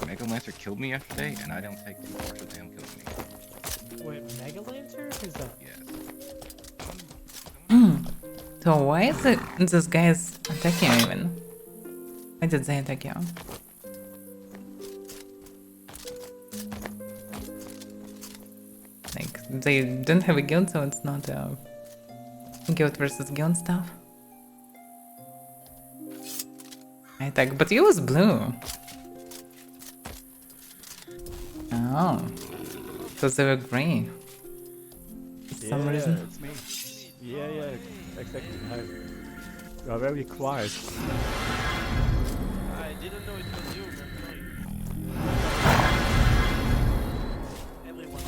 Mega Lancer killed me yesterday, and I don't take too far to him killing me. Wait, Mega Lancer? Who's that? Yes. So why is it this guy is attacking you even? Why did they attack you? Like, they don't have a guild, so it's not guild versus guild stuff. I attack, but you was blue. Oh. Because they were grey. For some reason. It's me. Yeah, exactly. You are very quiet. I didn't know it was you, man. Everyone.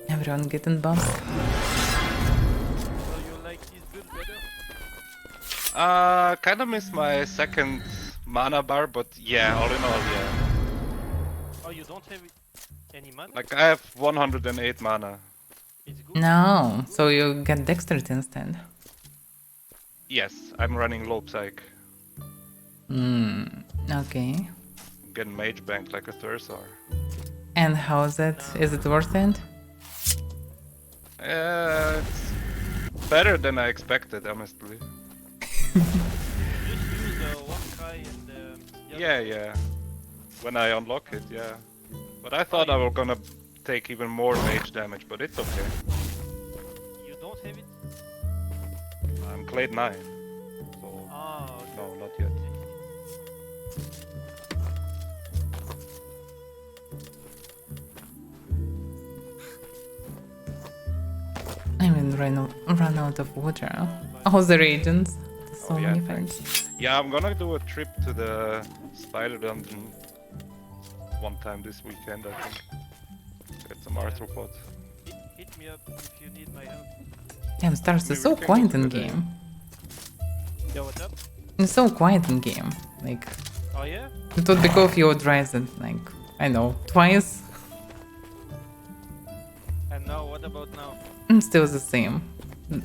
Everyone getting buffed. So you like his build better? Kinda missed my second mana bar, but yeah, all in all, yeah. Oh, you don't have any mana? Like, I have 108 mana. It's good. No, so you get dexterity instead. Yes, I'm running low psych. Okay. I'm getting mage bank like a Thursar. And how is it? Is it worth it? It's better than I expected, honestly. Just use the Warcry and the Yeah. When I unlock it, yeah. But I thought I was gonna take even more mage damage, but it's okay. You don't have it? I'm Clade 9. So, Ah, okay. no, not yet. I mean, run out of water. Oh, the regions. There's so many thanks. things. Yeah, I'm gonna do a trip to the spider dungeon one time this weekend, I think. Get some arthropods. Hit me up if you need my help. Damn, Stars is so quiet in game. Yeah, what's up? It's so quiet in game. Like, Oh yeah? it would be cool if you would rise it, like, I know, twice. And now, what about now? It's still the same.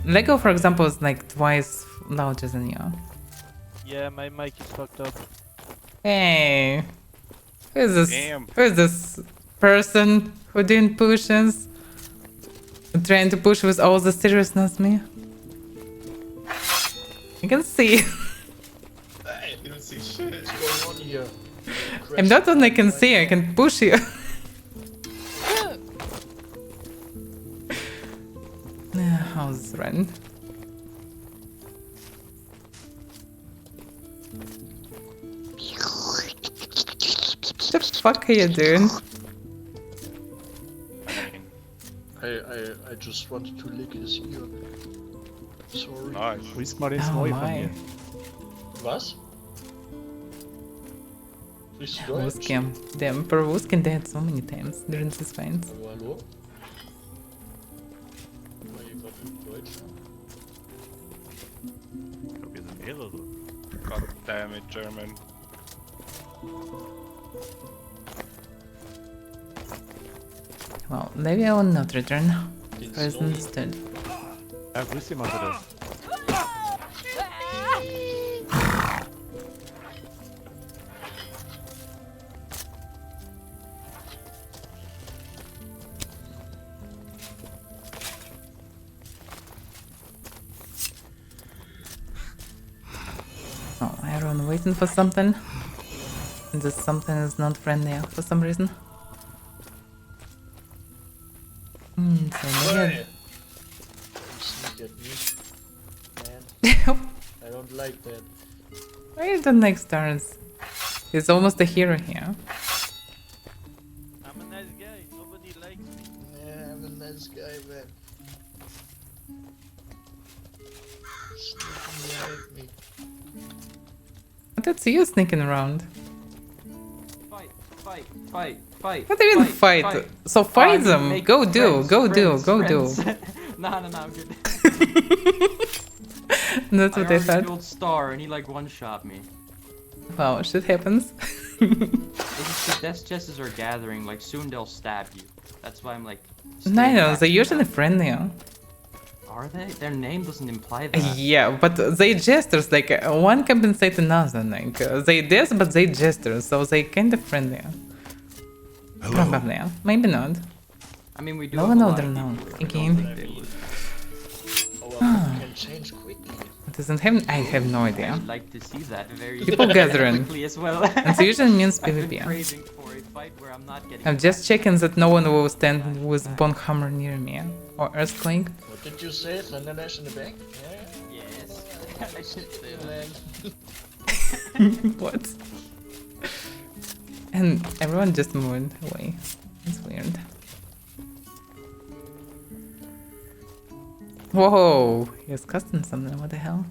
Lego, for example, is like twice louder than you. Yeah, my mic is fucked up. Hey, who is this? Damn. Who is this person who didn't push us? Trying to push with all the seriousness, me. You can see. Hey, you don't see shit. What's going on here? I'm not only can see, I can push you. How's run? What the fuck are you doing? I just wanted to lick his ear. Sorry. Nice. Grüß mal den Oh Snowy my. von mir. Was? Sprichst du Deutsch? Wusky. The Emperor Wusky died so many times during these fights. Hallo, hallo? War hier gerade in Deutsch? Ich glaube, wir sind mehrere. God damn it, German. Well, maybe I will not return. First understood. Ja, grüß dich mal bitte. Oh, everyone waiting for something. And this something is not friendly for some reason. So maybe Hey! Don't sneak at me, man. I don't like that. Why you don't like stars? He's almost a hero here. I'm a nice guy. Nobody likes me. Yeah, I'm a nice guy, man. Sneaking behind me. That's you sneaking around. Fight, fight, fight, fight. What do you mean fight? So fight them. Go do. Go do. No, I'm good. That's what I thought. Killed Star and he like one-shot me. Wow, shit happens. It's just the death chests are gathering, like soon they'll stab you. That's why I'm like... No, no, they're usually friendly. Are they? Their name doesn't imply that. Yeah, but they gestures, like one compensate another, like they this, but they gestures, so they kind of friendly. Probably, maybe not. I mean, we do No have one a lot other of know. people who Again. don't think they would. Our can change quickly. It doesn't have. I have no idea. I'd like to see that very People gathering. quickly as well. And it usually means I've been PvP. craving for a fight where I'm not getting I'm just checking that no one will stand with bone hammer near me or earthquake. What did you say? Thunderlash in the back? Yeah. Yes. I should say that. What? And everyone just moved away. It's weird. Whoa! He's casting something. What the hell?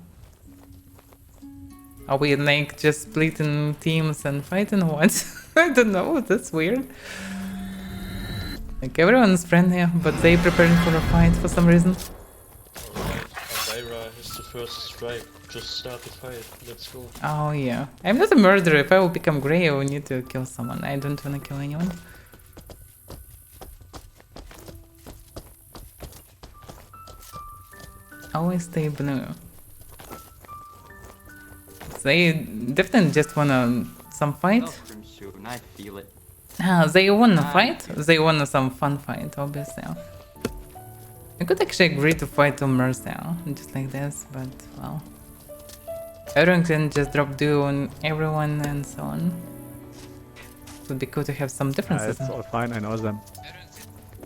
Are we like just splitting teams and fighting or what? I don't know. That's weird. Like everyone's friendly, but they preparing for a fight for some reason. Avaira is the first strike. Just start the fight. Let's go. Oh yeah. I'm not a murderer. If I will become grey, I will need to kill someone. I don't want to kill anyone. Always stay blue. They definitely just wanna some fight. soon. I feel it. They wanna fight? They wanna some fun fight, obviously. I could actually agree to fight to Mercy, just like this, but well. Everyone can just drop duo on everyone and so on. It would be cool to have some differences. It's all fine, I know them.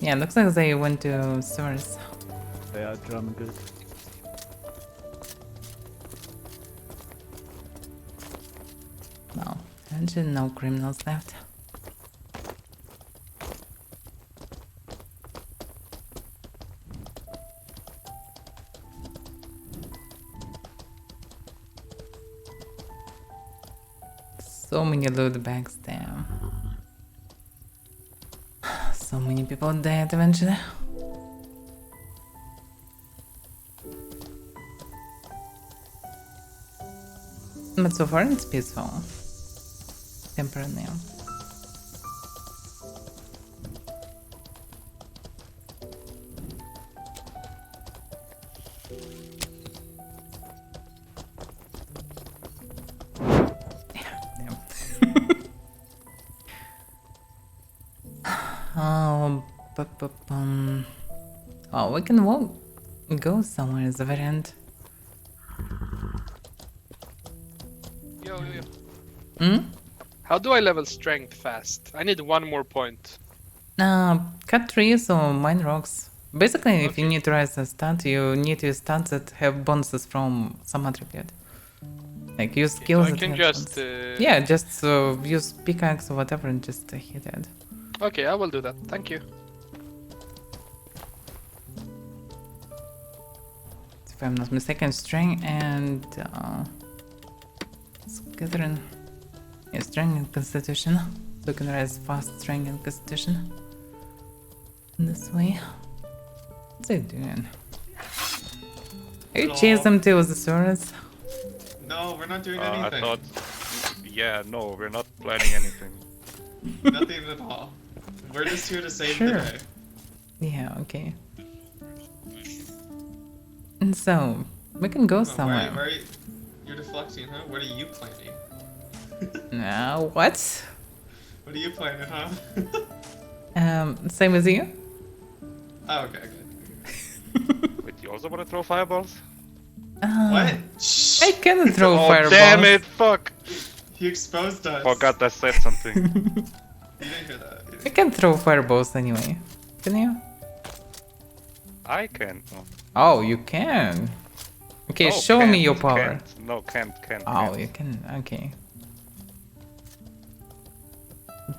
Yeah, looks like they went to sewers. They are German good. No, actually no criminals left. So many loot bags there. So many people dead eventually. But so far it's peaceful. Temporarily. Oh, we can walk, go somewhere at the very end. Yo. Hmm? How do I level strength fast? I need one more point. Cut trees or mine rocks. Basically, if you need to rise a stat, you need to use stats that have bonuses from some attribute. Like use skills. I can just. Yeah, just use pickaxe or whatever and just hit it. Okay, I will do that. Thank you. If I'm not mistaken, strength and scattering. Yeah, strength and constitution. So you can rise fast strength and constitution. This way. What's he doing? Are you chasing them to the swords? No, we're not doing anything. I thought... Yeah, no, we're not planning anything. Nothing at all. We're just here to save the day. Yeah, okay. And so, we can go somewhere. Where are you? You're deflecting, huh? What are you planning? What? What are you planning, huh? Same as you? Oh, okay. Wait, you also want to throw fireballs? What? I cannot throw fireballs. Damn it, fuck! He exposed us. Forgot I said something. You didn't hear that. I can throw fireballs anyway. Can you? I can. Oh, you can. Okay, No, show me can't, your power. Can't. No, can't. Oh, can't. you can. Okay.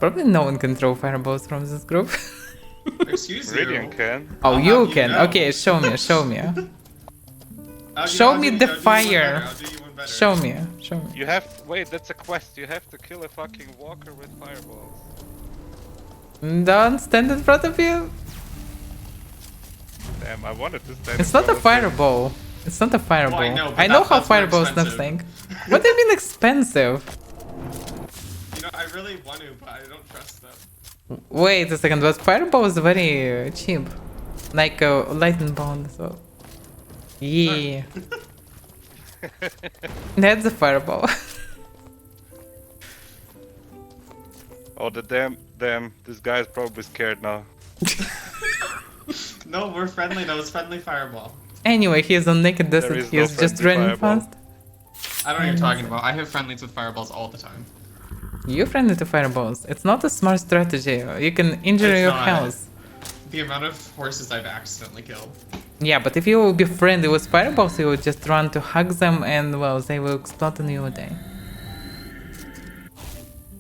Probably no one can throw fireballs from this group. Excuse you. Radiant can. Oh, you can. Okay, show me. Show me. Show me the fire. Show me. Show me. You have. Wait, that's a quest. You have to kill a fucking walker with fireballs. Don't stand in front of you. Damn, I wanted to stand. It's not a fireball. It's not a fireball. Well, I know how fireballs look like. What do you mean expensive? You know, I really want to, but I don't trust them. Wait a second, but fireball is very cheap. Like a lightning bound, so. Yeah. That's a fireball. Oh, the damn. This guy's probably scared now. No, we're friendly. That was friendly fireball. Anyway, he's on naked distance. He's just running fast. I don't know what you're talking about. I have friendlies with fireballs all the time. You're friendly to fireballs. It's not a smart strategy. You can injure your health. The amount of horses I've accidentally killed. Yeah, but if you will be friendly with fireballs, you will just run to hug them and, well, they will explode and you will die.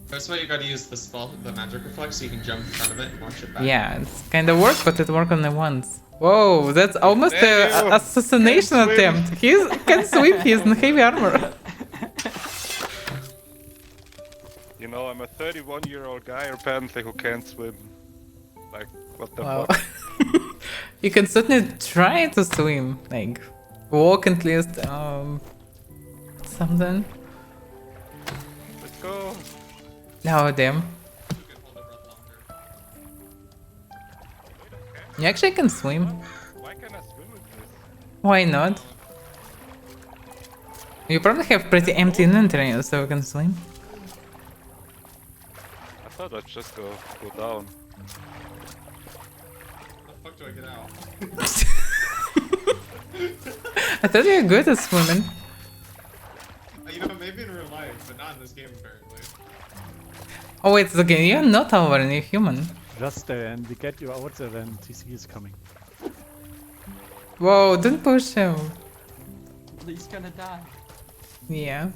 That's why you gotta use the spell, the magic reflex, so you can jump in front of it and launch it back. Yeah, it's kinda work, but it worked only once. Whoa, that's almost an assassination attempt. He can swim, he's in heavy armor. You know, I'm a 31-year-old guy apparently who can't swim. Like, what the Wow. fuck? You can certainly try to swim, like walk at least, something. Let's go. Oh damn. You actually can swim. Why can't I swim with this? Why not? You probably have pretty empty inventory, so you can swim. I thought I'd just go down. How the fuck do I get out? I thought you were good at swimming. You know, maybe in real life, but not in this game apparently. Oh wait, it's okay, you're not Avaira, you're human. Just and we get you out there when TC is coming. Whoa, don't push him. He's gonna die. Yeah.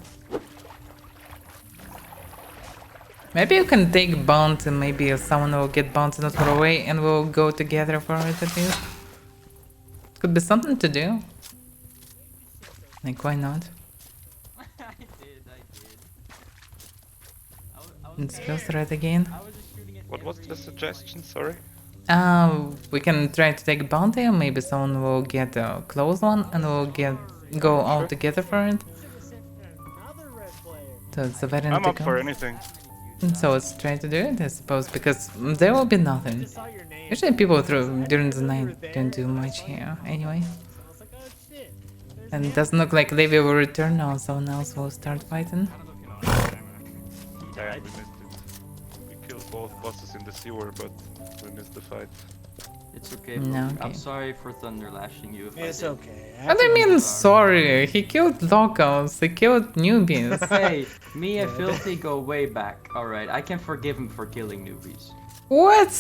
Maybe you can take bounty, maybe someone will get bounty not far away and we'll go together for it at least. Could be something to do. Like, why not? I did. Let's go through it again. What was the suggestion? Sorry. We can try to take bounty, or maybe someone will get a close one and we'll go all together for it. So it's a very I'm up for anything. So let's try to do it, I suppose, because there will be nothing. Usually people during the night don't do much here, anyway. And it doesn't look like Nave will return now, someone else will start fighting. Yeah, we missed it. We killed both bosses in the sewer, but we missed the fight. It's okay, No, bro. okay. I'm sorry for thunder lashing you. It's okay. What do you mean sorry? He killed locals, he killed newbies. Hey, me and Filthy go way back. Alright, I can forgive him for killing newbies. What?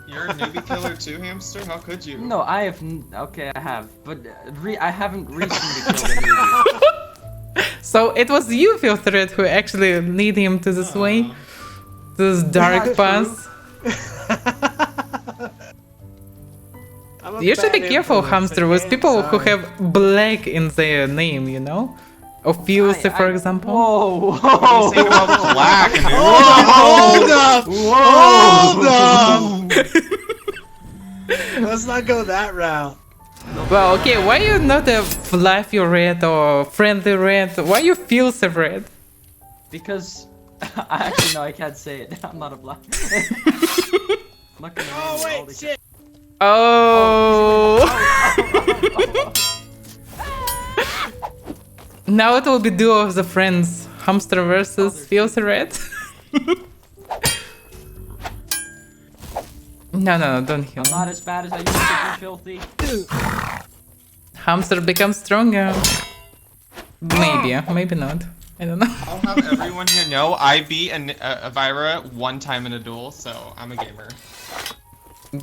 You're a newbie killer too, Hamster? How could you? No, I have. Okay, I have. But I haven't recently killed a newbie. So it was you, Filtered, who actually lead him to this way, this dark path. You should be careful, Hamster, with people who have black in their name, you know? Or Filthy, for example. Whoa! Whoa! Say about black, dude. Hold up! Let's not go that route. Well, okay, why you not a fluffy red or friendly red? Why you Filthy red? Because actually no, I can't say it. I'm not a black. Oh wait, shit! Oh! Now it will be duo of the friends. Hamster versus Filthy Red. No, don't heal. I'm not as bad as I used to be, Filthy. Hamster becomes stronger. Maybe, maybe not. I don't know. I'll have everyone here know I beat Avaira one time in a duel, so I'm a gamer.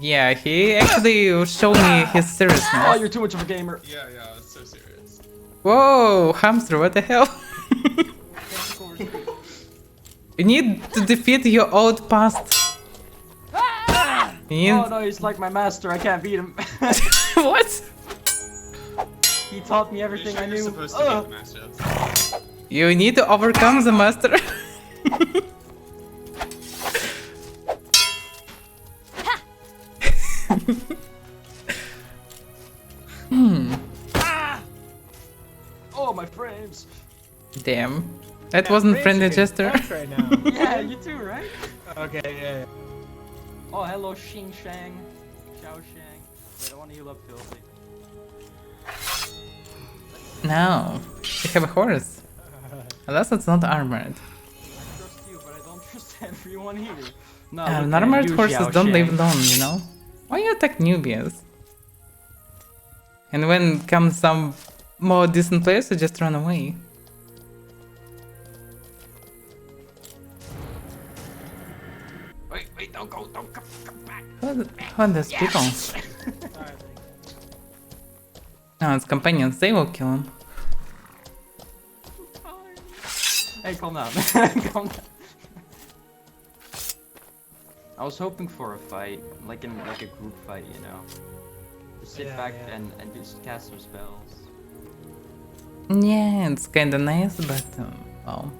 Yeah, he actually showed me his seriousness. Oh, you're too much of a gamer. Yeah, it's so serious. Whoa, Hamster, what the hell? You need to defeat your old past. Oh no, he's like my master. I can't beat him. What? He taught me everything I knew. Supposed to beat the master, that's all. You need to overcome the master. Oh, my frames. Damn. That wasn't friendly gesture. Right now. Yeah, you too, right? Okay, yeah. Oh, hello, Xing Shang. Xiao Shang. Wait, I want to heal up Filthy. No. You have a horse. Unless it's not armored. I trust you, but I don't trust everyone here. No, Unarmored horses don't live long, you know? Why you attack newbies? And when comes some more decent players, you just run away. Wait, don't go, come back. Who are these people? No, it's companions, they will kill him. Hey, calm down. Calm down. I was hoping for a fight, like a group fight, you know. Just sit back and just cast some spells. Yeah, it's kinda nice, but well,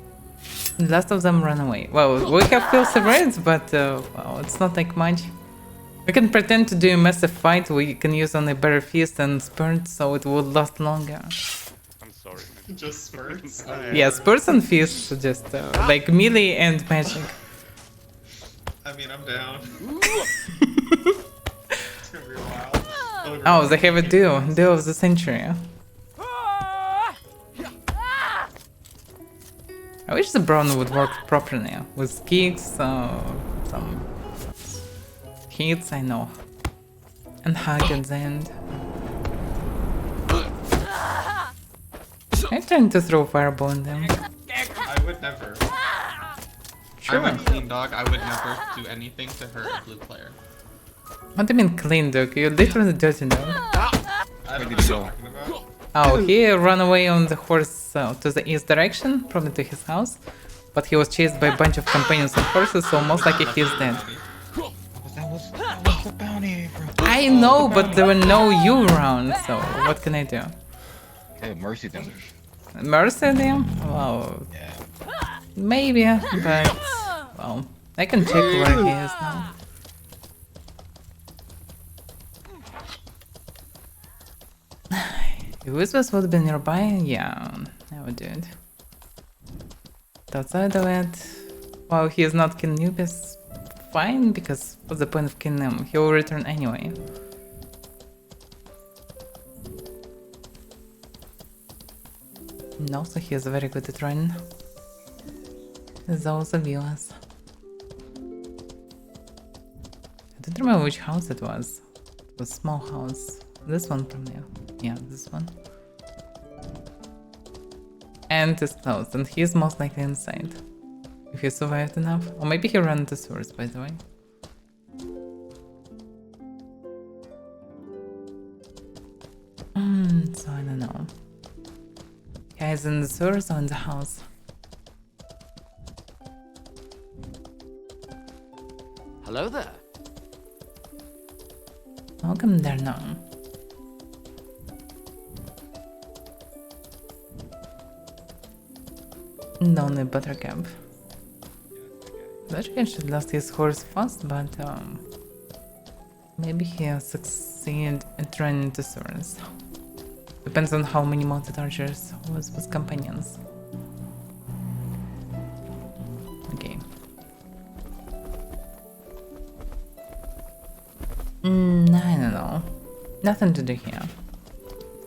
the last of them run away. Well, we have Filthy Reds, but well, it's not like much. We can pretend to do a massive fight. We can use only Bare Fist and Spurt, so it would last longer. I'm sorry. Just spurts? Yeah, Spurts and Fists, just like melee and magic. I mean, I'm down. It's gonna be a while. Oh, they have a duo of the century. I wish the Brawn would work properly, with kicks, some hits, I know, and hug at the end. I'm trying to throw fireball in them. I would never. Sure. I'm a clean dog, I would never do anything to hurt a blue player. What do you mean clean dog? You're literally dirty dog. I don't know what you're talking about. Oh, he ran away on the horse to the east direction, probably to his house. But he was chased by a bunch of companions on horses, so most likely he's dead. That was the bounty, bro. I know, but there were no you around, so what can I do? Hey, mercy them. Mercy them? Well, maybe, but well, I can check where he is now. If Whispers would be nearby, yeah, I would do it. Outside of it, while he is not killing newbies, fine, because what's the point of killing him? He will return anyway. And also he is very good at running. There's also viewers. I don't remember which house it was. It was a small house. This one from there. Yeah, this one. And it's closed, and he's most likely inside. If he survived enough. Or maybe he ran into sewers, by the way. So I don't know. Guys in the sewers or in the house? Hello there. Welcome there now. Lonely Buttercup. Buttercup should lost his horse fast, but maybe he'll succeed at running into sewers. Depends on how many mounted archers was with companions. Okay. I don't know. Nothing to do here.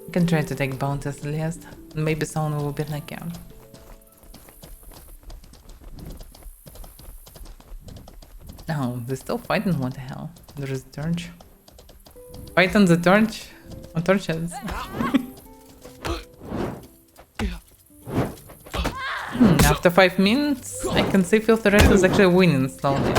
I can try to take bounties at least. Maybe someone will be like, yeah. No, they're still fighting, what the hell? There is a torch. Fight on the torch? On torches? After 5 minutes, I can see Filteret is actually winning slowly.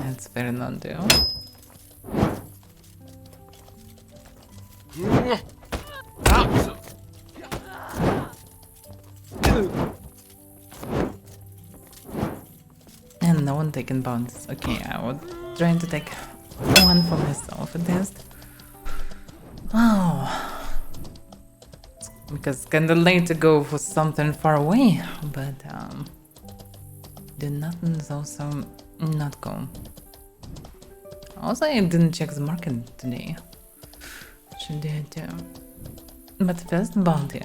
That's very non-do. And no one taking bounties. Okay, I would try to take one for myself at least. Oh, because it's kinda late to go for something far away, but do nothing is also not go. Also, I didn't check the market today. Should do it too. But first, bounty.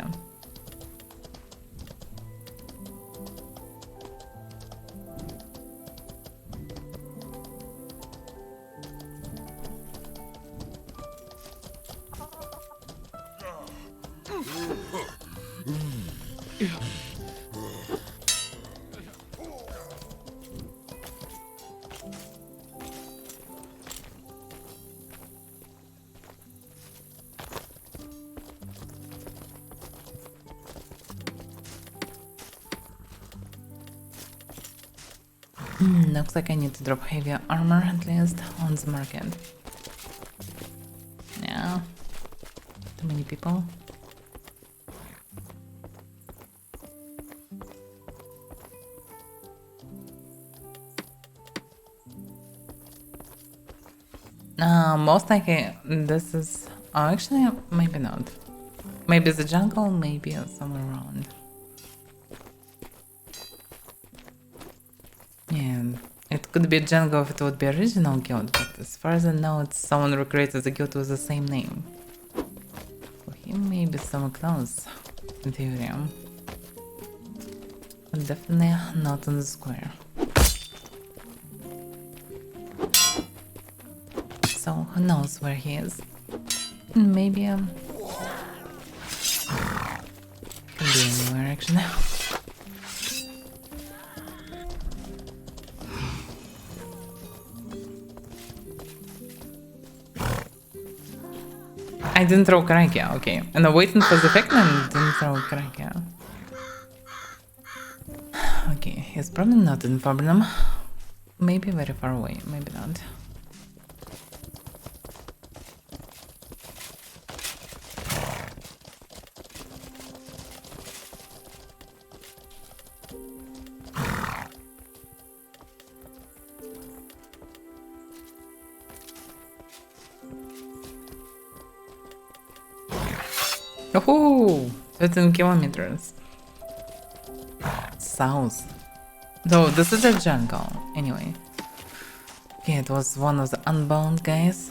Looks like I need to drop heavier armor at least on the market. Yeah, too many people. Most likely this is... Oh, actually, maybe not. Maybe the jungle, maybe somewhere around. Yeah, it could be a jungle if it would be original guild, but as far as I know, it's someone who created the guild with the same name. So he may be somewhere close, in theory. But definitely not on the square. So who knows where he is? Maybe can be anywhere actually. I didn't throw Krakia, okay. And I'm waiting for the effect and didn't throw Krakia. Okay, he's probably not in problem. Maybe very far away, maybe not. Oh, 13 kilometers south. So this is a jungle, anyway. Okay, it was one of the unbound guys.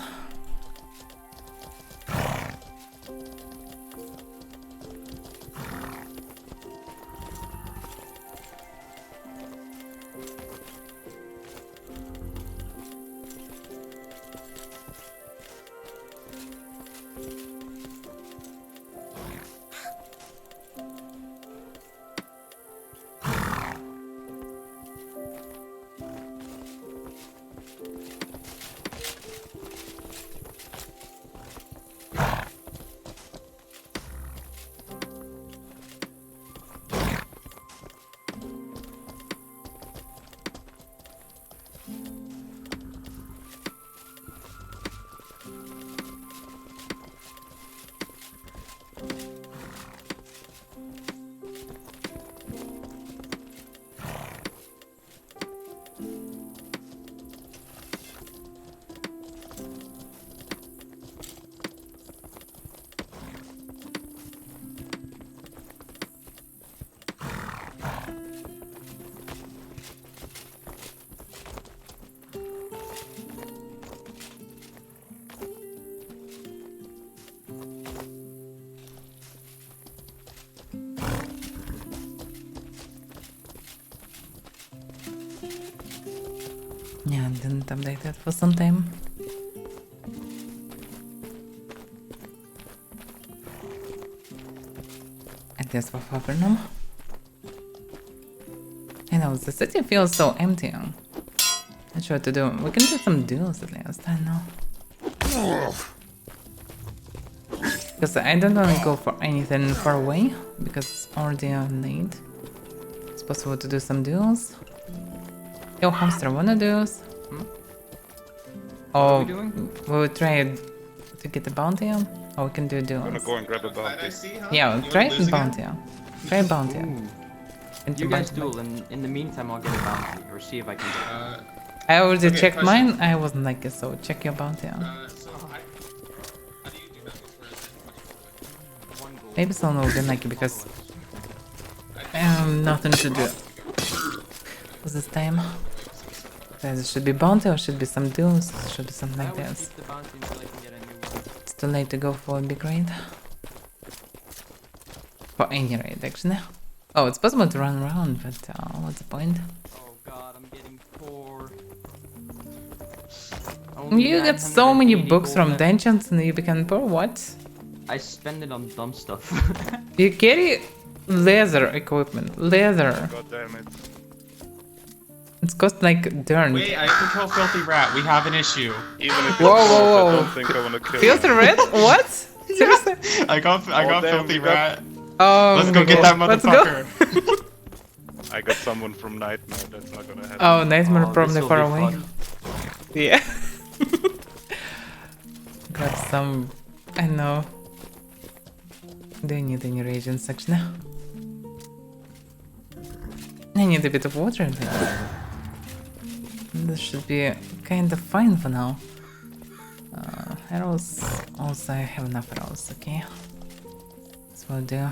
Yeah, I didn't update it for some time. And this for Fabernum. I know, the city feels so empty. Not sure what to do. We can do some duels at least, I know. Because I don't want to go for anything far away, because it's already a need. It's possible to do some duels. Yo, hamster, wanna duels? Oh, we'll try to get the bounty on? Or we can do duels. I'm gonna go and grab a bounty. Yeah, we'll try bounty on. Try bounty on. You guys duel, and in the meantime I'll get a bounty, or see if I can get it. I already checked mine, I wasn't lucky, so check your bounty on. Maybe someone will be lucky because I have nothing to do this time. There should be bounty or should be some duels, should be something like this. It's too late to go for a big raid. For any raid actually. Oh, it's possible to run around, but what's the point? Oh god, I'm getting poor. You get so many books from dungeons and you become poor, what? I spend it on dumb stuff. You carry leather equipment, leather. God damn it. It's cost like dirt. Wait, I can kill Filthy Rat. We have an issue. Even if Whoa, it's whoa, whoa. I don't think I wanna kill Filthy him. Rat? What? Seriously? I got damn, Filthy we got- Rat. Oh, Let's go get that let's motherfucker. I got someone from Nightmare, that's not gonna happen. Oh, Nightmare probably this'll far be away. fun. Yeah. Got some, I know. Do you need any reagents actually? I need a bit of water in there. This should be kind of fine for now. Arrows, also I have enough arrows, okay. So we'll do.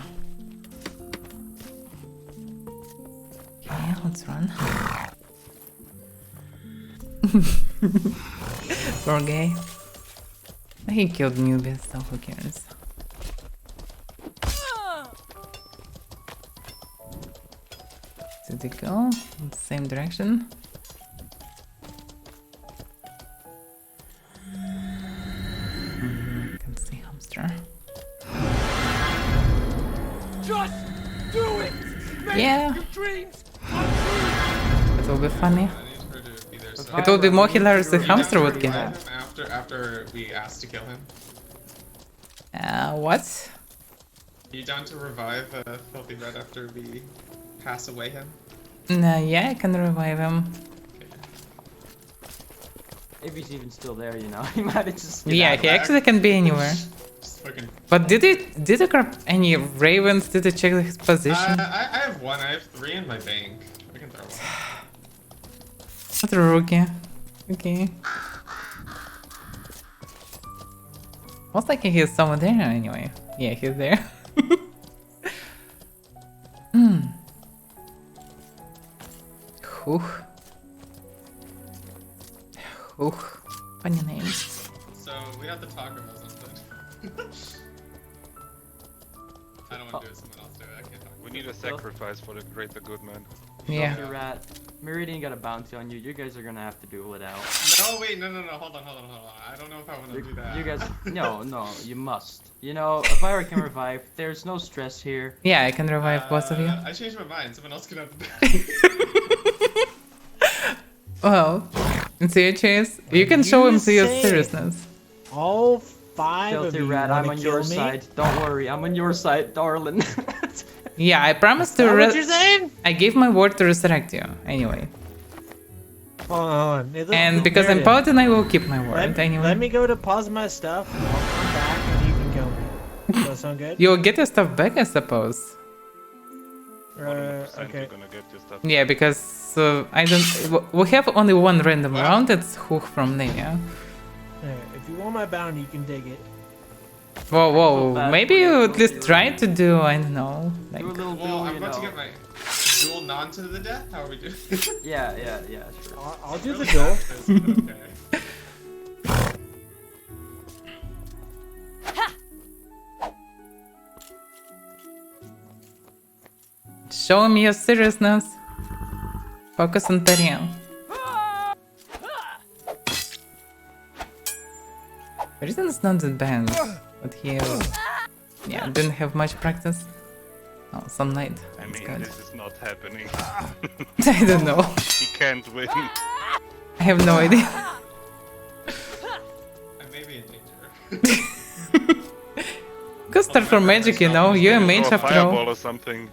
Okay, let's run. Poor guy. He killed newbies, so who cares? Did he go in the same direction? I can see hamster. Just do it! Make Yeah. your dreams It will be funny. So It will be more hilarious if hamster would kill him. After we asked to kill him. What? Are you down to revive Filthy Red after we pass away him? No, yeah, I can revive him. If he's even still there, you know, he might have just. Yeah, he actually can be anywhere. But did he grab any ravens? Did he check his position? I have one. I have 3 in my bank. I can throw one. What a rookie. Okay. Looks like he's somewhere there anyway. Yeah, he's there. Whew. Whew. Funny names. So we have to talk about something. I don't want to do it. Someone else do it. I can't talk. We need a sacrifice for the greater good, man. Yeah. Filthy Rat. Meridian got a bounty on you. You guys are gonna have to duel it out. No, wait, no. Hold on. I don't know if I want to do that. You guys, no, you must. You know, Avaira can revive. There's no stress here. Yeah, I can revive both of you. I changed my mind. Someone else can have the Well, in chase, you can show him to your seriousness. All 5 Filthy of you Rat, I'm on your me? side. Don't worry, I'm on your side, darling. Yeah, I promised to. What you're saying? I gave my word to resurrect you. Anyway. Hold on. And because I'm Paladin, I will keep my word. Anyway. Let me go to pause my stuff. I'll come back and you can kill me. Does that sound good? You'll get your stuff back, I suppose. Okay. Gonna get your stuff. Yeah, because I don't. We have only one random round. It's Hook from Nave. Yeah, if you want my bounty, you can dig it. Whoa. Maybe you at least try to do. I don't know. Like. Do a little Well, duel, I'm you about to know. get my dual non to the death. How are we doing? Yeah, sure. I'll do the duel. Okay. Show me your seriousness. Focus on Tarian. Reason's not that bad, but he didn't have much practice. Oh, some night. I mean, this is not happening. I don't know. He can't win. I have no idea. I may be in danger. Go start from magic, you know. You're a mage after fireball all. or something.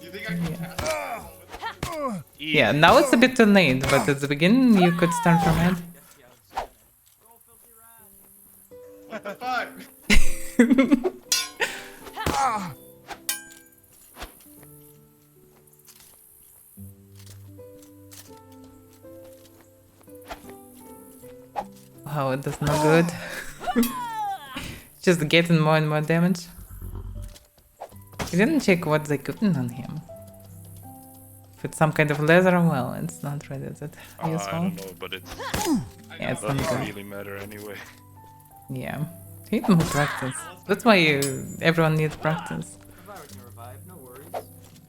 You think I can cast? Yeah, now it's a bit too late, but at the beginning you could start from it. What the fuck? Wow, it does not good. Just getting more and more damage. You didn't check what they putting on him. If it's some kind of leather, well, it's not really that useful. I don't know, but it's It's not doesn't good. really matter anyway. Yeah, you need more practice. That's why everyone needs practice.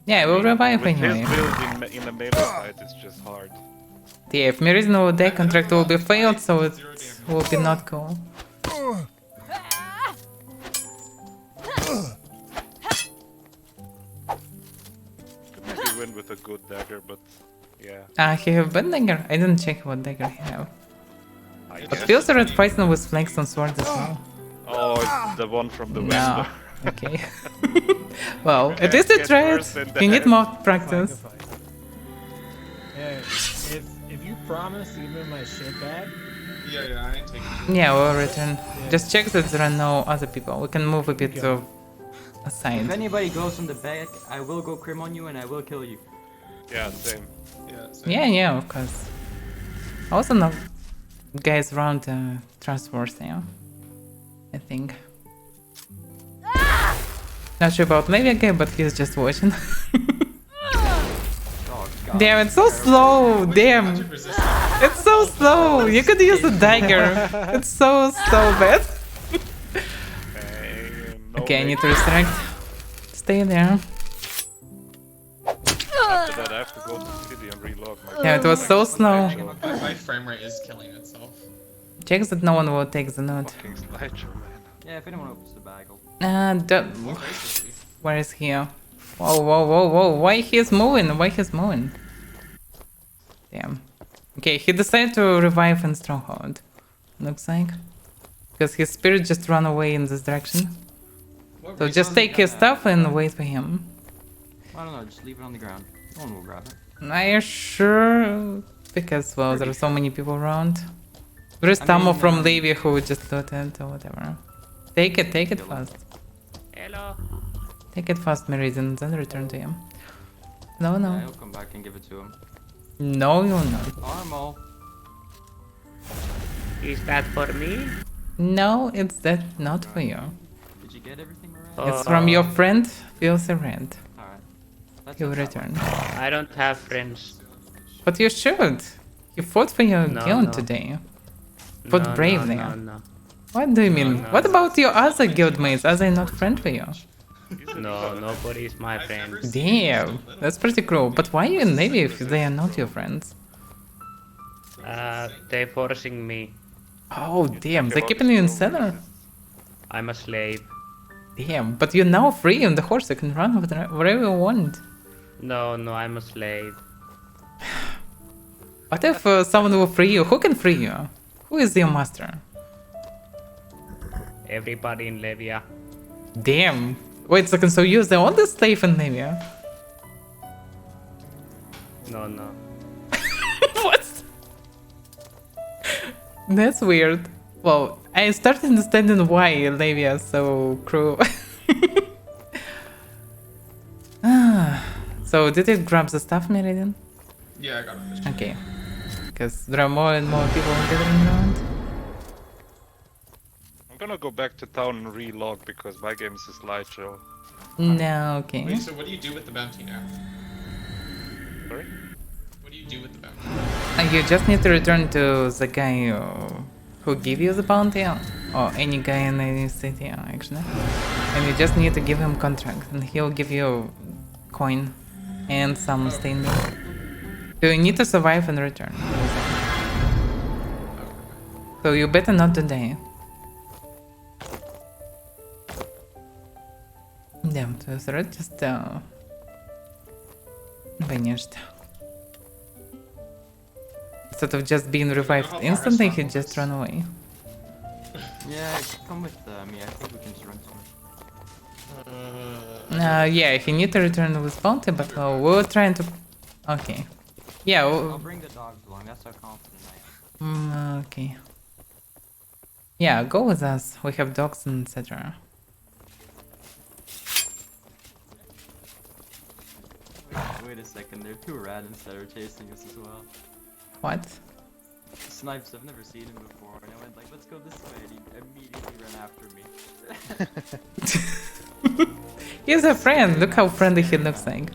Yeah, we'll revive With anyway. his build in a melee fight, it's just hard. Yeah, if Meridian deck contract will be failed, so it will be not cool. Could maybe win with a good dagger, but yeah. He have bad dagger? I didn't check what dagger he have. I But guess. feels red fighting with flanks on sword as well. Oh, it's the one from the No. vendor. Okay. Well, at least you Get tried. worse than You need that. more practice. Hey, if you promise to give me my shit back, Yeah, I ain't taking it. Yeah, we'll return. Just check that there are no other people. We can move a bit aside. If anybody goes on the back, I will go crim on you and I will kill you. Yeah, same. Yeah, same. Yeah, of course. Also, no guys around trustworthy, I think. Not sure about maybe a guy, but he's just watching. God. Damn, it's so slow. Damn, it's so slow. You could use a dagger. It's so bad. Okay, I need to resurrect. Stay there. After that, I have to go to the city and relog my. Yeah, it was so slow. My frame rate is killing itself. Check that no one will take the note. Fucking slideshow, man. Yeah, if anyone opens the bag, I'll... Where is he? Whoa. Why he's moving? Damn. Okay, he decided to revive in Stronghold. Looks like. Because his spirit just ran away in this direction. So just take his stuff and wait for him. I don't know, just leave it on the ground. No one will grab it. Are you sure? Because, well, there are so many people around. There is Tamo from Nave who just looted or whatever. Take it fast. Hello. Take it fast, Meridian, then return to him. No. Yeah, I'll come back and give it to him. No, you'll not. Armo. Is that for me? No, it's that not for you. Did you get everything right? It's from your friend, Filthy Red. Alright. He will return. I don't have friends. But you should. You fought for your No, guild no. today. Fought bravely. No. What do you mean? no, What no. about your other guildmates? Are they not friend for you? No, nobody is my friend. Damn, that's pretty cruel. But why are you in Navy if they are not your friends? They're forcing me. Oh, damn, they're keeping you in cellar. I'm a slave. Damn, but you're now free on the horse. You can run wherever you want. No, I'm a slave. What if someone will free you? Who can free you? Who is your master? Everybody in Levia. Damn. Wait a second, so you're the only slave in Navia? No. What? That's weird. Well, I started understanding why Navia is so cruel. So, did you grab the stuff, Meridian? Yeah, I got it. Okay. Because there are more and more people gathering around. I'm gonna go back to town and relog because my game is a slideshow. No, okay. Wait, so what do you do with the bounty now? Sorry? What do you do with the bounty? You just need to return to the guy who gave you the bounty, or any guy in any city, actually. And you just need to give him contract, and he'll give you coin and some stained milk. You need to survive and return. So you better not today. Damn, the threat just vanished. Instead of just being revived instantly, he just ran away. Yeah, come with me. I think we can just run to him. Yeah, if you need to return with bounty, but we're trying to. Okay. Yeah. I'll bring the dogs along. That's how confident I am. Okay. Yeah, go with us. We have dogs and etc. Wait a second. There are 2 radins that are chasing us as well. What? Snipes. I've never seen him before, and I went like, "Let's go this way," and he immediately ran after me. He's a friend. Look how friendly he looks like.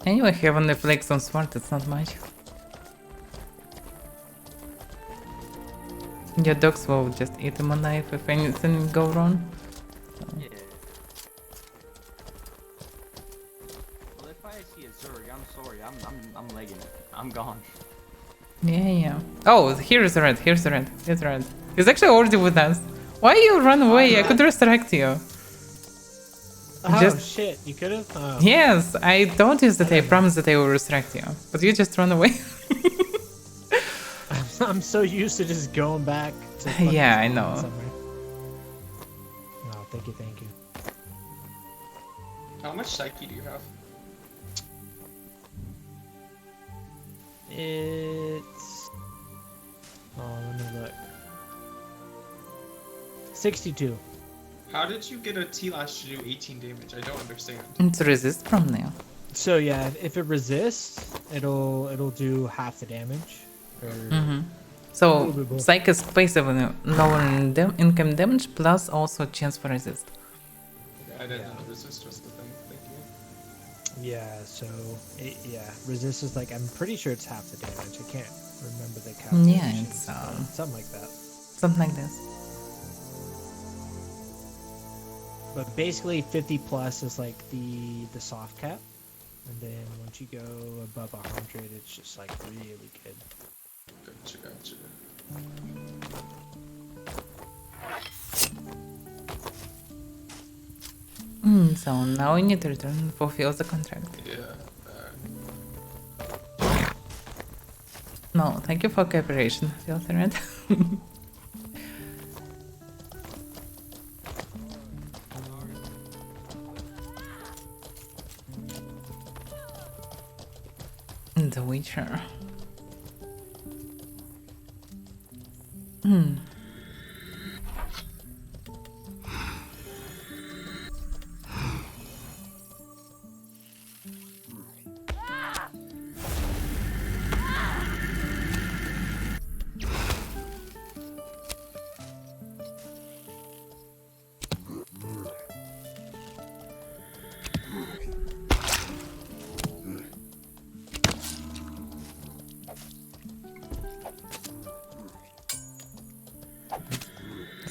Anyway, have only flex on sword. It's not much. Your dogs will just eat him alive if anything go wrong. So. Yeah. Well, if I see a Zerg, I'm sorry. I'm legging it. I'm gone. Yeah. Oh, here's the red. Here's the red. Here's the red. He's actually already with us. Why you run away? I could resurrect you. Oh shit! You could have. Oh. Yes, I don't use that. I promise that I will resurrect you, but you just run away. I'm so used to just going back to yeah, I know. Somewhere. Oh, thank you. How much psyche do you have? It's... Oh, let me look. 62. How did you get a T-Lash to do 18 damage? I don't understand. It's resist from now. So yeah, if it resists, it'll do half the damage. So Psych is passive and lowering income damage plus also chance for resist. I didn't know resist was the thing. Thank you. Yeah, so resist is like, I'm pretty sure it's half the damage. I can't remember the Yeah, calculation. it's something like that. Something like this. But basically 50 plus is like the soft cap. And then once you go above 100, it's just like really good. Gotcha. So now we need to return and fulfill the contract. Yeah. No, thank you for cooperation, Filtered. The Witcher.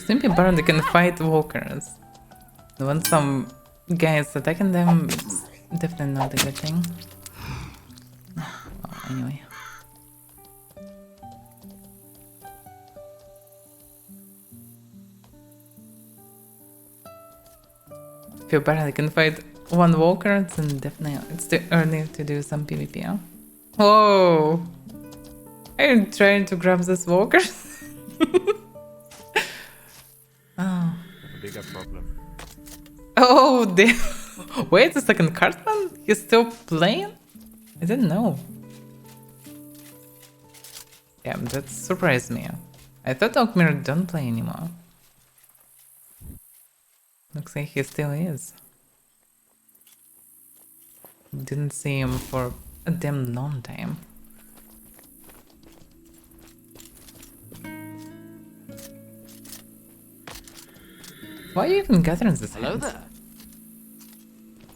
Simply Baron can fight walkers. When some guys attacking them, it's definitely not a good thing. Well, anyway. If your Baron can fight one walker, then definitely it's too early to do some PvP. Huh? Whoa! Are you trying to grab this walker? Oh. A bigger problem. Oh, damn. Wait a second, Cartman? He's still playing? I didn't know. Yeah, that surprised me. I thought Alkmir don't play anymore. Looks like he still is. Didn't see him for a damn long time. Why are you even gathering this? Hello there.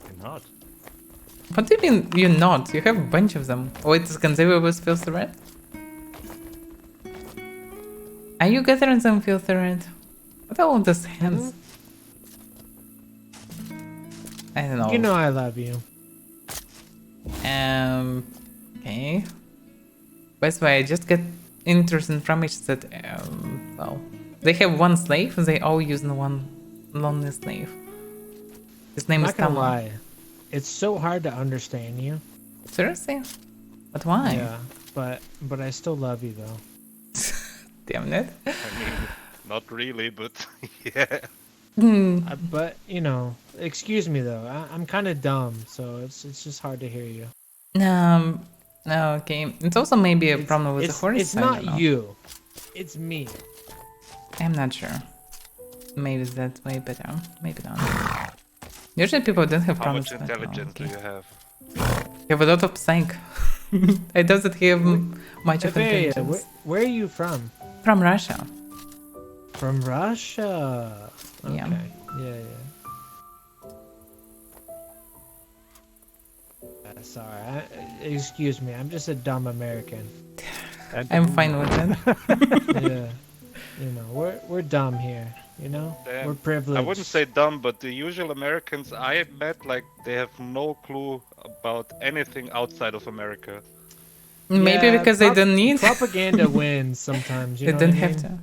I'm not. What do you mean you're not? You have a bunch of them. Wait, is Conceivable Filthy Red? Are you gathering them, Filthy Red? What are all these hands? I don't know. You know I love you. Okay. By the way, I just get interesting from is that, well, they have one slave, they all use the one lonely slave. His name is I'm not gonna Tama. lie. It's so hard to understand you. Seriously? But why? Yeah, but I still love you though. Damn it. I mean, not really, but yeah. But you know, excuse me though. I'm kind of dumb, so it's just hard to hear you. Okay. It's also maybe a problem with the horse. It's not you. It's me. I'm not sure. Maybe it's that way, but maybe not. Usually people don't have How problems much with that. intelligence do you have? You have a lot of psych. It doesn't have much of Avaira, intelligence. where are you from? From Russia. From Russia. Okay. Yeah. Sorry. Excuse me. I'm just a dumb American. I'm fine with that. Yeah. You know, we're dumb here. You know, Damn. we're privileged. I wouldn't say dumb, but the usual Americans I met, like, they have no clue about anything outside of America. Maybe because they don't need propaganda wins sometimes. You they know don't what I have mean? to.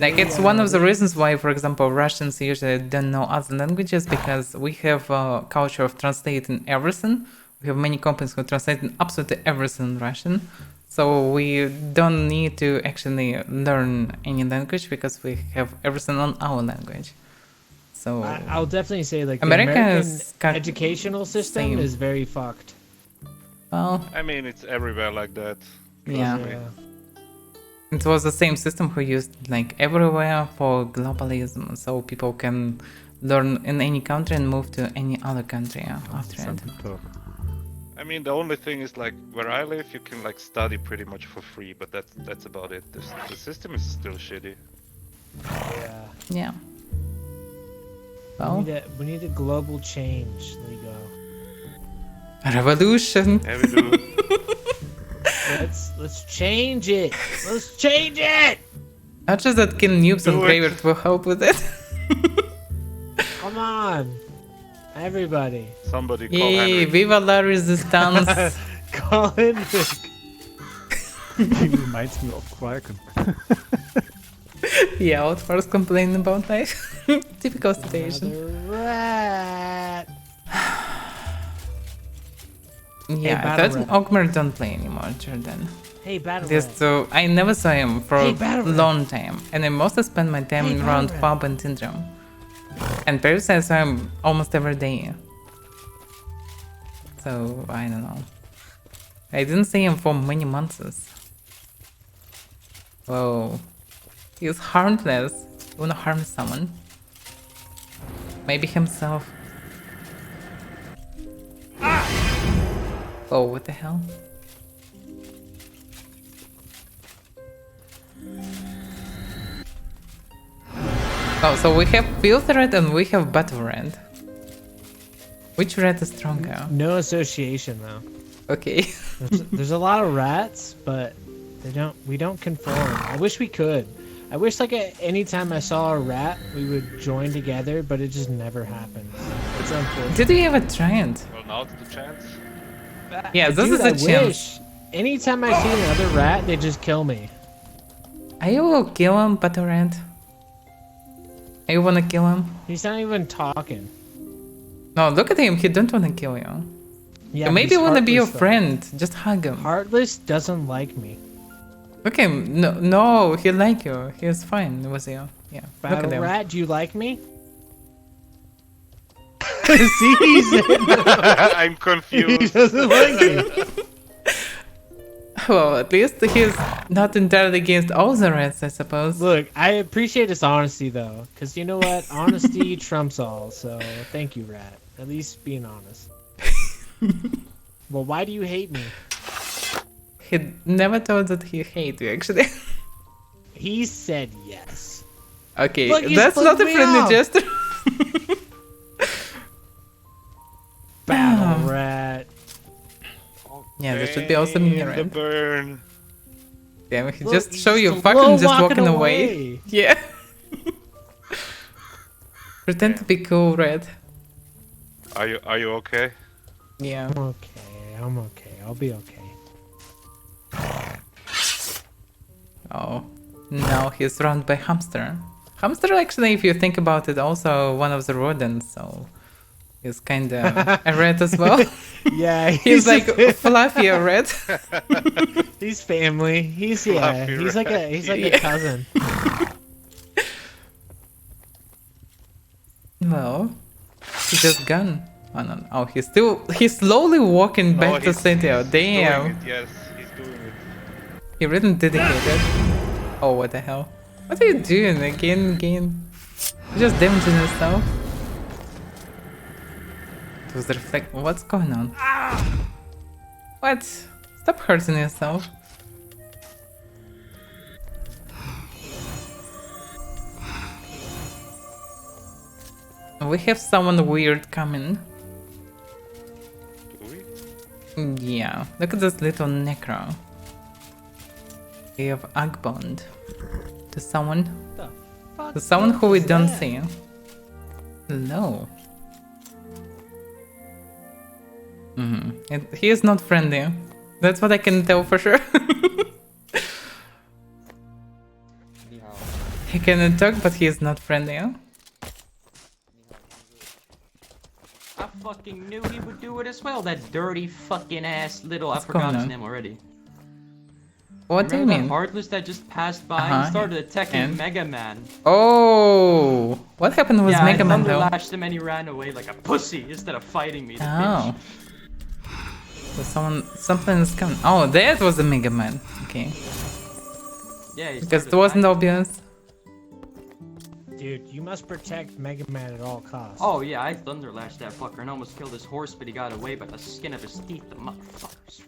Like, it's one of the reasons why, for example, Russians usually don't know other languages, because we have a culture of translating everything. We have many companies who translate absolutely everything in Russian. So we don't need to actually learn any language because we have everything on our language. So I'll definitely say, like, America the American has got educational system same. is very fucked. Well, I mean, it's everywhere like that. Trust yeah. me. It was the same system who used like everywhere for globalism, so people can learn in any country and move to any other country after it. I mean, the only thing is, like, where I live, you can, like, study pretty much for free, but that's about it. The system is still shitty. Yeah. Yeah. Well, We need a global change, Ligo. Revolution. Yeah, we do. Let's change it. Let's change it. Not just that King Noobs and Do it. Graveyard will help with it. Come on, everybody. Somebody call Yay, Henry. Viva la Resistance. Call Henrik. He reminds me of Qualcomm. Yeah, I'll first complain about life. Typical situation. Another rat. Yeah, I Battle thought Ogmer don't play anymore, Jordan. Hey, Battle Just Rat. so I never saw him for Hey, a Battle Rat. long time, and I mostly spend my time Hey, around Battle Rat. pub and Syndrome. And previously I saw him almost every day. So I don't know. I didn't see him for many months. Whoa. He's harmless. Wanna harm someone? Maybe himself. Oh, what the hell? Oh, so we have Filthy Red and we have Battle Red. Which red is stronger? No association though. Okay. There's a lot of rats, but we don't conform. I wish we could. I wish like anytime I saw a rat, we would join together, but it just never happens. It's unfortunate. Did we ever try it? Well, now's the chance. Yeah, this Dude, is a I chance. wish. Anytime I see another rat, they just kill me. Are you will kill him, Battle Red? Are you wanna kill him? He's not even talking. No, look at him. He don't wanna kill you. Yeah, Maybe he's wanna be your heartless, though. friend. Just hug him. Heartless doesn't like me. Look at him. No, he like you. He was fine with you. Yeah. Look at Battle him. rat, do you like me? See, he said no. I'm confused. He doesn't like me. Well, at least he's not entirely against all the rats, I suppose. Look, I appreciate his honesty though, because you know what? Honesty trumps all. So thank you, rat. At least being honest. Well, why do you hate me? He never told that he hate you, actually. He said yes. Okay, Look, you that's split not a me friendly off. gesture. Battle rat. Yeah, there should be also mini The rat. burn. Damn, he Look, just he's show you slow fucking just walking walking away. away. Yeah. Pretend to be cool, Red. Are you okay? Yeah. I'm okay. I'll be okay. Oh, no, he's surrounded by hamster. Hamster, actually, if you think about it, also one of the rodents, so he's kind of a rat as well. Yeah, he's like fluffy a rat. He's family. He's he's like a cousin. Well, he just gone. Oh, no. Oh, he's slowly walking back to city. Oh, damn. He's doing it, yes, he's doing it. He really dedicated. Oh, what the hell? What are you doing again? You're just damaging yourself. It was reflect. What's going on? What? Stop hurting yourself. We have someone weird coming. Do we? Yeah, look at this little necro. We have Agbond. To someone. To someone who we don't see. Hello. He is not friendly. That's what I can tell for sure. He can talk, but he is not friendly. I fucking knew he would do it as well, that dirty fucking ass little. What's I forgot going his on? name already. What do you Remember mean? that Heartless that just passed by and started attacking Mega Man? Oh, what happened with Mega Man though? I lashed him and he ran away like a pussy instead of fighting me. Oh. So something is coming. Oh, that was the Mega Man. Okay. Yeah, because it wasn't obvious. Dude, you must protect Mega Man at all costs. Oh yeah, I thunderlashed that fucker and almost killed his horse, but he got away by the skin of his teeth, the motherfuckers.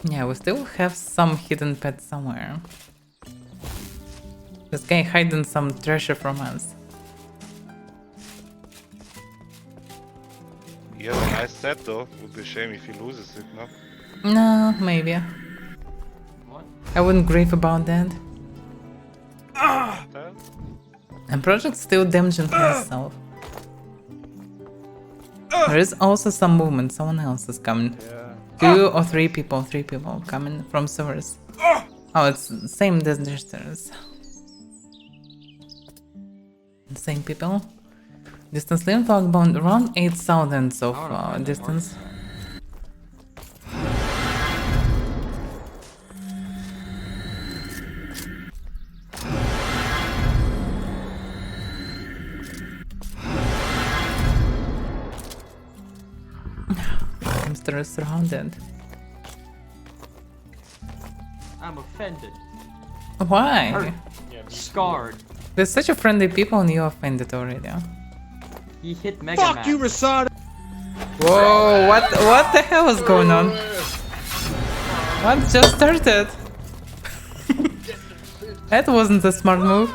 Yeah, we still have some hidden pet somewhere. This guy hiding some treasure from us. He has a nice set though. Would be a shame if he loses it, no? No, maybe. What? I wouldn't grieve about that. And Project still damaging himself. There is also some movement, someone else is coming. Two or three people coming from sewers. Oh, it's the same disasters. Same people. Distance limit bound around 8,000 of distance. Hamster is surrounded. I'm offended. Why? Hurt. Scarred. There's such a friendly people and you're offended already. He hit Mega Man. Fuck you, Rasada! Whoa, what the hell is going on? What just started? That wasn't a smart move.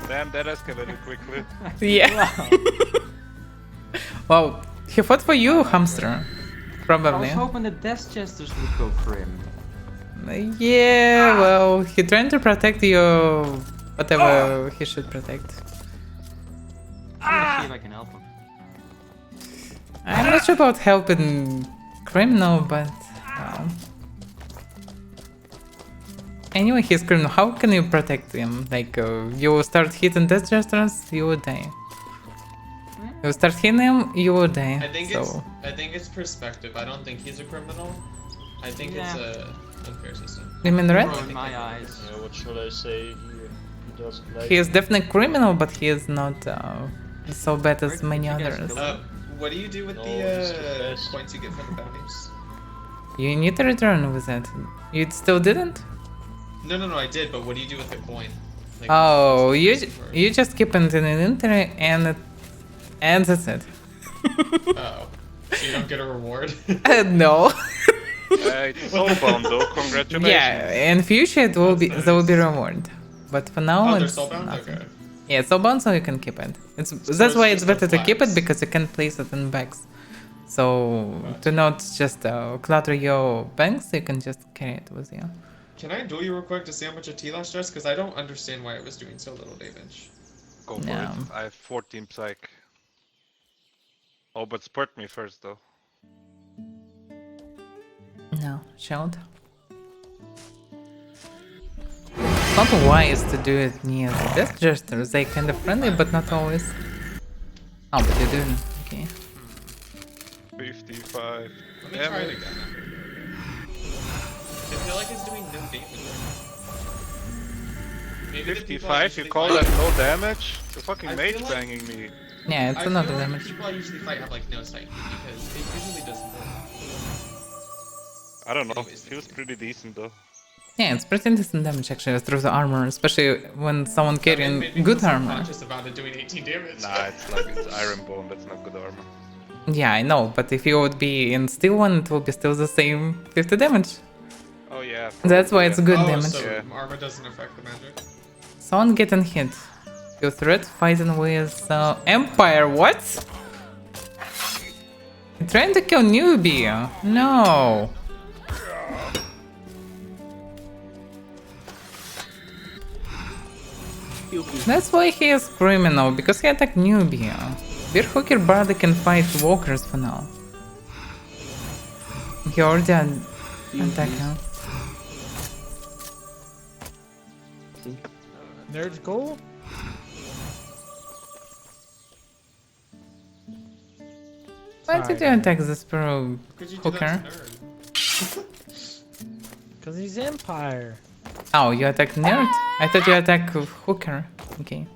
Damn, that escalated quickly. Yeah. Wow, he fought for you, hamster. Probably. I was hoping the Death Jesters would go for him. Yeah, well, he trying to protect you, whatever he should protect. I'm gonna see if I can help him. I'm not sure about helping criminal, but anyway, he's criminal. How can you protect him? Like, you start hitting death gestures, you will die. You start hitting him, you will die. I think it's perspective. I don't think he's a criminal. I think it's a unfair system. You mean red? In my eyes. Yeah, what should I say? He doesn't like. He is definitely criminal, but he is not so bad as many others. What do you do with the points you get from the bounties? You need to return with it. You still didn't? No, I did. But what do you do with the coin? Like, oh, you just keep it in an inventory and that's it. Oh, so you don't get a reward? No. It's soulbound though. Congratulations. Yeah, in future it will be there will be reward, but for now they're it's soulbound. nothing. Okay. Yeah, it's soulbound, so you can keep it. That's why it's better to keep it because you can place it in bags. So to not just clutter your bags, you can just carry it with you. Can I duel you real quick to see how much a T-Lash does? Because I don't understand why it was doing so little damage. Go for it. I have 14 psych. Oh, but spurt me first though. No, shield. It's not wise to do it near the death jesters. They kind of friendly, but not always. Oh, but you're doing okay. 55. Let me try it again. I feel like it's doing no damage. Maybe 55? You call that no damage? The fucking mage like, banging me. Yeah, it's another damage. People I usually fight have like no sight because it usually doesn't work. I don't know. It feels pretty decent though. Yeah, it's pretty decent damage actually through the armor, especially when someone carrying good armor. Conscious about it doing 18 damage. Nah, it's iron bone. That's not good armor. Yeah, I know, but if you would be in steel one, it would be still the same 50 damage. Oh yeah. That's why it's good damage. So armor doesn't affect the magic. Someone getting hit. Your threat fighting with Empire. What? You're trying to kill newbie. No. That's why he is criminal, because he attacked newbie. Beer Hooker barely can fight walkers for now. He already attacked him. Nerd goal? Why did you attack this pro hooker? Because he's Empire. Oh, you attack nerd? I thought you attack hooker. Okay.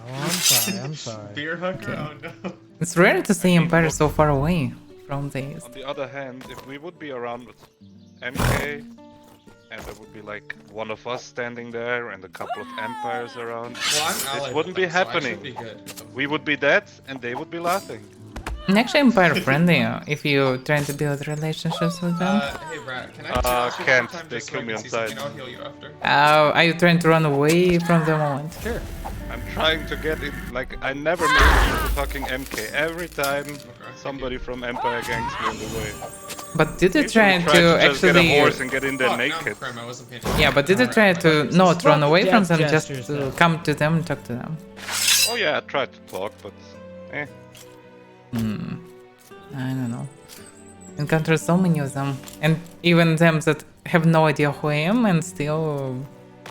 Oh, I'm sorry, I'm sorry. Beer hooker? Okay. Oh no. It's rare to see Empire so far away from these. On the other hand, if we would be around with MK, and there would be like one of us standing there and a couple of empires around, Well, I'm this allied wouldn't with be them, so I happening. should be good. We would be dead, and they would be laughing. And actually, Empire friendly if you trying to build relationships with them. Hey Brad, can I Can't. They kill me on sight. I'll heal you after. Are you trying to run away from the moment? Sure. I'm trying to get it, like, I never make it into fucking MK. Every time somebody from Empire gangs me in the way. But did you Usually try to just get a actually... horse and get in there naked. Yeah, but did you try to not run away from them, just to come to them and talk to them? Oh yeah, I tried to talk, but eh. I don't know. Encounter so many of them, and even them that have no idea who I am, and still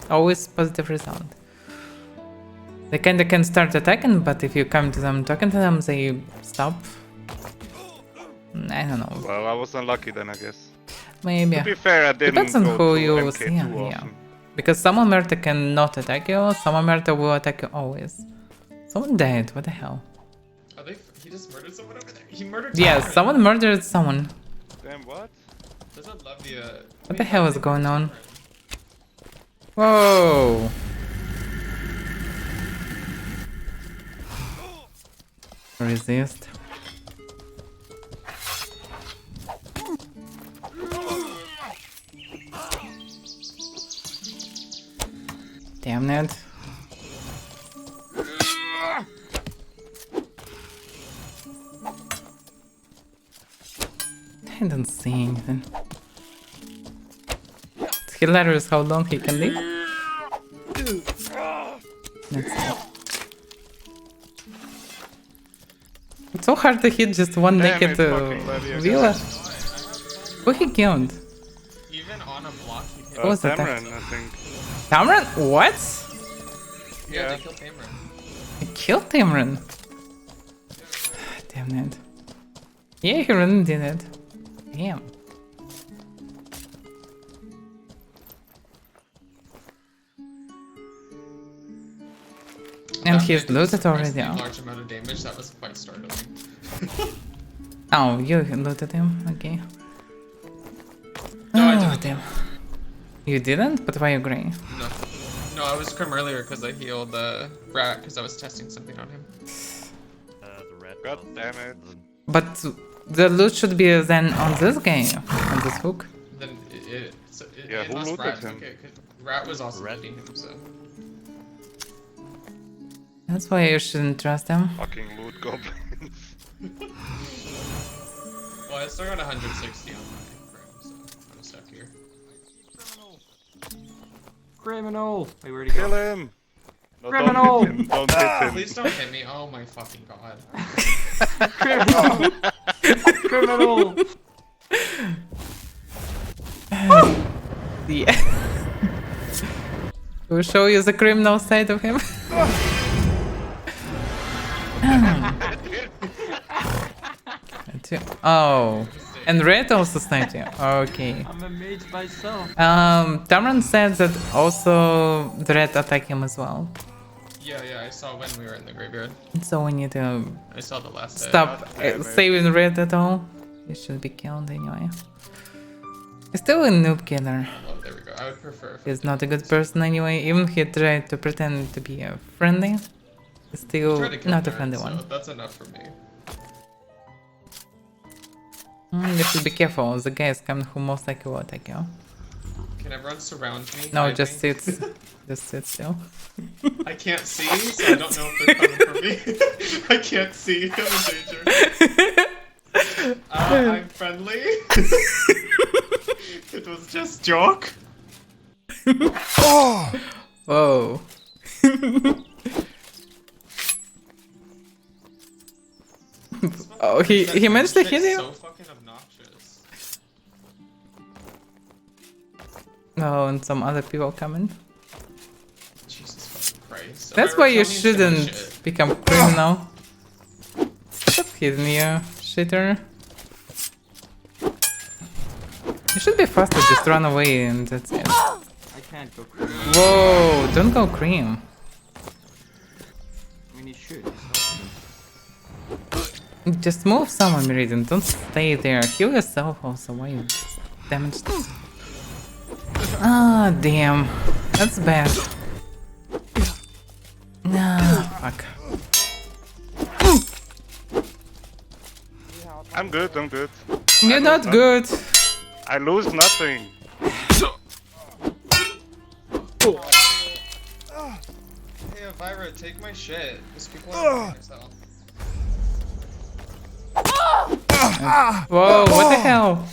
always positive result. They kinda can start attacking, but if you come to them talking to them, they stop. I don't know. Well, I was unlucky then, I guess. Maybe. To be fair, I didn't Depends on go who to you MK see. too Yeah. often. Because some Omerta can not attack you, some Omerta will attack you always. Someone died, what the hell? Are they? He just murdered someone over there. He murdered. Yes, someone murdered someone. Damn, what? Doesn't love the. What the hell is going on? Whoa! Resist. Damn it. I don't see anything. It's hilarious how long he can live. Let's see. It's so hard to hit just one naked villa. Who he killed? Even on a block, he hit. What was that? Tamron, I think. Tamron? What? Yeah, they killed Tamron. He killed Tamron. Damn it. Yeah, he really did it. Damn. And he's looted already. Large amount of damage. That was quite startling. Oh, you looted him? Okay. No, I Oh, didn't. damn. You didn't? But why you grey? No. No, I was Crim earlier because I healed the rat because I was testing something on him. The rat. God damn it. But the loot should be then on this guy, on this hook. Then Yeah, who unless looted rat, him? Okay, 'cause rat was also looting him, so. That's why you shouldn't trust him. Fucking loot goblins. Well, I still got 160 on my Crim, so I'm stuck here. Criminal! Wait, where'd he go? Kill him! No, Criminal! Don't hit him. Don't hit him. Please don't hit me. Oh my fucking god. Criminal! Criminal! Yeah. We'll show you the criminal side of him. Oh, and Red also sniped you. Okay. I'm a mage myself. Tamron said that also the Red attacked him as well. Yeah, I saw when we were in the graveyard. So we need to I saw the last day. stop saving Red at all. He should be killed anyway. He's still a noob killer. Oh, there we go. I would prefer. He's not a good person anyway. Even if he tried to pretend to be a friendly, he's still not a friendly one. So that's enough for me. You should be careful. The guy is coming who most likely will attack you. Can everyone surround me? No, just sit. Just sit still. I can't see, so I don't know if they're coming for me. I can't see. I'm in danger. I'm friendly. It was just joke. Oh! Whoa. Oh, he managed to hit you? So fucking obnoxious. Oh, and some other people coming. Jesus fucking Christ. That's why you shouldn't become criminal. Stop hitting you, shitter. You should be faster, just run away and that's it. I can't go cream. Whoa, don't go cream. I mean, he should. Just move someone, Meridian, don't stay there. Heal yourself also, why you damaged? Ah, damn. That's bad. Nah, fuck. I'm good, I'm good. You're not good. I lose nothing. Hey, Avaira, take my shit. These people are yourself. Whoa, what the hell?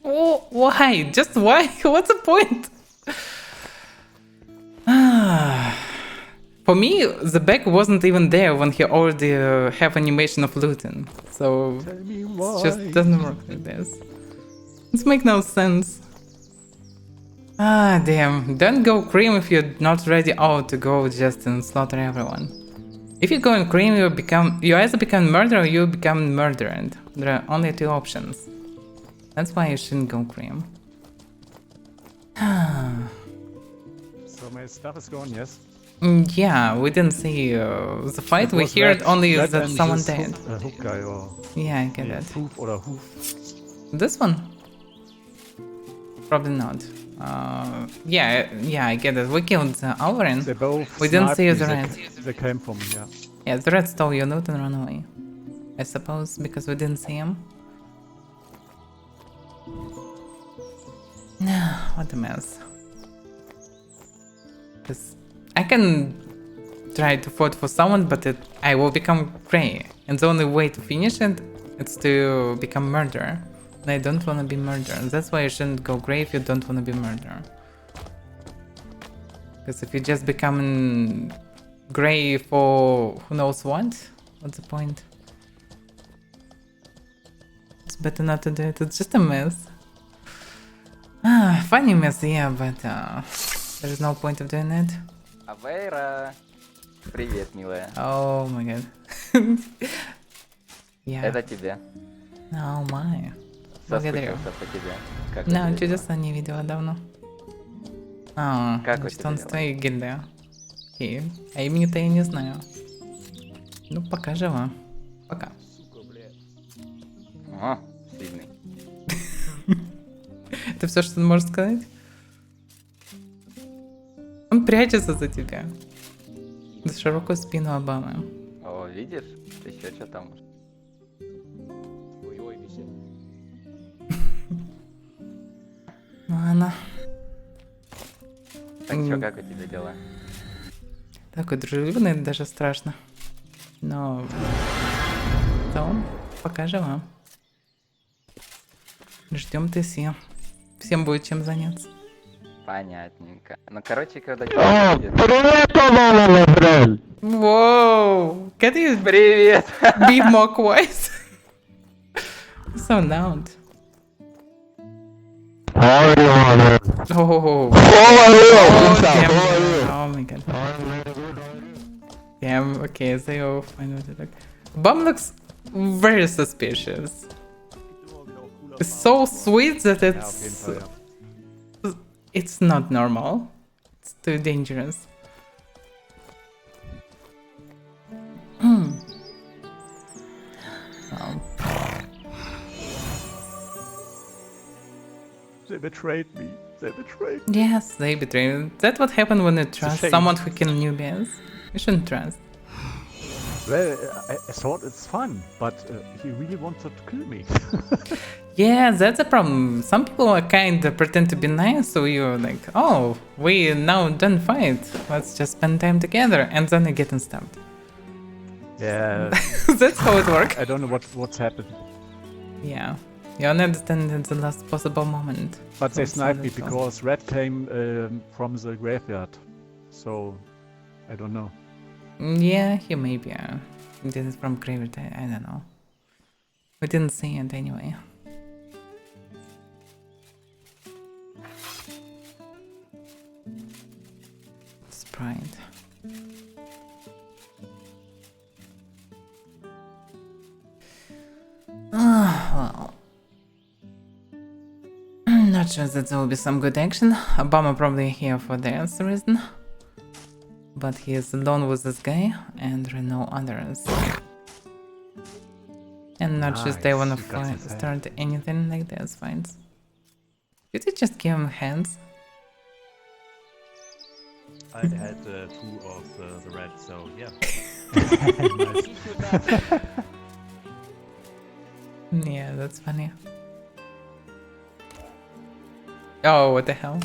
Oh, why? Just why? What's the point? For me, the back wasn't even there when he already have animation of looting. So it just doesn't work like this. This makes no sense. Ah, damn. Don't go cream if you're not ready out to go just and slaughter everyone. If you go in cream, you either become murderer or you become murdered. There are only two options. That's why you shouldn't go cream. So my stuff is gone, yes? Yeah, we didn't see the fight. We heard only that someone died. Hook guy or yeah, I get it. Hoof or hoof. This one? Probably not. Yeah, I get it. We killed Alvarin. They both we didn't see me. the red. They came from me, yeah. Yeah, the red stole your loot and ran away. I suppose, because we didn't see him. What a mess. Because I can try to vote for someone, but I will become grey. And the only way to finish it is to become murderer. And I don't want to be murderer. That's why you shouldn't go grey if you don't want to be murderer. Because if you just become grey for who knows what, what's the point? It's better not to do it. It's just a mess. Funny mess, yeah, but there's no point of doing it. Avaira! Привет, милая. Oh my god. Yeah. Это тебе. Oh my. Благодарю. Соскучился по тебе. Как No, чудеса не видела давно. Значит, он с твоей гильдии. Окей. А имени-то я не знаю. Ну, пока жива. Пока. О, сильный. Это все, что ты можешь сказать? Он прячется за тебя. За широкую спину Обамы. О, видишь? Еще что там? Ой-ой, висит. Ладно. Так что, как у тебя дела? Такой дружелюбный, даже страшно. Но... То пока жива. Ждем ТС. Всем будет чем заняться. Понятненько. Ну, короче, когда... Whoa! Can you Привет! be more quiet? So loud. Oh, damn. Oh my god. Damn, okay, so you find out it. Bomb looks very suspicious. It's so sweet that it's not normal. It's too dangerous. They betrayed me. They betrayed me. Yes, they betrayed me. That's what happened when you trust someone who kill newbies. You shouldn't trust. Well, I thought it's fun, but he really wanted to kill me. Yeah, that's a problem. Some people are kind of pretend to be nice, so you're like, oh, we now don't fight. Let's just spend time together, and then you're getting stabbed. Yeah. That's how it works. I don't know what's happened. Yeah. You only understand at the last possible moment. But they sniped me because Red came from the graveyard. So, I don't know. Yeah, he maybe did it from graveyard. I don't know. We didn't see it anyway. Sprite. Well. Not sure that there will be some good action. Obama probably here for this reason. But he is alone with this guy and there are no others. And not just they wanna start anything like this fights. Did you just give him hands? I had 2 of the red, so yeah. Yeah, that's funny. Oh, what the hell?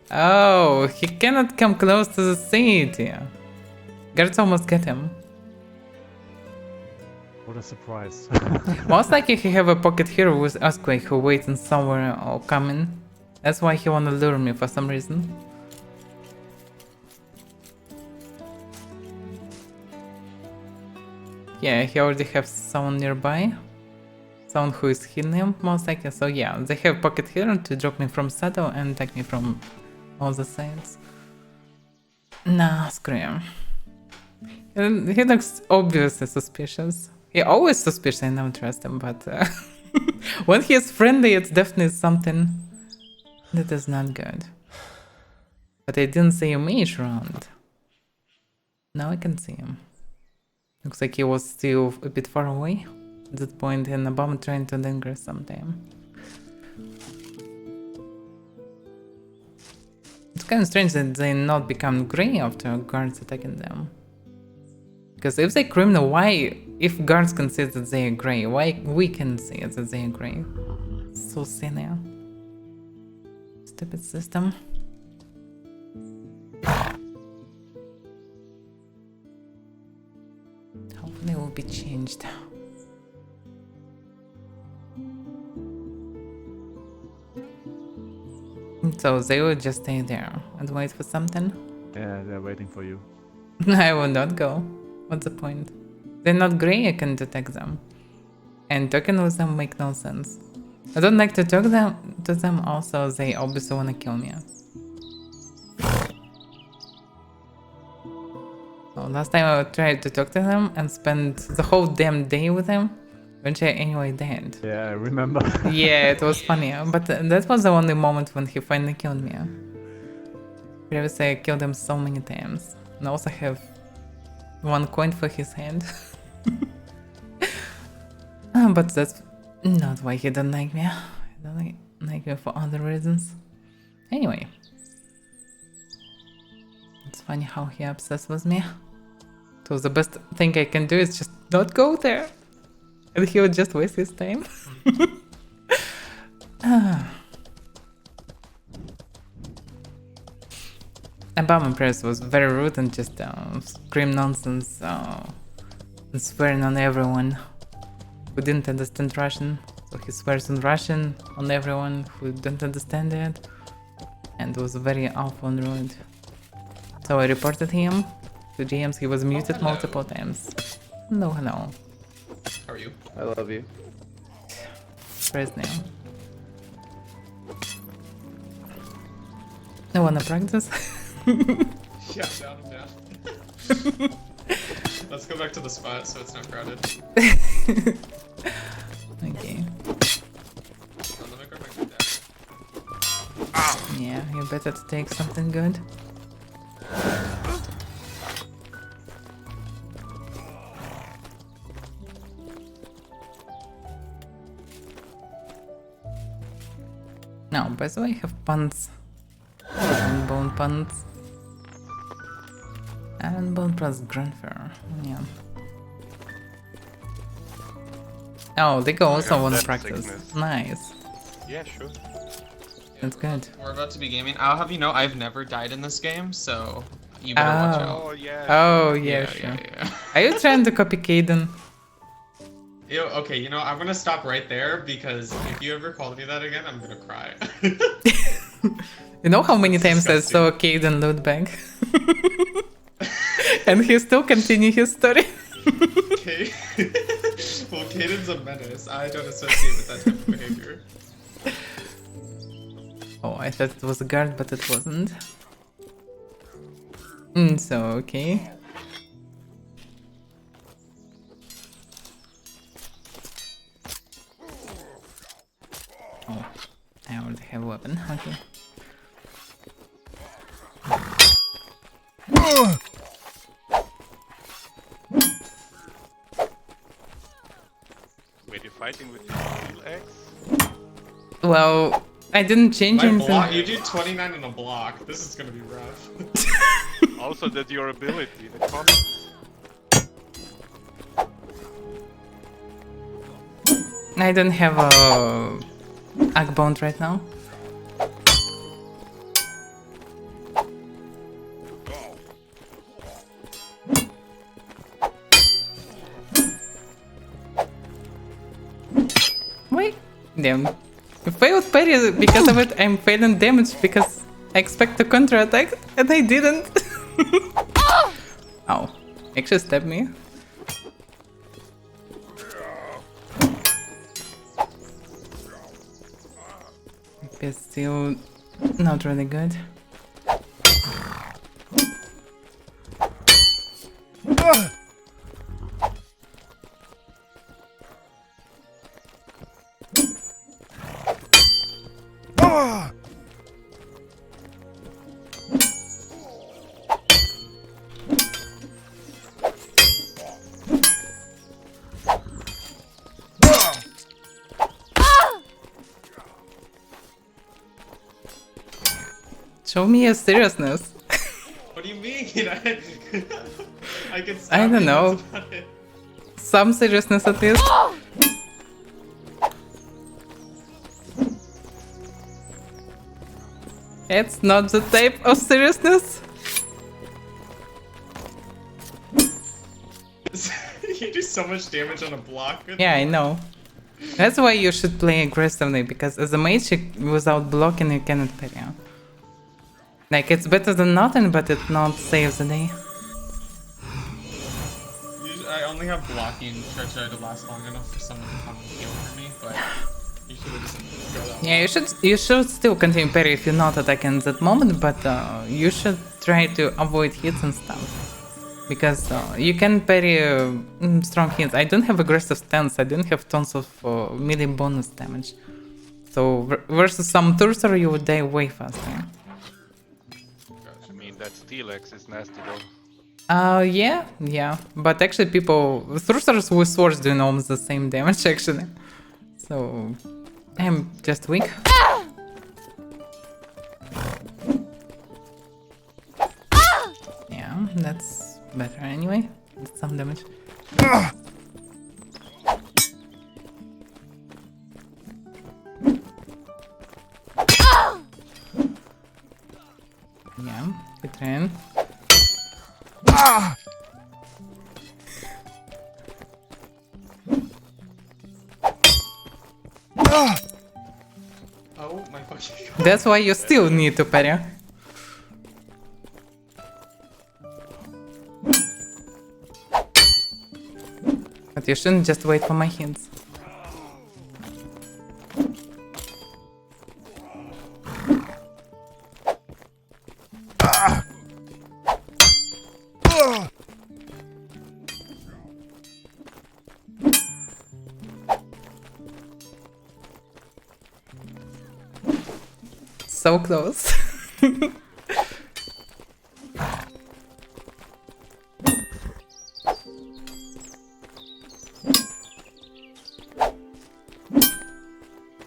Oh, he cannot come close to the city. Guards almost get him. What a surprise. Most likely he have a pocket hero with Earthquake who waiting somewhere or coming. That's why he wanna lure me for some reason. Yeah, he already have someone nearby. Someone who is hitting him, most likely. So yeah, they have pocket hero to drop me from saddle and attack me from all the sides. Nah, screw him. He looks obviously suspicious. He always suspicious, I never trust him, but when he is friendly, it's definitely something that is not good. But I didn't see a mage around. Now I can see him. Looks like he was still a bit far away at that point, and a bomb trying to linger sometime. It's kind of strange that they not become grey after guards attacking them. Because if they criminal, why, if guards can see that they are grey, why we can see that they are grey? So silly. Stupid system. Hopefully it will be changed. So they will just stay there and wait for something? Yeah, they're waiting for you. I will not go. What's the point? They're not grey, I can detect them. And talking with them make no sense. I don't like to talk to them, also they obviously wanna kill me. So last time I tried to talk to them and spend the whole damn day with them, which I anyway did. Yeah, I remember. Yeah, it was funny, but that was the only moment when he finally killed me. Previously I killed him so many times. And I also have 1 coin for his hand. But that's not why he don't like me. He don't like me for other reasons. Anyway. It's funny how he obsessed with me. So the best thing I can do is just not go there. And he would just waste his time. Obama Press was very rude and just scream nonsense and swearing on everyone who didn't understand Russian. So he swears in Russian on everyone who don't understand it. And was very awful and rude. So I reported him to GMs. He was muted multiple times. No, hello. How are you? I love you. Press now. No wanna practice? Yeah, I'm down. Let's go back to the spot so it's not crowded. Okay. Oh, let me grab my good dad. Yeah, you better to take something good. Now, by the way, I have puns. Ironbone puns. Ironbone plus Grandfair. Yeah. Oh, they go also on practice. Sickness. Nice. Yeah, sure. That's good. We're about to be gaming. I'll have you know I've never died in this game, so you better watch out. Oh, yeah. Oh, yeah, sure. Are you trying to copy Caden? Ew, okay, you know, I'm gonna stop right there because if you ever call me that again, I'm gonna cry. You know how many times I saw Caden loot bag? And he still continue his story. Okay. Well, Caden's a menace. I don't associate with that type of behavior. Oh, I thought it was a guard, but it wasn't. So, okay. Oh, I already have a weapon, okay. Wait, you're fighting with your steel axe? Well, I didn't change anything. You do 29 in a block. This is gonna be rough. Also, that your ability, the comics. I don't have a Agbond right now. Wait, damn. You failed parry because of it. I'm failing damage because I expect to counter attack and I didn't. Ow. Actually stabbed me. It's still not really good. Show me your seriousness. What do you mean? I can I don't know. Some seriousness at least. It's not the type of seriousness. You do so much damage on a block. Yeah, I know. That's why you should play aggressively, because as a mage, without blocking, you cannot parry. Like, it's better than nothing, but it not saves the day. I only have blocking to last long enough for someone to come and heal for me, but you should have just go that Yeah, you should still continue parry if you're not attacking at that moment, but you should try to avoid hits and stuff. Because you can parry strong hits. I don't have aggressive stance, I don't have tons of melee bonus damage. So versus some Thurser you would die way faster. I mean, that steel axe is nasty though. Yeah. But actually people... Thursers with swords do almost the same damage actually. So... I'm just weak. Yeah, that's better anyway. That's some damage. Yeah, good train. Oh my fucking god. That's why you still need to parry. But you shouldn't just wait for my hints. So close.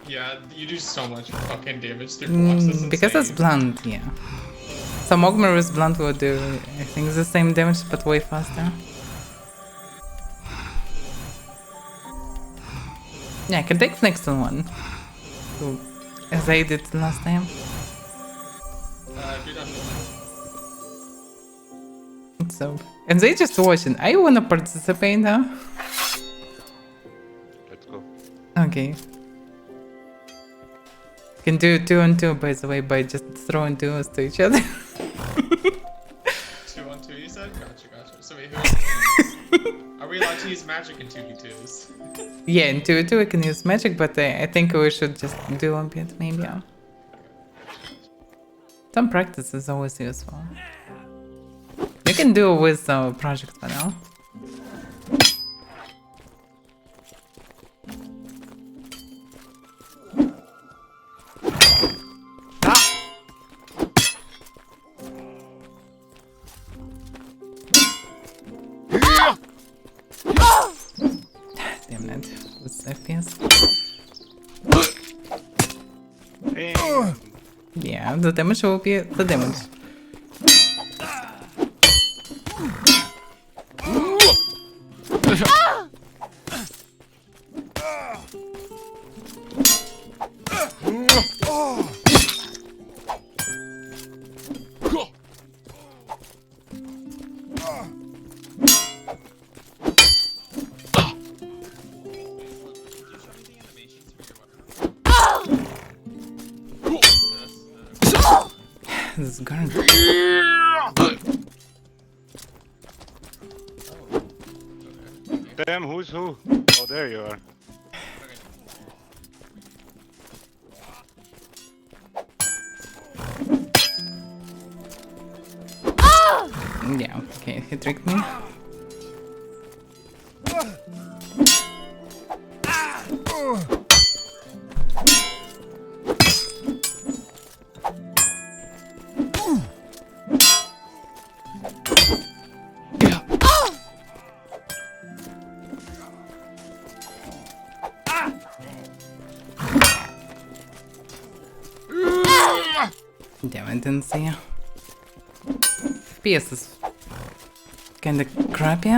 Yeah, you do so much fucking damage through blocks. That's Because it's insane. blunt, yeah. Some Ogmar's blunt will do, I think, the same damage but way faster. Yeah, I can take next one. So, as I did last time. If you're done. So, and they just watching. I wanna participate now. Let's go. Okay. Can do 2 on 2 by the way by just throwing duos to each other. 2 on 2, you said? Gotcha. So wait, who are we allowed to use magic in 2v2s? Yeah, in 2v2 we can use magic, but I think we should just do a bit, maybe. Yeah. Some practice is always useful. You can do it with project for now. Damn it, with FPS. Yeah, the damage will be the damage. This is gonna Damn, who's who? Oh, there you are. Yeah, okay, he tricked me. Damn, I didn't see. FPS is kinda crappy.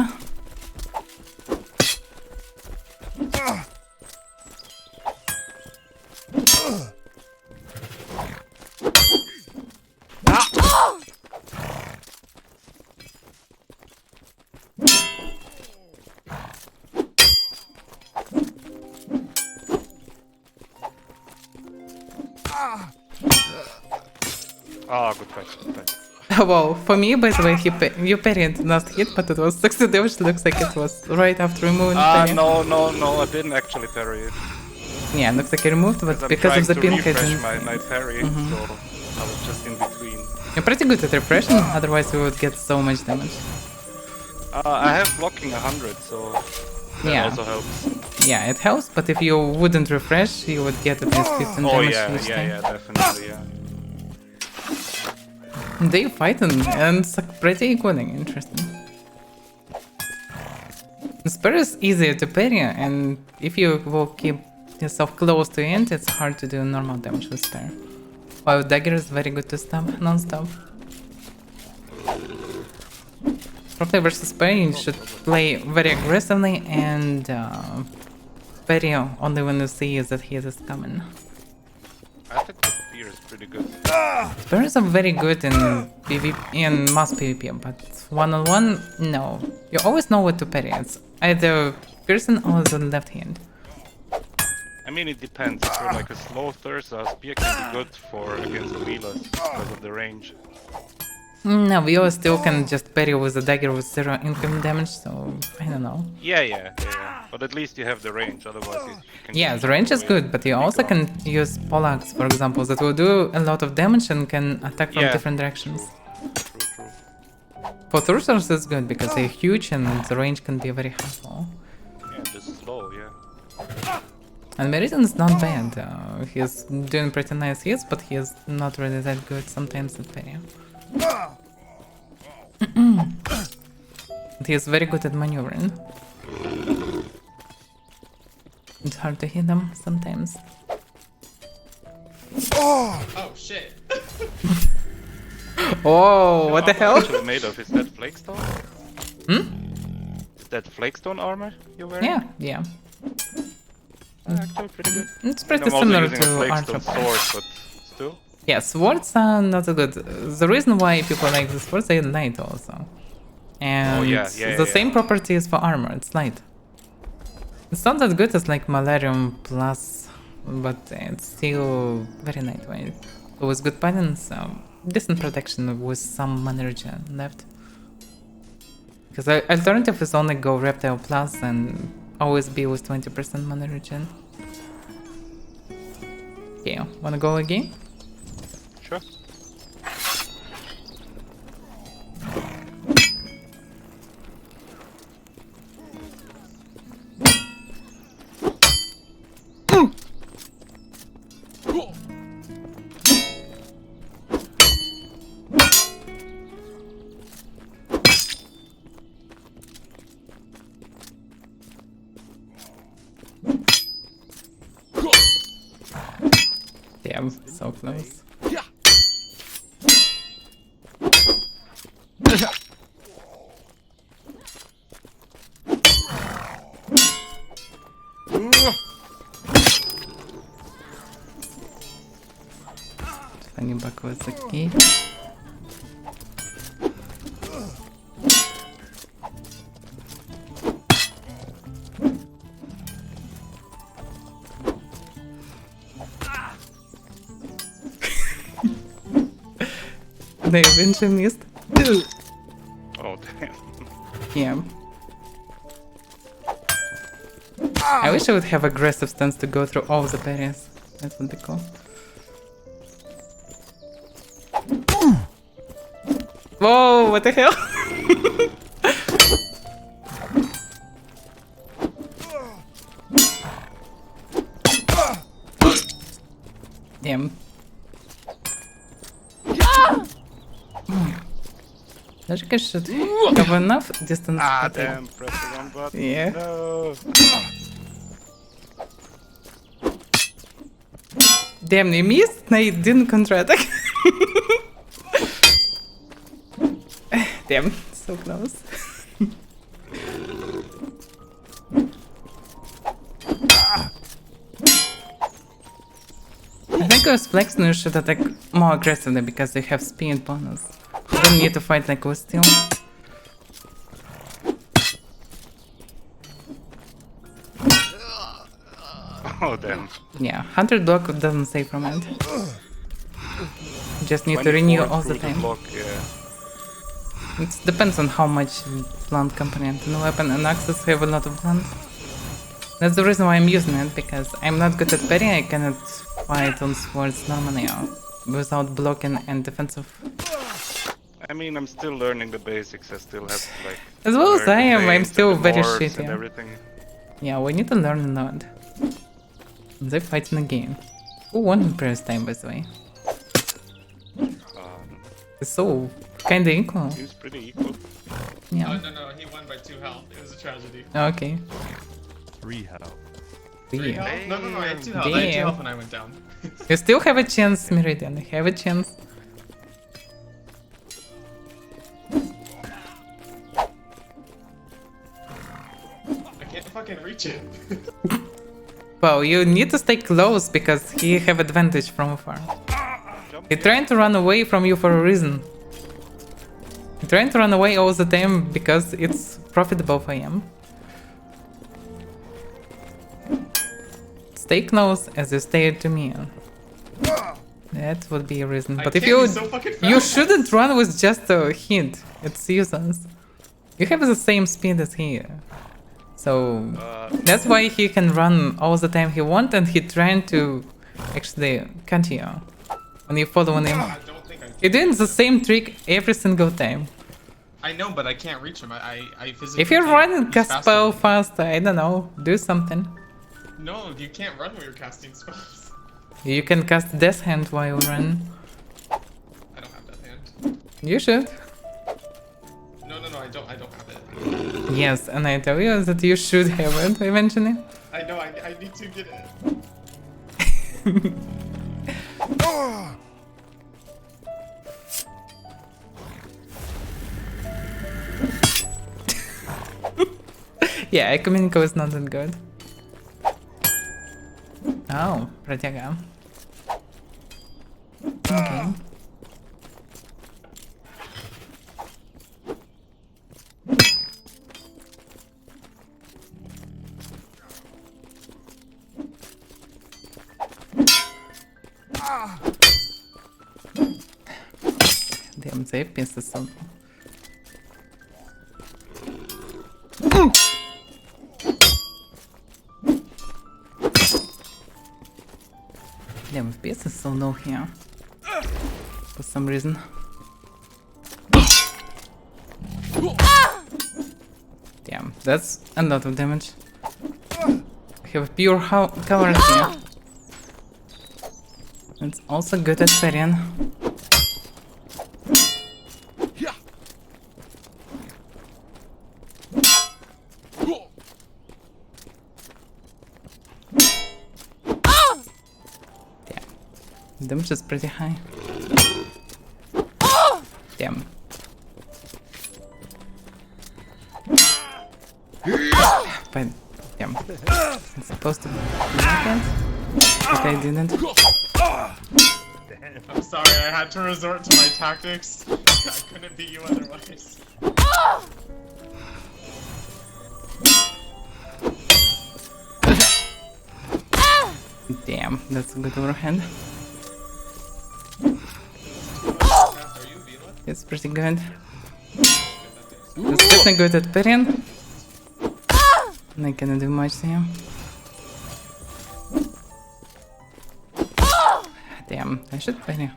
Ah, good fight, good fight. Wow, for me, by the way, you parried last hit, but it was 60 damage. Looks like it was right after removing parry. No, I didn't actually parry it. Yeah, looks like I removed, but because of the pink, I didn't. my parry, so I was just in between. You're pretty good at refreshing, otherwise we would get so much damage. I have blocking 100, so that also helps. Yeah, it helps, but if you wouldn't refresh, you would get at least 15 damage each time. Yeah, definitely, yeah. They fighting, and it's pretty equally interesting. Spear is easier to parry, and if you will keep yourself close to end, it's hard to do normal damage with spear. While dagger is very good to stab non-stop. Probably versus spear, you should play very aggressively and parry only when you see that he is coming. I think the spear is pretty good. Spears are very good in PvP, in mass PvP, but one-on-one, no. You always know what to parry. It's either person or the left hand. I mean, it depends. If you're like a slow thirster, spear can be good for against the wheelers because of the range. No, we still can just parry with a dagger with 0 incoming damage, so I don't know. Yeah. But at least you have the range, otherwise you can... Yeah, the range is good, but you also can use poleaxe, for example, that will do a lot of damage and can attack from different directions. True. For Thursars it's good, because they're huge and the range can be very helpful. Yeah, just slow, yeah. And Meridian is not bad, he's doing pretty nice hits, but he is not really that good sometimes at parry. He is very good at maneuvering. It's hard to hit him sometimes. Oh shit. Oh, what the hell? What's it made of? Is that flakestone? Is that flakestone armor you're wearing? Yeah. Actually pretty good. It's pretty I'm also similar using to a flakestone Archer. sword, but still. Yeah, swords are not so good. The reason why people like the swords, they're light also. And the same properties for armor, it's light. It's not as good as like Malarium Plus, but it's still very lightweight. With good patterns, decent protection with some mana regen left. Because alternative is only go Reptile Plus and always be with 20% mana regen. Okay, wanna go again? Sure. Damn, so close. Hanging backwards the key. They eventually missed. Oh damn. Yeah. I wish I would have aggressive stance to go through all the barriers. That would be cool. Whoa, what the hell? Damn. I think I should have enough distance. Damn, press the wrong button. Yeah. No. Damn, you missed and I didn't counter-attack. Damn, so close. I think those Flexners should attack more aggressively because they have speed bonus. You don't need to fight like us still. Oh damn. Yeah, 100 block doesn't save from it. Just need to renew all the time. Block, yeah. It depends on how much blunt component in the weapon, and Axes have a lot of blunt. That's the reason why I'm using it, because I'm not good at parry, I cannot fight on swords normally without blocking and defensive. I mean, I'm still learning the basics, I still have to like... As well as I am, I'm still very shitty. And everything. Yeah, we need to learn a lot. They fight in the game. Who won in previous time, by the way? It's so kinda equal. Seems pretty equal. Yeah. No, he won by 2 health. It was a tragedy. Okay. 3 health. 3 health? No, I had 2 health. I had 2 health when I went down. You still have a chance, Meridian. You have a chance. I can't fucking reach it. Well, you need to stay close because he have advantage from afar. He's trying to run away from you for a reason. He's trying to run away all the time because it's profitable for him. It's Stay close as you stay to me. That would be a reason. But if can't you be so fucking you fast. shouldn't run with just a hint. It's useless. You have the same speed as he. So that's why he can run all the time he wants, and he trying to actually continue. When you follow him, he doing the same trick every single time. I know, but I can't reach him. I physically. If you're can't. running He's cast faster spell than me. fast, I don't know, do something. No, you can't run when you're casting spells. You can cast Death Hand while you run. I don't have that hand. You should. No, I don't have it. Yes, and I tell you that you should have it eventually. I know, I need to get it. Yeah, Ecumenico is not that good. Oh, Pratyaga. Okay. Damn, they pissed us off. Damn, FPS is so low here. For some reason. Damn, that's a lot of damage. We have pure cover here. It's also good at parrying. Damage is pretty high. Damn. But damn. I'm supposed to block it, but I didn't. I'm sorry, I had to resort to my tactics. I couldn't beat you otherwise. Damn, that's a good overhand. It's pretty good. It's definitely good at parrying. And I cannot do much to him. Damn, I should parry.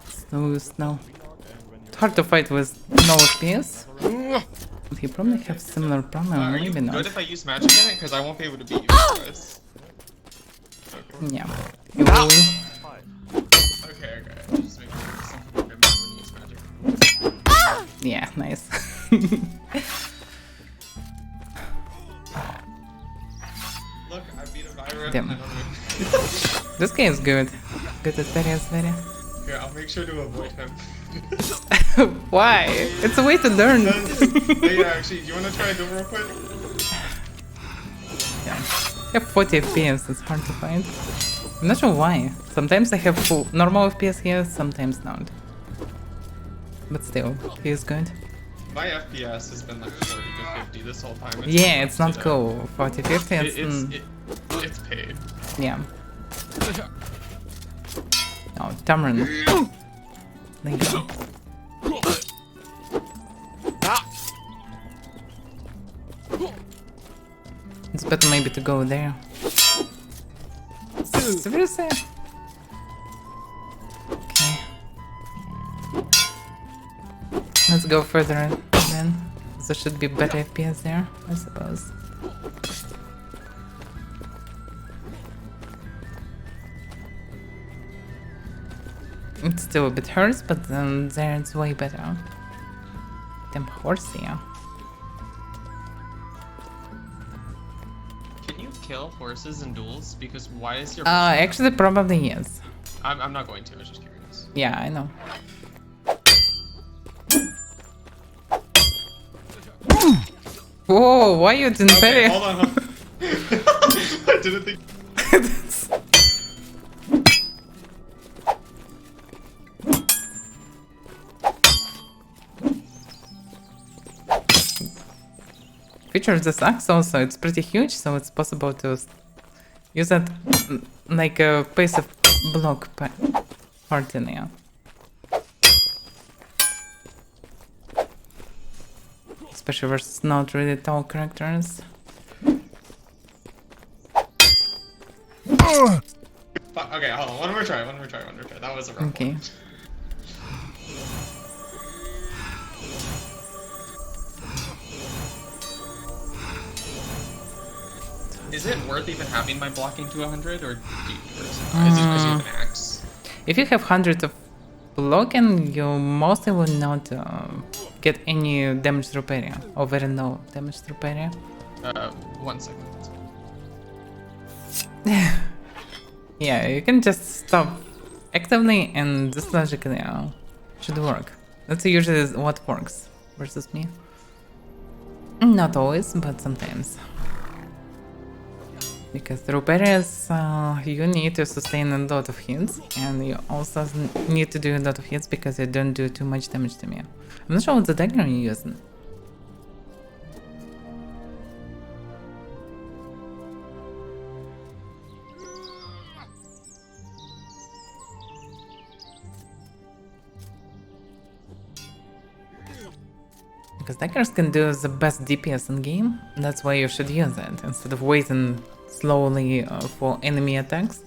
Slow. It's hard to fight with no FPS. He probably have similar problem, Are you maybe not. good if I use magic in it? Because I won't be able to beat you otherwise. Yeah. You will win. Okay. Just make sure some people get mad when you use magic. Yeah, nice. Look, I beat Avaira. Damn. I don't This guy is good. Good at parry as very. Here, I'll make sure to avoid him. Why? It's a way to learn. Hey, actually, do you want to try a duel real quick? Yeah. I have 40 FPS, it's hard to find. I'm not sure why. Sometimes I have full normal FPS here, sometimes not. But still, he is good. My FPS has been like 40 to 50 this whole time. Yeah, it's not cool. 40, 50, it's paid. Yeah. Oh, Tamron. Thank you. It's better maybe to go there. Seriously? Okay. Let's go further then. There should be better FPS there, I suppose. It still a bit hurts, but then there it's way better. Damn horsey. Can you kill horses in duels? Because why is your... Actually probably yes. I'm not going to, I was just curious. Yeah, I know. Whoa, why you didn't parry? Hold on. I didn't think... Features this axe also, it's pretty huge, so it's possible to Use that like a piece of block part in here. Especially versus not really tall characters. Okay, hold on. One more try. That was a rough Okay. one. Is it worth even having my blocking to 100, or do you, is it because you have an axe? If you have hundreds of blocking, you mostly will not get any damage through area, or very low damage through area. 1 second. Yeah, you can just stop actively and this logically should work. That's usually what works versus me. Not always, but sometimes. Because through barriers, you need to sustain a lot of hits, and you also need to do a lot of hits because you don't do too much damage to me. I'm not sure what the dagger you're using. Because daggers can do the best DPS in game, that's why you should use it, instead of waiting slowly for enemy attacks.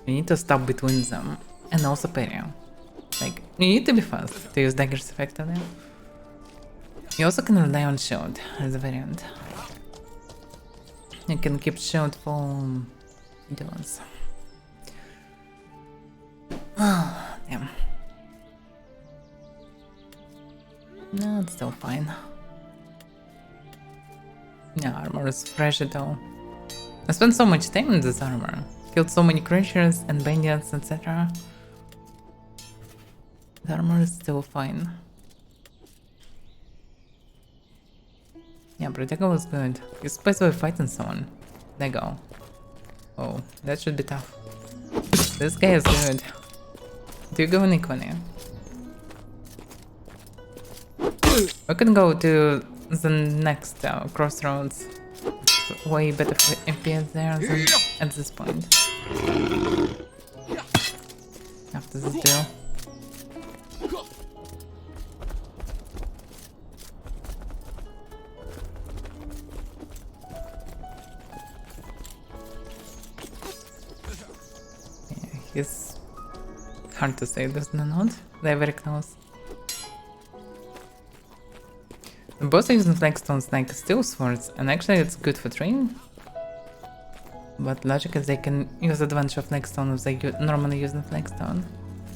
You need to stop between them, and also parry. Like, you need to be fast to use daggers effectively. You also can rely on shield as a variant. You can keep shield for duels. Oh, damn. No, it's still fine. Yeah, armor is fresh at all. I spent so much time in this armor. Killed so many creatures and bandits, etc. The armor is still fine. Yeah, Protego was good. He's supposed to be fighting someone. Lego. Oh, that should be tough. This guy is good. Do you go in equally? We can go to the next crossroads. Way better FPS there than at this point. After this duel. Yeah, he's hard to say this or not. They're very close. Both are using flagstones like steel swords, and actually it's good for training. But logically they can use advantage of flagstone if they normally use the flagstone,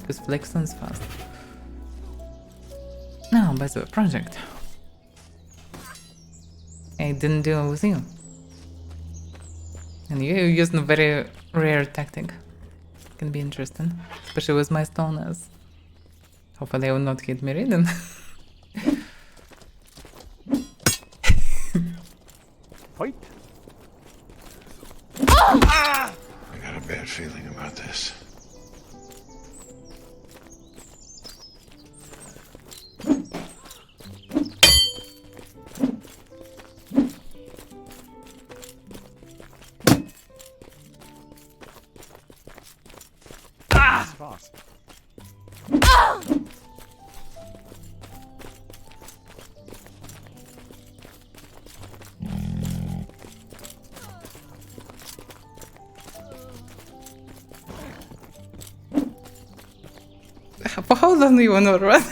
because flagstone is fast. Now, by the way, project. I didn't deal with you. And you used a very rare tactic. Can be interesting, especially with my stoners. Hopefully I will not hit me ridden. Fight! I got a bad feeling about this. Fast. For how long do you wanna run?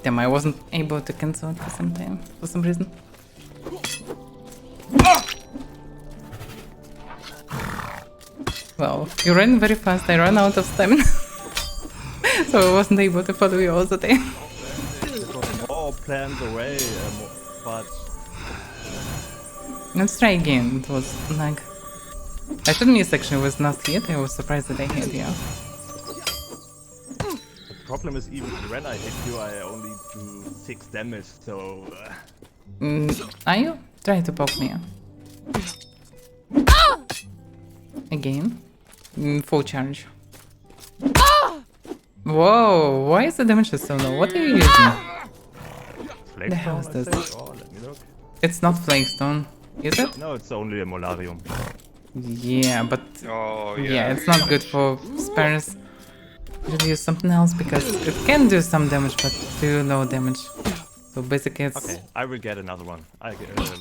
Damn, I wasn't able to cancel it for some reason. Well, you ran very fast, I ran out of stamina. So I wasn't able to follow you all the time. It was all planned away, but... Let's try again, it was like... I should miss actually with last hit, I was surprised that I hit you. problem is even when I hit you, I only do 6 damage, so... Are you trying to poke me? Again? Full charge. Whoa, why is the damage so low? What are you using? The hell is this? Oh, let me look. It's not flagstone, is it? No, it's only a molarium. Yeah, but Oh, yeah, it's not good for spares. Should use something else because it can do some damage, but do no damage. So basically, it's Okay, I will get another one. I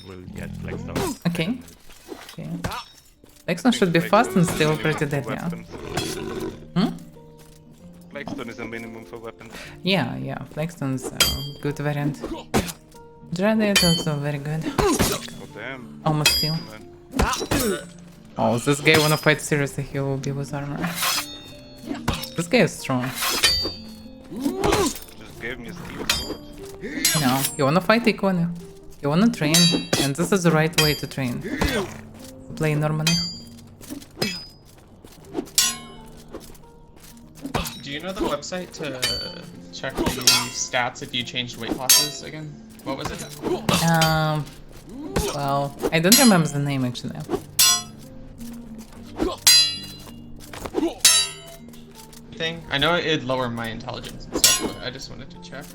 will get flagstone. okay. Okay. Flagstone should be fast and still pretty dead, yeah. Flagstone is a minimum for weapons. Yeah, Flagstone's a good variant. Dreaded also very good. Oh damn. Almost still. Oh, this guy wanna fight seriously, he will be with armor. This guy is strong. Just gave me a steel sword. No, you wanna fight equally. You wanna train, and this is the right way to train. Play normally. Do you know the website to check the stats if you changed weight classes again? What was it? Well, I don't remember the name actually. Thing. I know it'd lower my intelligence and stuff, but I just wanted to check.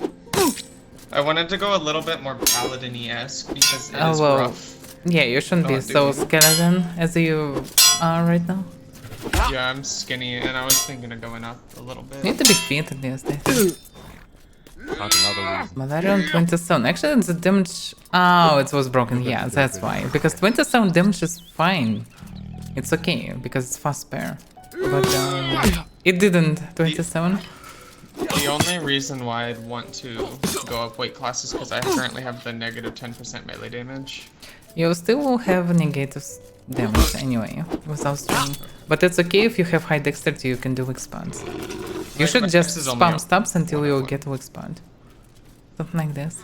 I wanted to go a little bit more Paladin-esque because it is rough. Yeah, you shouldn't be so skeleton as you are right now. Yeah, I'm skinny, and I was thinking of going up a little bit. You need to be fit at least, I think. Another reason. Malarian 27. Actually, the damage. Oh, it was broken. Yeah, that's why. Because 27 damage is fine. It's okay because it's fast spare. But it didn't. 27. The only reason why I'd want to go up weight class is because I currently have the negative 10% melee damage. You still will have negative damage anyway without strain. But it's okay if you have high dexterity, you can do expands. You should just spam stabs until you get to expand. Something like this.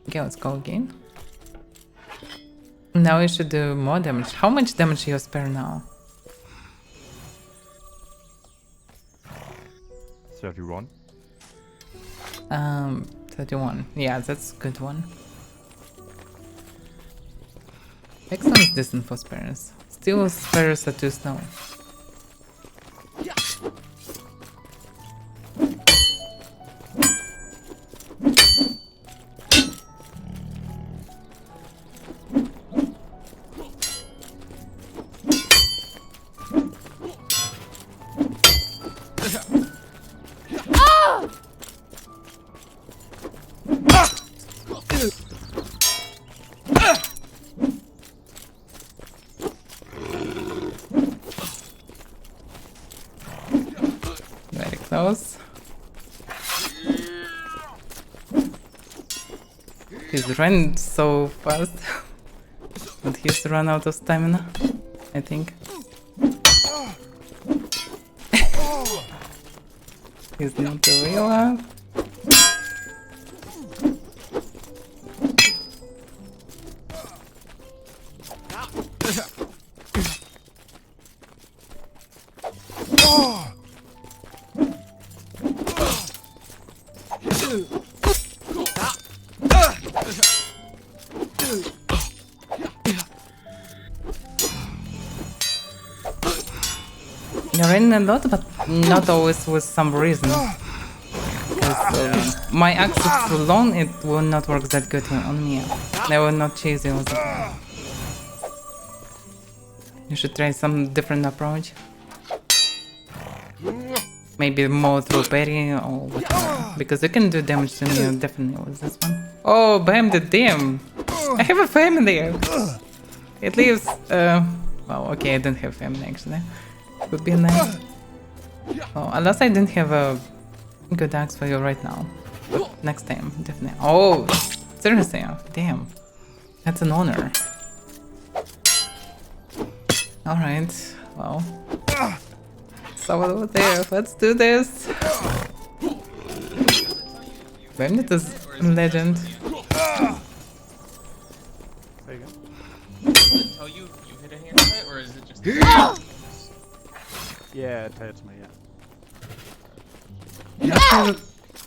Okay, let's go again. Now you should do more damage. How much damage you spare now? 31. 31. Yeah, that's a good one. Excellent is decent for spares. Still spares are too slow. Very close. He's running so fast. But he's run out of stamina, I think. He's not the real one. You're running a lot, but not always with some reason. My axe is too long, it will not work that good on me. I will not chase you all the time. You should try some different approach. Maybe more through parry or whatever. Because you can do damage to me definitely with this one. Oh, bam the damn! I have a family! It leaves, well, okay, I don't have family actually. Would be nice. Oh, unless I didn't have a good axe for you right now. But next time, definitely. Oh, seriously, damn. That's an honor. Alright, well. Someone over there, let's do this. Bandit is a legend. Tell you hit a hand hit, or is it just? Yeah, it hurts me, yeah.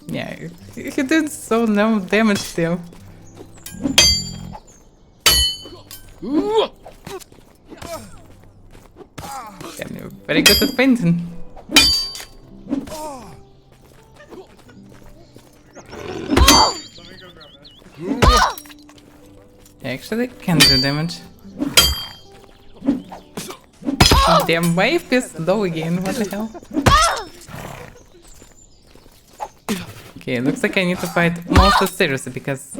Yeah, he did so no damage still. Damn, you're very good at painting. Actually, can do damage. Damn, wave is low again. What the hell? Okay, looks like I need to fight Monster seriously because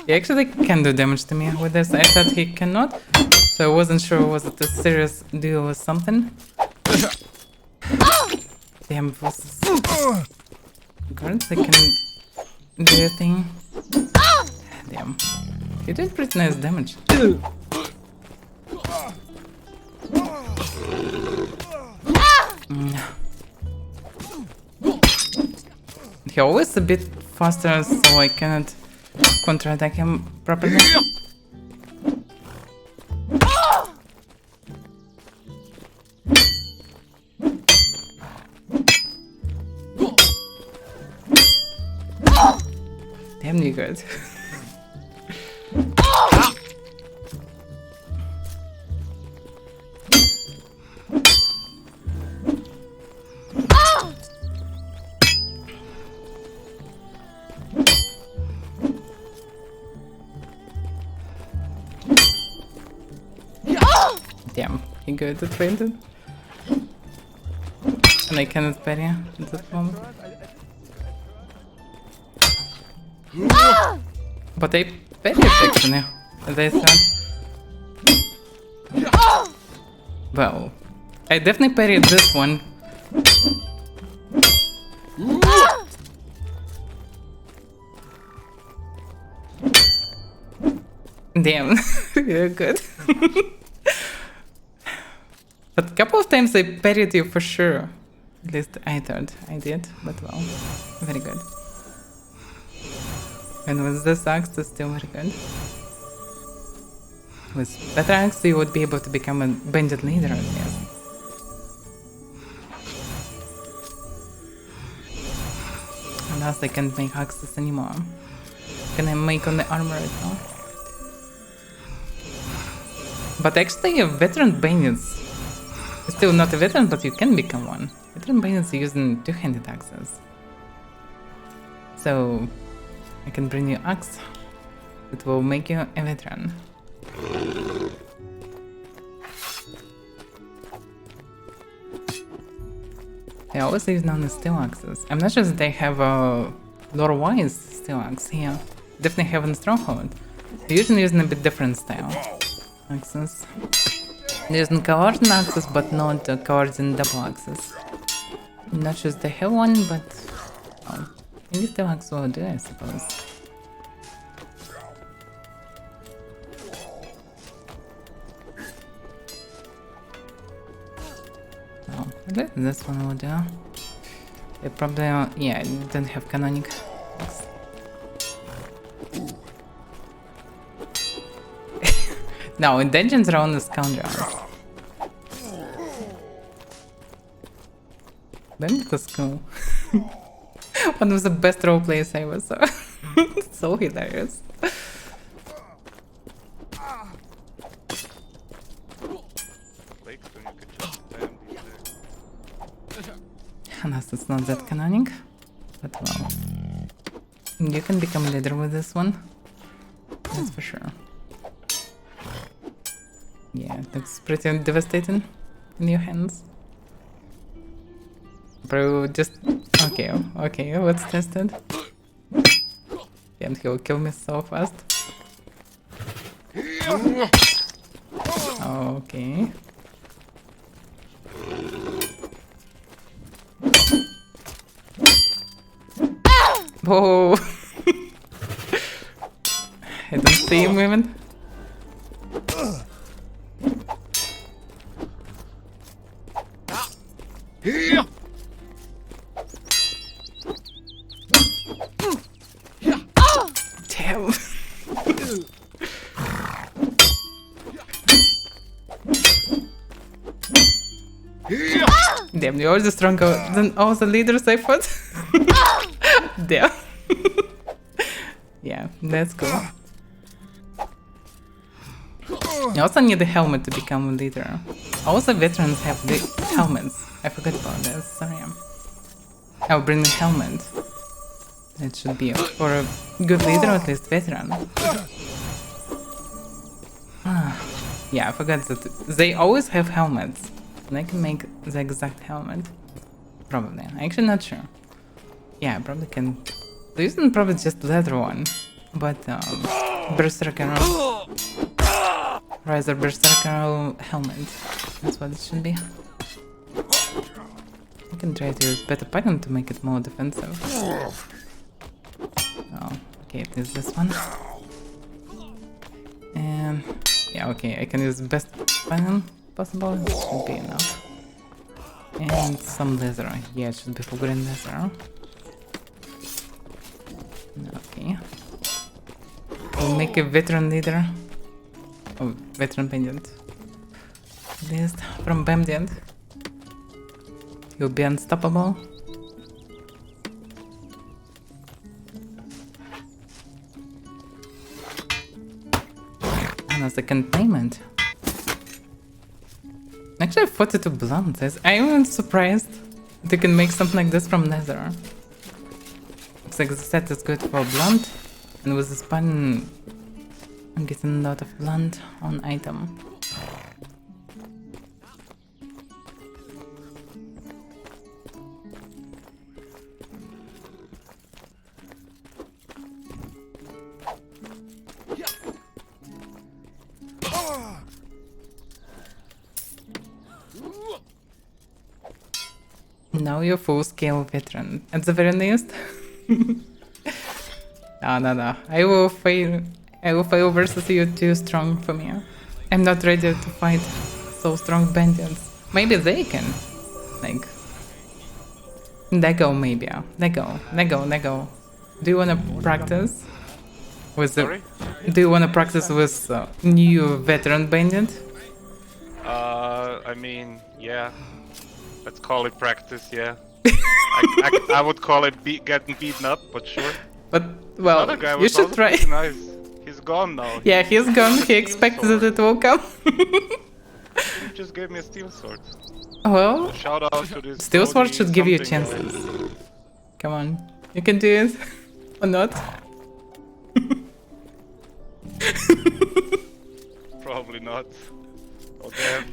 he actually can do damage to me with this. I thought he cannot, so I wasn't sure was it a serious deal or something. Damn, bosses. Guards, they can do a thing. Damn. You did pretty nice damage. He always a bit faster, so I cannot counterattack him properly. Damn you good. Damn, he good at painting. And I cannot parry at that moment. But I parried actually, as I said. Well, I definitely parried this one. Damn, you're good. But a couple of times I parried you for sure. At least I thought I did, but well, very good. And with this axe, it's still very good. With better axe, you would be able to become a bandit leader, I guess. Unless I can't make axes anymore. Can I make on the armor right now? But actually, a veteran bandits. Still not a veteran, but you can become one. Veteran bandits are using two-handed axes. So I can bring you axe. It will make you a veteran. They always use non-steel axes. I'm not sure that they have a lore-wise steel axe here. Definitely have in Stronghold. They're usually using a bit different style axes. They're using Paladin axes, but not Paladin double axes. I'm not sure if they have one, but maybe steel axe will do, I suppose. Oh, this one will do. They probably, yeah, don't have canonic. No, in dungeons are only scoundrels. Bandit is cool. One of the best roleplays I ever saw. So hilarious. Unless it's not that canonic. But well. You can become a leader with this one. That's for sure. Yeah, it looks pretty devastating in your hands. Bro, just... Okay, okay, let's test it. And he'll kill me so fast. Okay. Whoa! I don't see him even. Damn. Damn, you're the stronger than all the leaders I fought. Damn. Yeah, that's cool. You also need a helmet to become a leader. All the veterans have the helmets. I forgot about this, sorry. I'll bring a helmet. That should be for a good leader, at least veteran. Yeah, I forgot that they always have helmets. And I can make the exact helmet. Probably. I'm actually not sure. Yeah, I probably can. There isn't probably just leather one. But Berserker. Rather Berserker helmet. That's what it should be. I can try to use better pattern to make it more defensive. Oh, okay, it is this one. And yeah, okay, I can use best pattern possible. It should be enough. And some leather. Yeah, it should be for green leather. Okay. We'll make a veteran leader. Oh, veteran pendant. This from Bamdient. You'll be unstoppable. And as a containment. Actually, 42 blunt. I'm even surprised that you can make something like this from leather. Looks like the set is good for blunt. And with the span, I'm getting a lot of blunt on item. Now you're full-scale veteran. At the very least. No. I will fail versus you too strong for me. I'm not ready to fight so strong bandits. Maybe they can. Like... Lego maybe. Lego. Do you wanna practice? With the... Do you wanna practice with new veteran bandit? I mean, yeah. Let's call it practice, yeah. I would call it getting beaten up, but sure. But, well, you should try. Nice. He's gone now. Yeah, he's gone. He expected that it will come. He just gave me a steel sword. Well, shout out to this steel sword should give you chances. Come on. You can do it. Or not. Probably not. Oh, damn.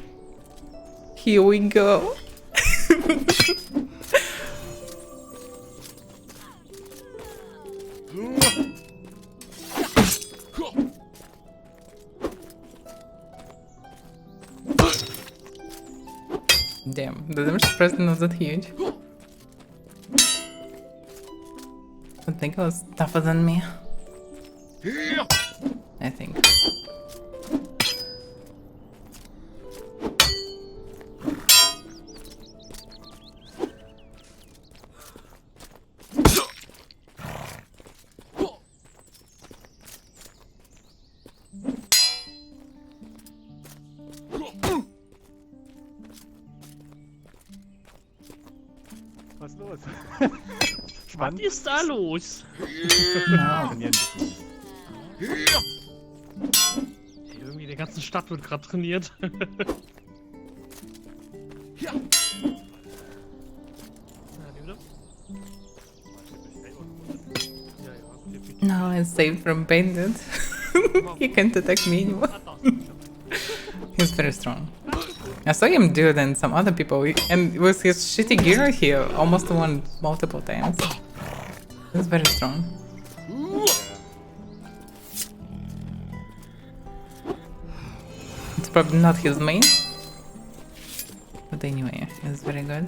Here we go. Damn, the damage suppressed not that huge. I think it was tougher than me. I think. Was los? Was ist da los? Irgendwie die ganze Stadt wird gerade trainiert. No, I'm saved from bandit. He can't attack me anymore. He's very strong. I saw him do it and some other people, and with his shitty gear he almost won multiple times. He's very strong. It's probably not his main, but anyway, he's very good.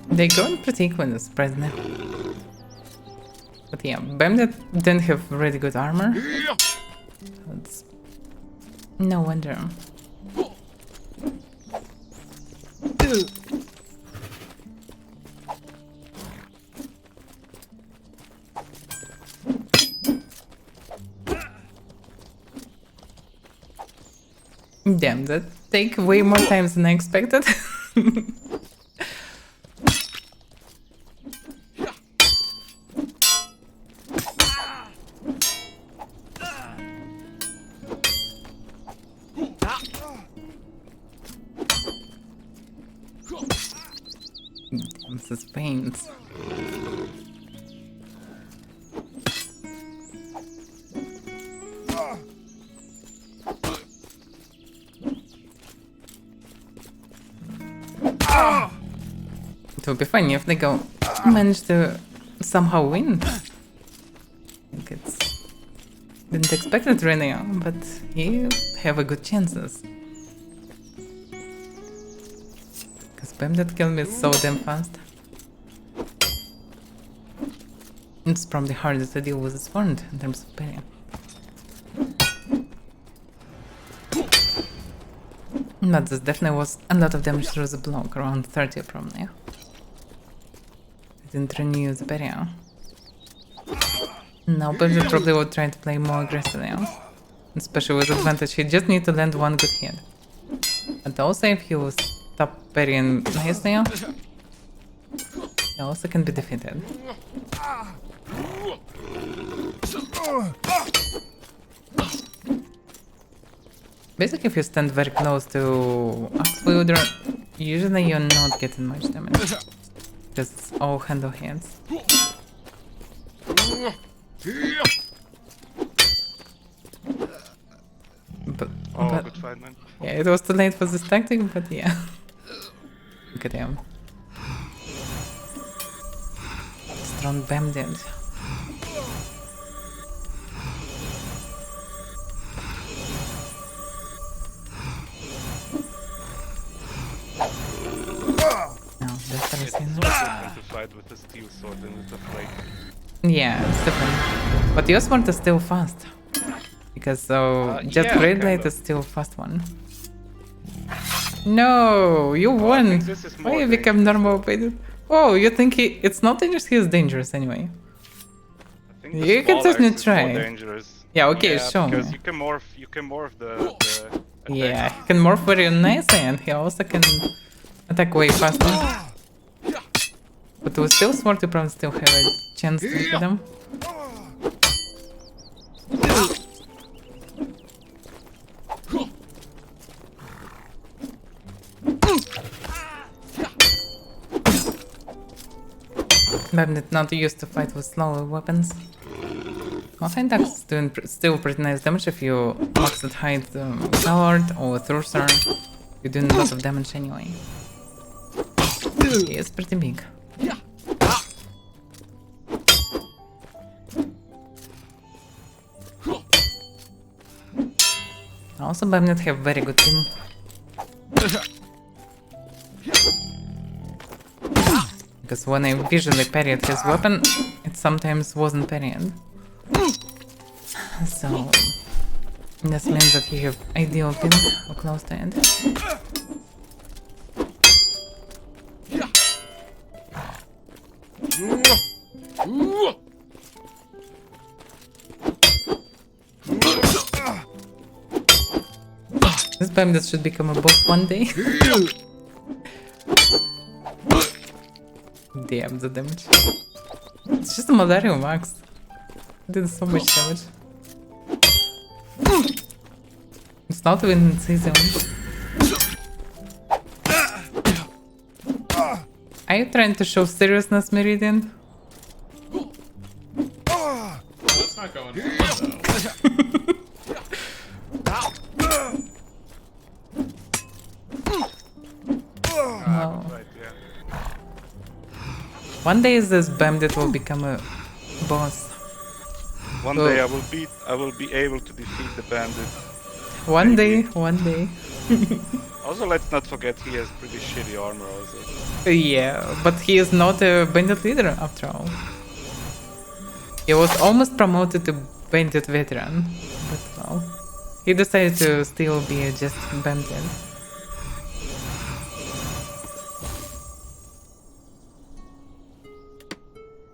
They go in pretty equal, surprisingly. But yeah, Bandit didn't have really good armor. That's no wonder. Damn, that take way more time than I expected. Damn, suspense. It would be funny if they manage to somehow win. Didn't expect it really, but you have a good chances. Because Bandit killed me so damn fast. It's probably harder to deal with this wand in terms of parry. But this definitely was a lot of damage through the block, around 30 probably. I didn't renew the barrier. Now Bandit probably would try to play more aggressively. Especially with advantage, he just need to land one good hit. And also if he will stop parrying nicely, he also can be defeated. Basically, if you stand very close to Axe Wielder, usually you're not getting much damage. Because it's all handle hits. But good fight, man. Yeah, it was too late for this tactic, but yeah. Look at him. Strong Bandit. To fight with the steel sword and with the flake. Yeah, it's different. But your sword is still fast. Because just yeah, Great Blade is still fast one. No, you won. Why you become normal Bandit? Oh, you think it's not dangerous? He is dangerous anyway. I think you can definitely try. Dangerous. Yeah, okay, yeah, show because me. you can morph the yeah, he can morph very nicely and he also can attack way faster. But with Steel Sword you probably still have a chance to hit him. Bandit not used to fight with slower weapons. I think that's doing still pretty nice damage if you max it high Coward or Thruster. You're doing a lot of damage anyway. He is pretty big. Also, Bandit have very good team. Because when I visually parried his weapon, it sometimes wasn't parried. So this means that he have ideal team or close to it. This Bandit should become a boss one day. Damn the damage. It's just a Malaria max. Did so much damage. It's not even in season. Are you trying to show seriousness, Meridian? That's not going well, Wow. One day this Bandit will become a boss. One day I will be able to defeat the Bandit. One day. Also, let's not forget he has pretty shitty armor also. Yeah, but he is not a Bandit leader after all. He was almost promoted to Bandit veteran, but well, he decided to still be just Bandit.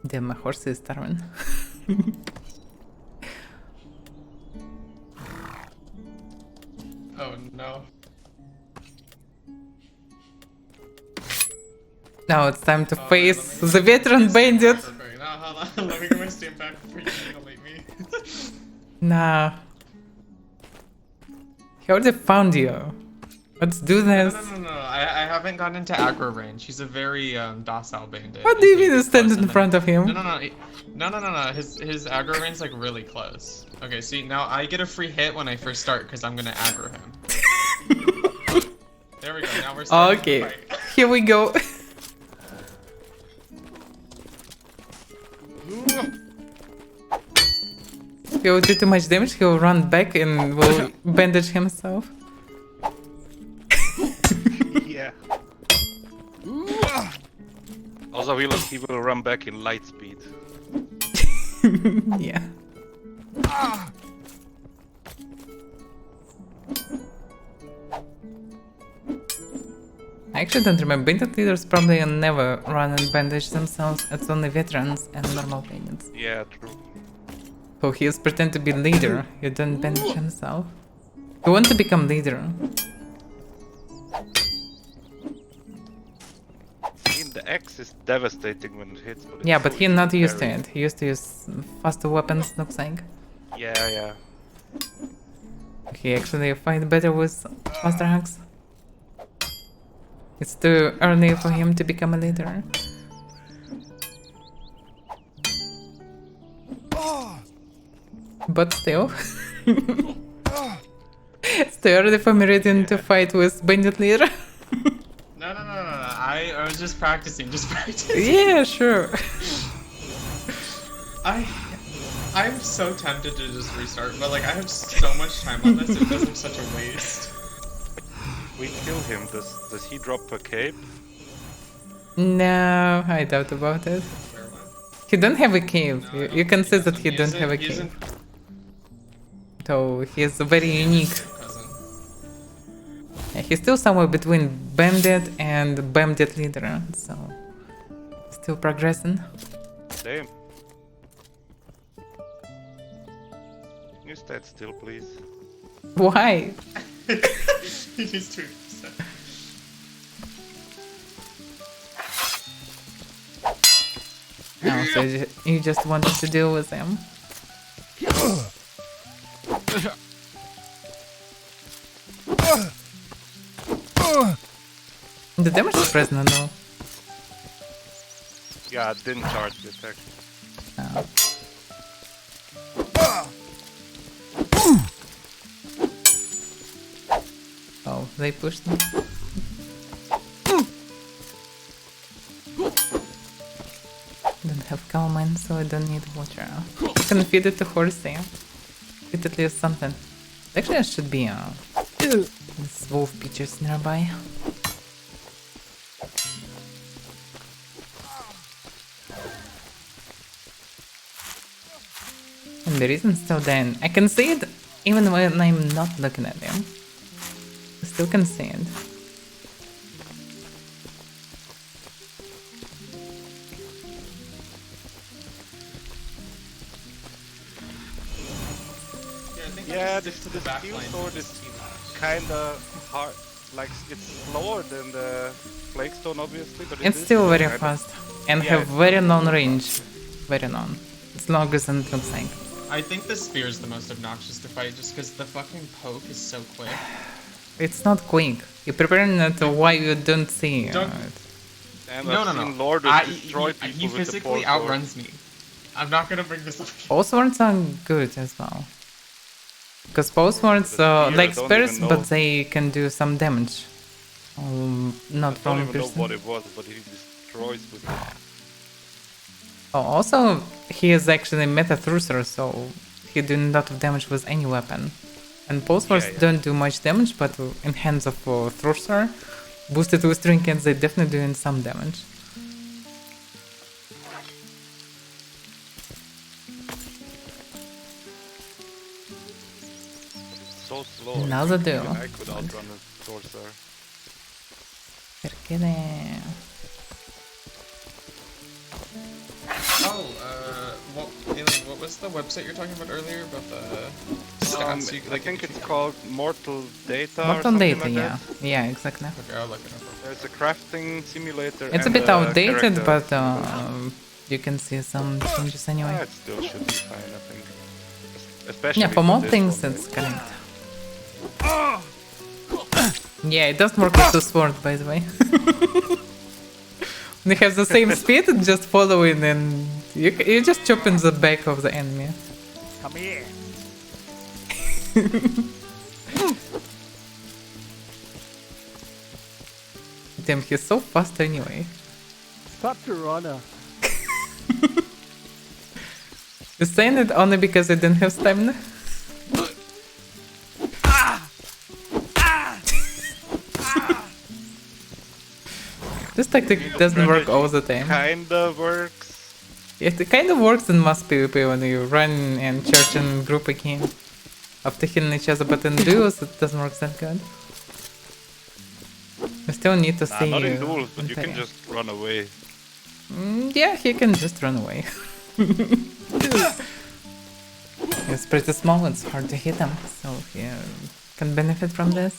Damn, my horse is starving. Oh no. Now it's time to face the veteran bandit. No, hold on. Let me get my stamp back before you mutilate me. Nah. He already found you. Let's do this. No. I haven't gotten into aggro range. He's a very docile bandit. What do you mean to stand in front of him? No. His aggro range is like really close. Okay, see, now I get a free hit when I first start because I'm gonna aggro him. There we go, now we're starting Okay, to fight. here we go. If he will do too much damage, he will run back and will bandage himself. Yeah. Also, he will run back in light speed. Yeah. I actually don't remember. Bandit leaders probably never run and bandage themselves. It's only veterans and normal bandits. Yeah, true. So he is pretend to be leader. He don't bandage himself. He want to become leader. The X is devastating when it hits. But Yeah, but he's not used to it. He used to use faster weapons, looks like. Yeah. He actually fight better with faster axe. It's too early for him to become a leader. But still. It's too early for Meridian to fight with bandit leader. No. I was just practicing. Yeah, sure. I'm so tempted to just restart, but like I have so much time on this, it feels like such a waste. We kill him. Does he drop a cape? No, I doubt about it. He don't have a cape. You can see that he don't have a cape. So he is very unique. Yeah, he's still somewhere between bandit and bandit leader, so still progressing. Damn. Can you stand still, please? Why? He's 2%. Oh, so you just wanted to deal with him. The damage is present though. Yeah, it didn't charge the attack. Oh, they pushed me. Don't have Calmine, so I don't need water. I can feed it to Horsey. Feed at least something. Actually, there should be this wolf peaches nearby. And the reason still then, I can see it even when I'm not looking at him. I still can see it. Yeah, this steel sword is kinda hard. Like, it's slower than the flagstone, obviously, but It's still very fast and have very long range. Very long. It's longer than it looks like. I think the spear is the most obnoxious to fight just because the fucking poke is so quick. It's not quick. You're preparing it why you don't see it. And No. Lord destroy people He with physically the pole outruns me. I'm not gonna bring this up. Pole swords are good as well. Because pole swords like spears, but they can do some damage. Not I from don't even know person. what it was, but he destroys with it. Oh, also, he is actually meta thruster, so he do a lot of damage with any weapon. And pole swords don't do much damage, but in hands of thruster, boosted with trinkets, they definitely doing some damage. So slow. Another duel. I could outrun a sorcerer. Perché Oh, well, Galen, what was the website you're talking about earlier about the stats? I think it's called Mortal Data or Mortal something Data, like yeah. that. Yeah, exactly. Okay, I'll look it up. There's a crafting simulator. It's a and bit outdated, character but you can see some changes anyway. It still should be fine, I think. Especially Yeah, for more this things one. it's correct. Yeah, it doesn't work with the sword, by the way. They have the same speed, it's just following, and you just chop in the back of the enemy. Come here. Damn, he's so fast anyway. Such a runner. You're saying it only because I didn't have stamina? This tactic doesn't work all the time. Kinda works. It kind of works in mass PvP when you run and charge in group again. After hitting each other, but in duos it doesn't work that good. We still need to see. Not in duels, but you can just run away. Yeah, he can just run away. It's pretty small, it's hard to hit him, so he can benefit from this.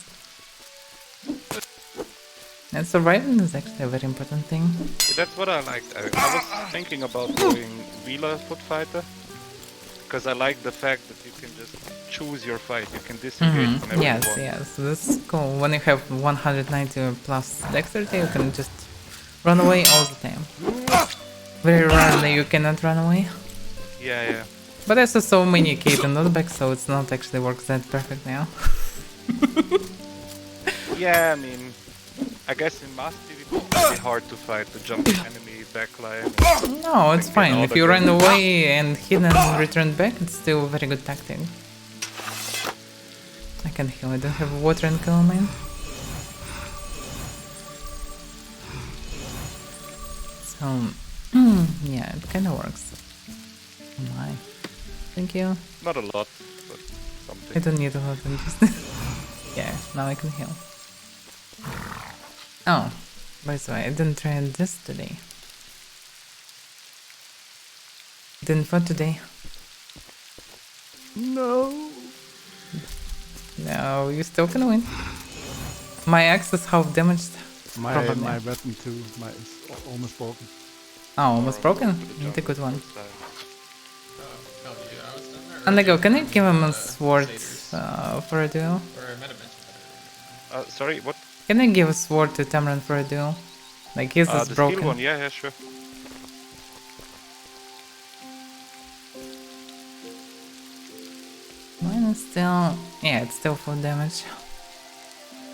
And surviving is actually a very important thing. Yeah, that's what I liked. I was thinking about doing Wheeler Foot Fighter. Because I like the fact that you can just choose your fight. You can disengage whenever Yes, you want. yes, this is cool. When you have 190 plus dexterity, you can just run away all the time. Very rarely you cannot run away. Yeah, yeah. But there's also so many kids in knockback, so it's not actually works that perfect now. Yeah, I mean, I guess in Mass PvP it's really hard to fight the jumping enemy backline. No, it's fine. If you run away and hit and return back, it's still a very good tactic. I can heal. I don't have water and kill mine. So, yeah, it kind of works. Oh my. Thank you. Not a lot, but something. I don't need a lot. I'm just yeah, now I can heal. Oh, by the way, I didn't try this today. Didn't for today. No. No, you still can win. My axe is half damaged. My probably. my weapon too. Is almost broken. Oh, almost broken? Not a good one. Andago, can you give him a sword for a duel? Sorry, what? Can I give a sword to Tamron for a duel? Like his is The broken. steel one, yeah, sure. Mine is still... yeah, it's still full damage.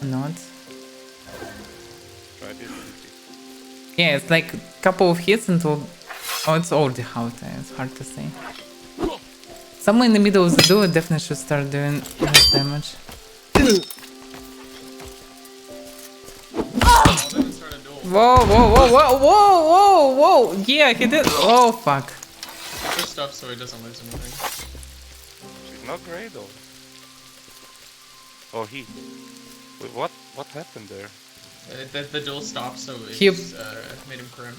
Or not. Try this. Yeah, it's like a couple of hits until... oh, it's already out. It's hard to say. Somewhere in the middle of the duel definitely should start doing less damage. Whoa, whoa, whoa, whoa, whoa, whoa, whoa! Yeah, he did. Oh, fuck. Just stuff so he doesn't lose anything. She's not great though. Oh, he. Wait, what happened there? The duel stopped, so it He- made him crimp.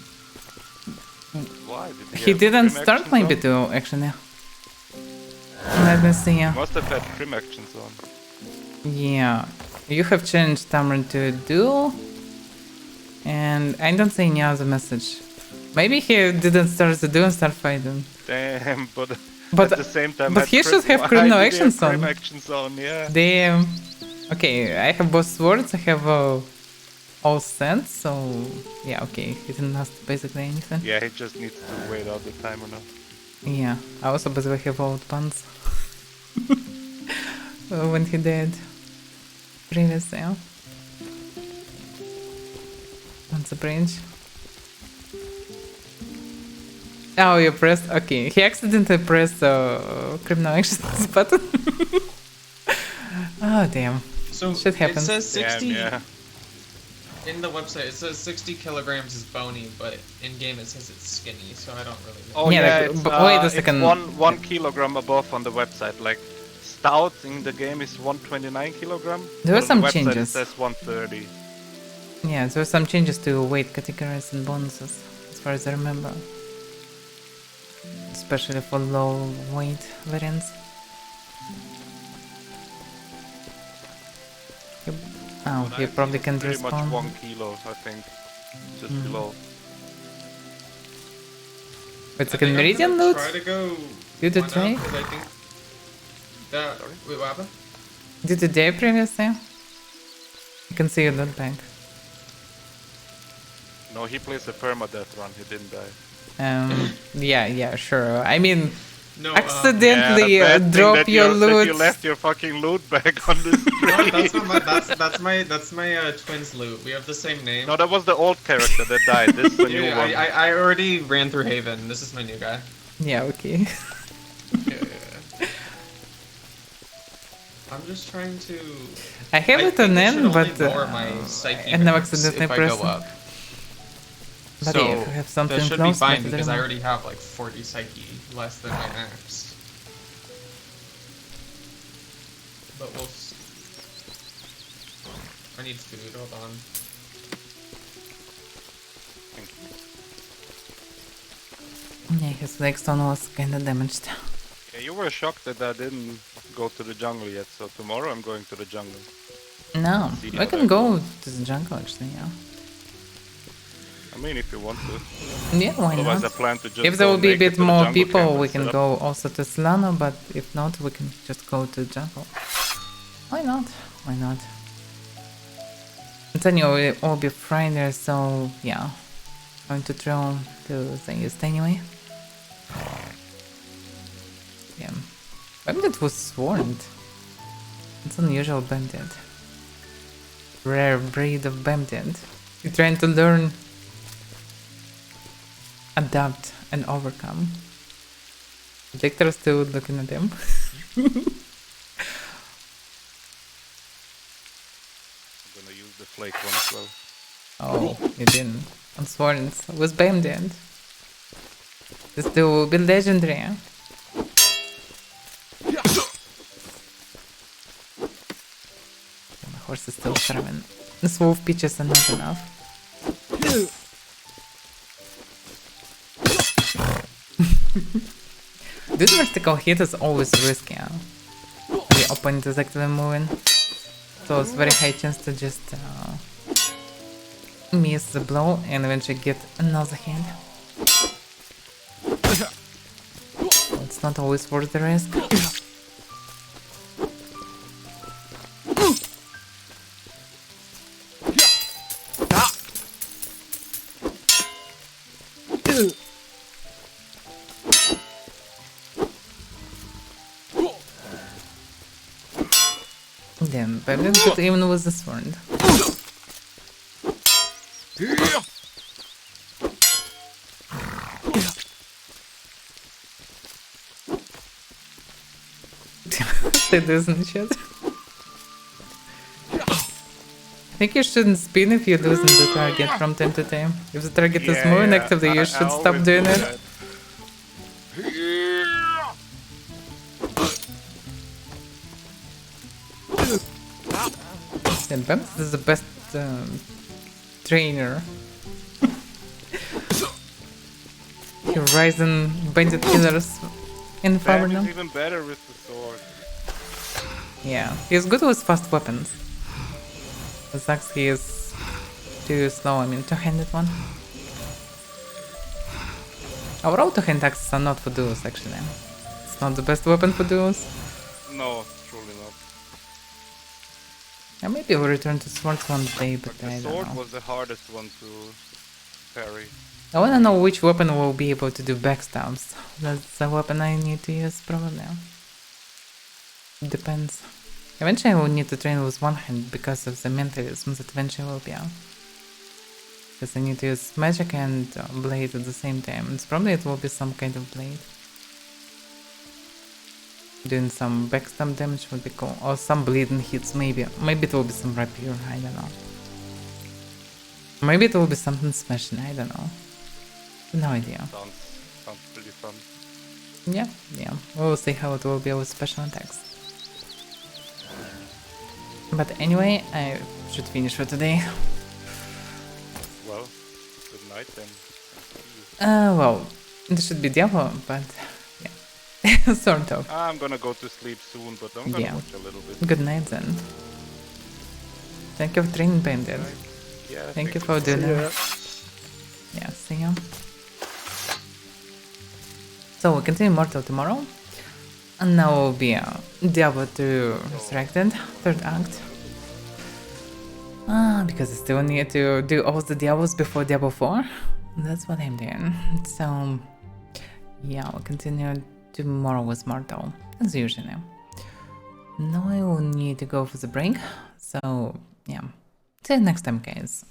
Why? Did He have didn't prim start actions my on? duel, actually. Let me see. Must have had prim actions on. Yeah, you have changed Tamron to a duel, and I don't see any other message. Maybe he didn't start the duel and start fighting. Damn, but But- at the same time, but had he should have why criminal did he have actions on. prim actions on, yeah. Damn. Okay, I have both swords. I have all sets, so yeah. Okay, he didn't ask basically anything. Yeah, he just needs to wait out the timer now. Yeah, I also by the way have old pants. When he did previously. On the bridge. Oh, you pressed. Okay, he accidentally pressed criminal actions button. Oh damn. So shit happens. it says 60 Yeah. in the website. It says 60 kilograms is bony, but in game it says it's skinny. So I don't really know. Oh Yeah, yeah, like, it's, but wait a second. It's one kilogram above on the website. Like stout in the game is 129 kilogram. There were but some on the website changes. It says 130. Yeah, there were some changes to weight categories and bonuses, as far as I remember. especially for low weight variants. Oh, he probably can pretty much respawn. 1 kilo, I think, just below. Wait, second meridian loot? Try to go Did it today? because I think that. Wait, what happened? Did the day previously? You can see your loot bank. No, he plays a permadeath run, he didn't die. Yeah, sure. I mean, No, accidentally yeah, the bad thing drop that your loot. That you left your fucking loot bag on the street. No, that's not my. That's my twins loot. We have the same name. No, that was the old character that died. This is the new one. I already ran through Haven. This is my new guy. Yeah, okay. Yeah. I'm just trying to. I have it on N, but I never accidentally pressed it. But So yeah, if you have something that should close, be fine maybe because then- I already have like 40 psyche less than my max. But we'll. I need food. Hold on. Yeah, his leg stone was kinda damaged. Yeah, you were shocked that I didn't go to the jungle yet, so tomorrow I'm going to the jungle. No, See we how can that go goes. to the jungle actually, yeah. I mean, if you want to. Yeah, why Otherwise, not? I plan to just If there go will be a naked bit to the more jungle camp people, and we set can up. go also to Solano, but if not, we can just go to the jungle. Why not? Why not? It's anyway, we'll all be Friday, so yeah. Going to throw to the east anyway. Yeah. Bandit was swarmed. It's unusual bandit. Rare breed of bandit. You're trying to learn, adapt, and overcome. Victor's still looking at him. I'm gonna use the flake one as well. Oh, you didn't. On Swarns. It was bandit. This dude will be legendary. Huh? My horse is still throwing. This wolf pitches are not enough. This vertical hit is always risky. Huh? The opponent is actively moving. So it's very high chance to just miss the blow and eventually get another hit. It's not always worth the risk. Damn, Babylon could even with the sword. Say this in the chat. I think you shouldn't spin if you're losing the target from time to time. If the target is moving actively, you should stop doing it. And Bamс is the best trainer. He rising bandit killers in Bam Favor now. is even better with the sword. Yeah, he's good with fast weapons. The sucks he is too slow, I mean two-handed one. Our two-hand axes are not for duels actually. It's not the best weapon for duels. No, truly not. Yeah, maybe we'll return to swords one day, but The I don't sword know. was the hardest one to parry. I wanna know which weapon will be able to do backstabs. That's the weapon I need to use probably. Depends. Eventually I will need to train with one hand because of the mentalism that eventually will be out. Because I need to use magic and blade at the same time. And probably it will be some kind of blade. Doing some backstab damage would be cool. Or some bleeding hits maybe. Maybe it will be some rapier, I don't know. Maybe it will be something smashing, I don't know. No idea. Sounds pretty fun. Yeah. We'll see how it will be with special attacks. But anyway, I should finish for today. Well, good night then. Well, This should be Diablo, but yeah, sort of. I'm gonna go to sleep soon, but I'm gonna watch a little bit. Good night then. Thank you for training, Bandit. Yeah, thank you for dinner. Yeah, see ya. So we'll continue Mortal tomorrow. And now will be Diablo 2 Resurrected, 3rd act. Because I still need to do all the Diablos before Diablo 4. That's what I'm doing. So yeah, we'll continue tomorrow with Mortal, as usual. Now I will need to go for the break. So yeah, see you next time, guys.